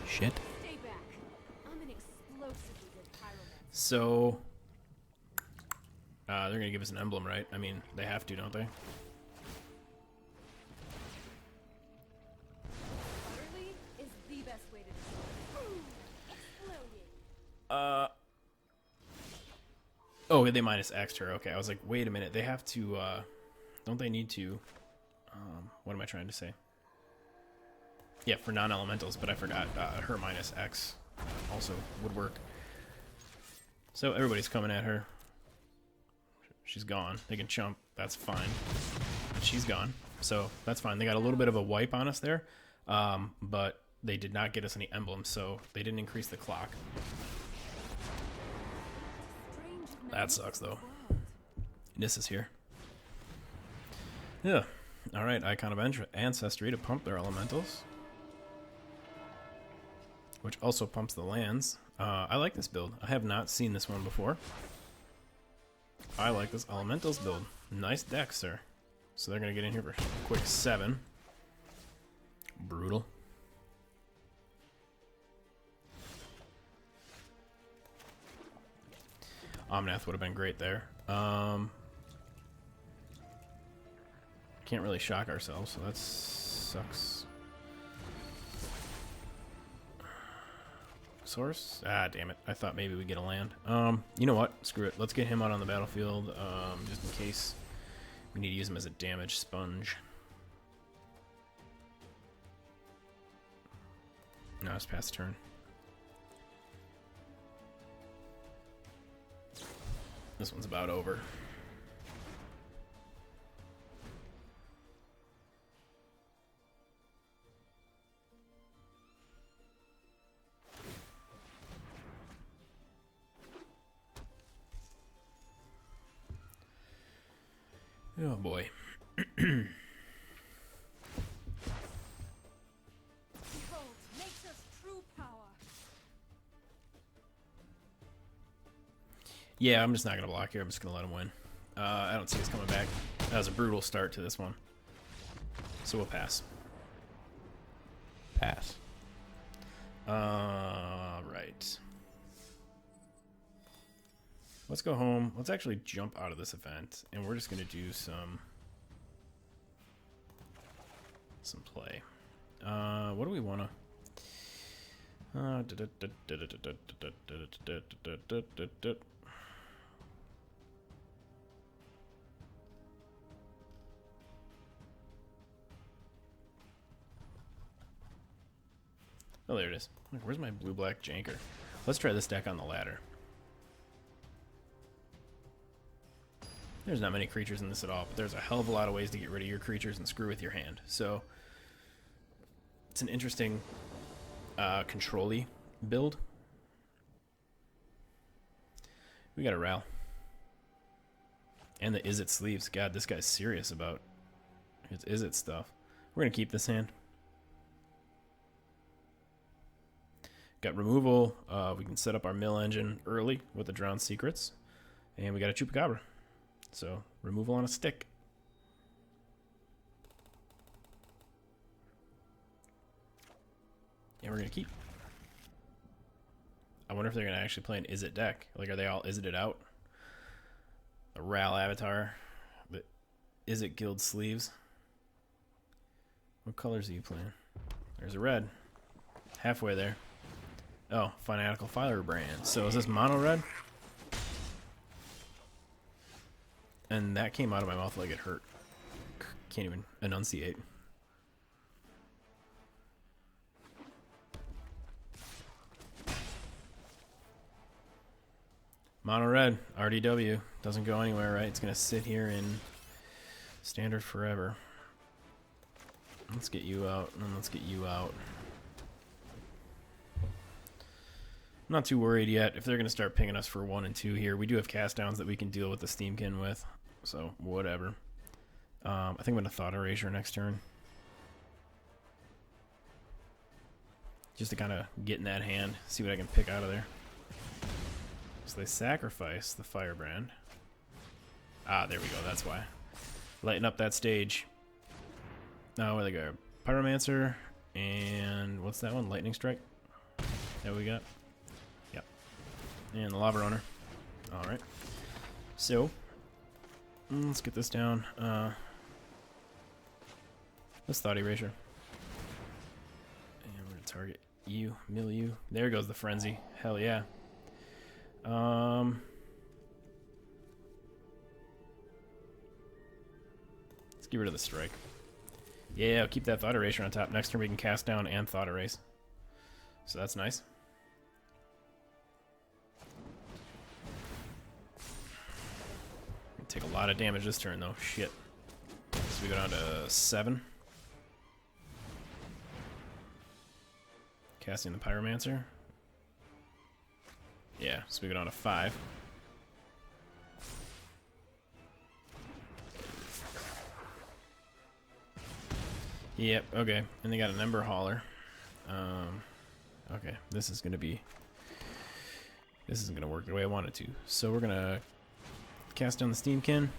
Shit. Stay back. I'm an explosively good pyromancer. So, they're gonna give us an emblem, right? I mean, they have to, don't they? Utterly is the best way to destroy. Exploded. Oh, they minus X'd her. Okay, I was like, wait a minute. They have to, don't they need to, what am I trying to say? Yeah, for non-elementals, but I forgot her minus X also would work. So everybody's coming at her. She's gone. They can chump. That's fine. But she's gone. So that's fine. They got a little bit of a wipe on us there, but they did not get us any emblems, so they didn't increase the clock. That sucks, though. This is here. Yeah. Alright, Icon of Ancestry to pump their elementals. Which also pumps the lands. I like this build. I have not seen this one before. I like this elementals build. Nice deck, sir. So they're going to get in here for a quick 7. Brutal. Omnath would have been great there. Can't really shock ourselves, so that sucks. Source? Ah, damn it. I thought maybe we'd get a land. You know what? Screw it. Let's get him out on the battlefield, just in case we need to use him as a damage sponge. No, it's past turn. This one's about over. Oh boy. Bolt makes us true power. Yeah, I'm just not going to block here. I'm just going to let him win. I don't see us coming back. That was a brutal start to this one. So we'll pass. Pass. Right. Let's go home. Let's actually jump out of this event, and we're just going to do some play. What do we want to... Oh, there it is. Look, where's my blue-black janker? Let's try this deck on the ladder. There's not many creatures in this at all, but there's a hell of a lot of ways to get rid of your creatures and screw with your hand. So, it's an interesting control-y build. We got a Ral. And the Izzet sleeves. God, this guy's serious about his Izzet stuff. We're going to keep this hand. Got removal. We can set up our mill engine early with the Drowned Secrets. And we got a Chupacabra. So, removal on a stick. And we're going to keep. I wonder if they're going to actually play an Izzet deck. Like, are they all Izzeted out? The Ral Avatar. The Izzet Guild sleeves. What colors are you playing? There's a red. Halfway there. Oh, Fanatical Firebrand. So is this mono red? And that came out of my mouth like it hurt. Can't even enunciate. Mono red, RDW. Doesn't go anywhere, right? It's going to sit here in standard forever. Let's get you out, and then let's get you out. I'm not too worried yet if they're going to start pinging us for 1 and 2 here. We do have cast downs that we can deal with the Steamkin with, so whatever. I think I'm going to Thought Erasure next turn. Just to kind of get in that hand, see what I can pick out of there. So they sacrifice the Firebrand. Ah, there we go, that's why. Lighten up that stage. Now, where they go? Pyromancer, and what's that one? Lightning Strike? That we got? Yep. And the Lava Runner. Alright. So, let's get this down. Let's Thought Erasure. And we're going to target you, mill you. There goes the Frenzy. Hell yeah. Let's get rid of the Strike. Yeah, I'll keep that Thought Erasure on top. Next turn we can cast down and Thought Erase. So that's nice. Take a lot of damage this turn though. Shit. So we go down to 7. Casting the Pyromancer. Yeah, so we go down to 5. Yep, okay. And they got an Ember Hauler. Okay, this isn't gonna work the way I want it to. So we're gonna cast down the Steamkin.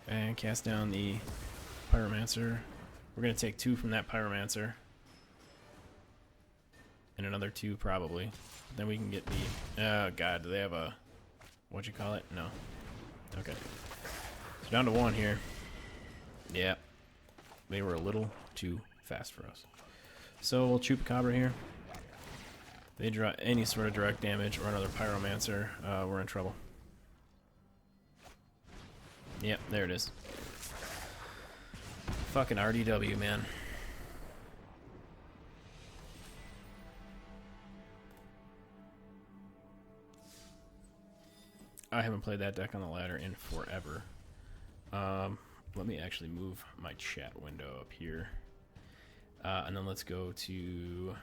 And cast down the Pyromancer. We're gonna take 2 from that Pyromancer. And another 2 probably. Then we can get the... Oh god, do they have a... What'd you call it? No. Okay. So down to 1 here. Yeah. They were a little too fast for us. So we'll Chupacabra here. They draw any sort of direct damage or another Pyromancer. We're in trouble. Yep, there it is. Fucking RDW, man. I haven't played that deck on the ladder in forever. Let me actually move my chat window up here. And then let's go to...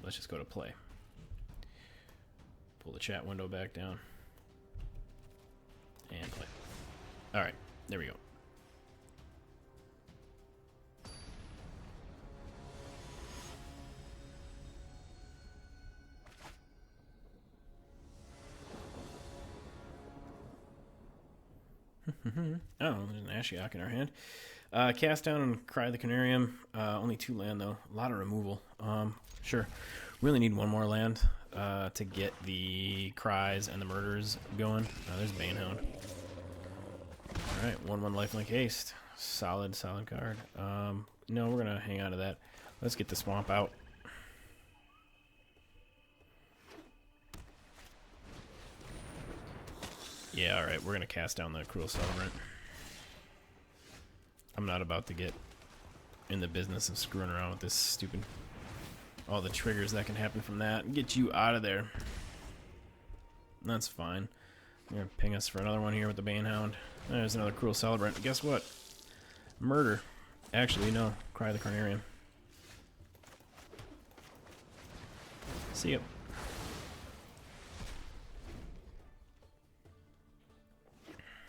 Let's just go to play. Pull the chat window back down. And play. Alright, there we go. Oh, there's an Ashiok in our hand. Cast down and Cry the Canarium. Only 2 land though. A lot of removal. Sure. We really need 1 more land to get the Cries and the Murders going. There's Banehound. Alright, 1/1 lifelink haste. Solid card. No, we're gonna hang on to that. Let's get the Swamp out. Yeah, alright, we're gonna cast down the Cruel Celebrant. I'm not about to get in the business of screwing around with this stupid... all the triggers that can happen from that. Get you out of there. That's fine. You're gonna ping us for another one here with the Banehound. There's another Cruel Celebrant. Guess what? Murder. Actually, no. Cry the Carnarium. See ya.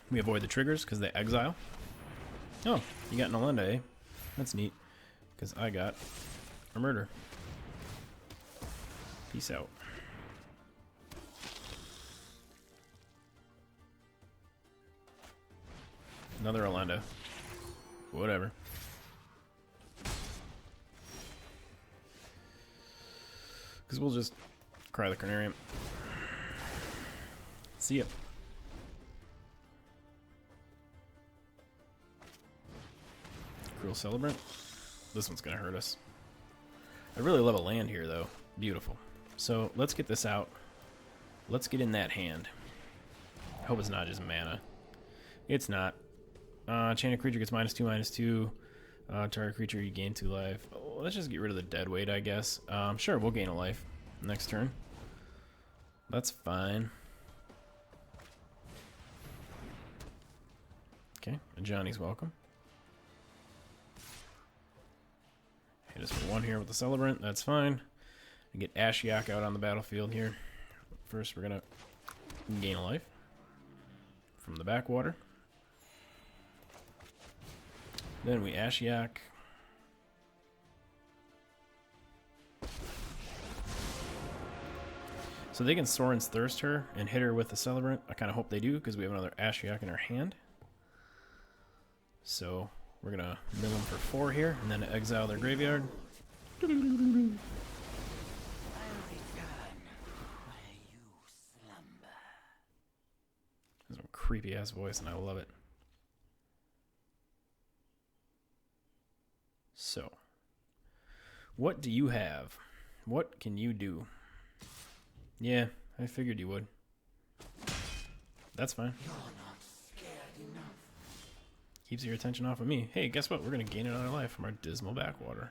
We avoid the triggers because they exile. Oh, you got Nolenda, eh? That's neat. Because I got a Murder. Peace out. Another Orlando. Whatever. Because we'll just Cry the Carnarium. See ya. Cruel Celebrant. this one's gonna hurt us. I really love a land here, though. Beautiful. So let's get this out. Let's get in that hand. I hope it's not just mana. It's not. Enchanted creature gets -2/-2. Target creature, you gain 2 life. Oh, let's just get rid of the dead weight, I guess. Sure, we'll gain a life next turn. That's fine. Okay, Johnny's welcome. Hit us for 1 here with the Celebrant. That's fine. And get Ashiok out on the battlefield here. First, we're gonna gain a life from the backwater. Then we Ashiok. So they can Sorin's Thirst her and hit her with the Celebrant. I kind of hope they do because we have another Ashiok in our hand. So we're going to mill them for 4 here and then exile their graveyard. I'll return where you slumber. There's a creepy ass voice and I love it. So, what do you have? What can you do? Yeah, I figured you would. That's fine. You're not scared enough. Keeps your attention off of me. Hey, guess what? We're going to gain another life from our dismal backwater.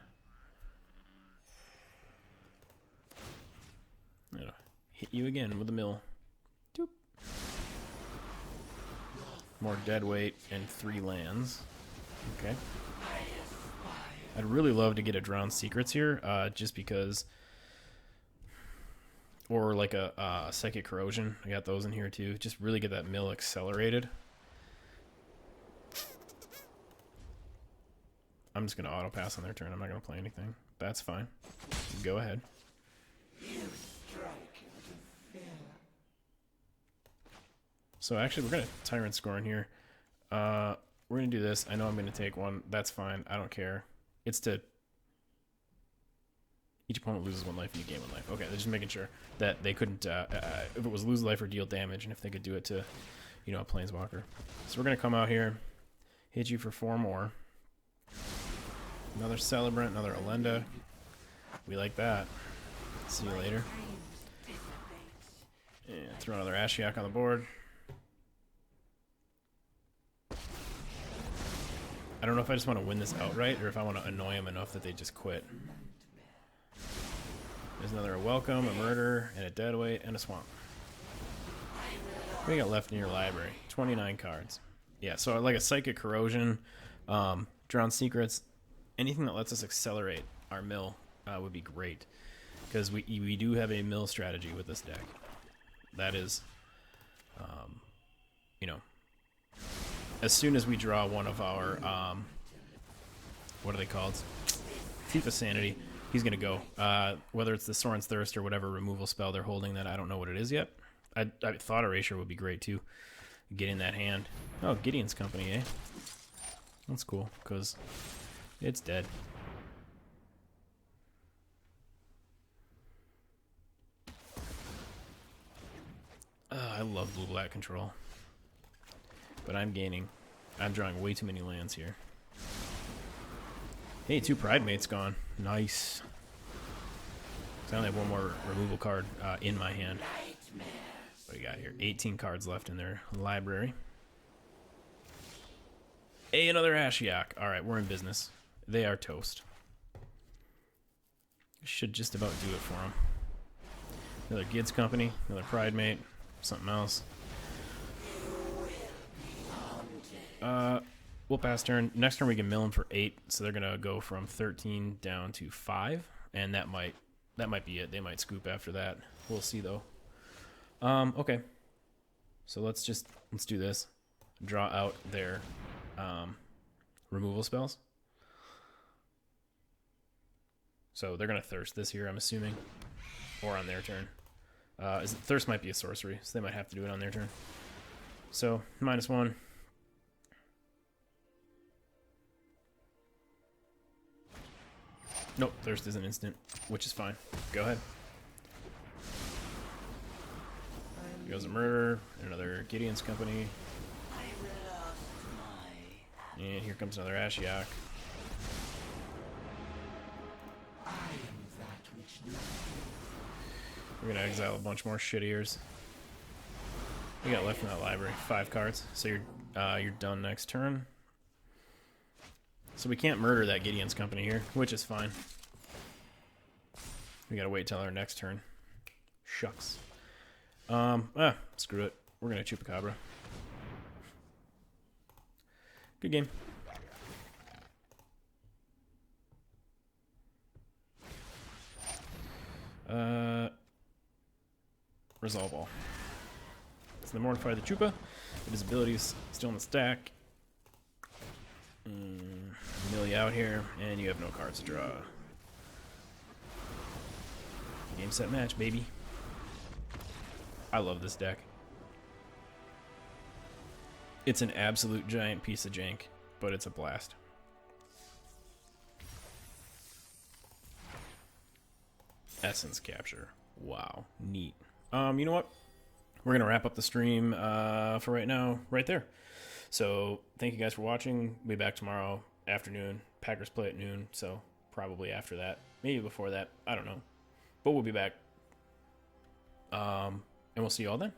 I'm going to hit you again with a mill. Doop. More dead weight and 3 lands. Okay. I'd really love to get a Drowned Secrets here, just because... Or like a Psychic Corrosion. I got those in here too. Just really get that mill accelerated. I'm just going to auto pass on their turn. I'm not going to play anything. That's fine. Go ahead. So actually, we're going to Tyrant Scorn here. We're going to do this. I know I'm going to take 1. That's fine. I don't care. It's to... Each opponent loses 1 life and you gain 1 life. Okay, they're just making sure that they couldn't... if it was lose life or deal damage, and if they could do it to, you know, a Planeswalker. So we're going to come out here, hit you for 4 more. Another Celebrant, another Elenda. We like that. See you later. And throw another Ashiok on the board. I don't know if I just want to win this outright or if I want to annoy them enough that they just quit. There's another Welcome, a Murder, and a Deadweight, and a Swamp. What do you got left in your library? 29 cards. Yeah, so like a Psychic Corrosion, Drowned Secrets, anything that lets us accelerate our mill would be great. Because we do have a mill strategy with this deck. That is, you know, as soon as we draw one of our, what are they called? Thief of Sanity, he's going to go. Whether it's the Sorin's Thirst or whatever removal spell they're holding that I don't know what it is yet. I thought Erasure would be great too. Get in that hand. Oh, Gideon's Company, eh? That's cool, because it's dead. I love blue-black control. But I'm gaining. I'm drawing way too many lands here. Hey, 2 Pride Mates gone. Nice. So I only have 1 more removal card in my hand. What do you got here? 18 cards left in their library. Hey, another Ashiok. Alright, we're in business. They are toast. Should just about do it for them. Another Gids Company. Another Pride Mate. Something else. We'll pass turn. Next turn we can mill them for 8, so they're gonna go from 13 down to 5, and that might be it. They might scoop after that. We'll see though. Okay. So let's do this. Draw out their removal spells. So they're gonna Thirst this here, I'm assuming, or on their turn. Thirst might be a sorcery, so they might have to do it on their turn. So -1. Nope, Thirst is an instant, which is fine. Go ahead. Here goes a Murder, another Gideon's Company. And here comes another Ashiok. We're gonna exile a bunch more shit ears. We got left in that library 5 cards, so you're done next turn. So we can't murder that Gideon's Company here, which is fine. We gotta wait till our next turn. Shucks. Screw it. We're gonna Chupacabra. Good game. Resolve all. So the Mortify the Chupa. His ability's still in the stack. Mill you out here, and you have no cards to draw. Game, set, match, baby. I love this deck. It's an absolute giant piece of jank, but it's a blast. Essence capture. Wow. Neat. You know what? We're going to wrap up the stream for right now, right there. So thank you guys for watching. We'll be back tomorrow afternoon. Packers play at noon, so probably after that. Maybe before that. I don't know. But we'll be back. And we'll see you all then.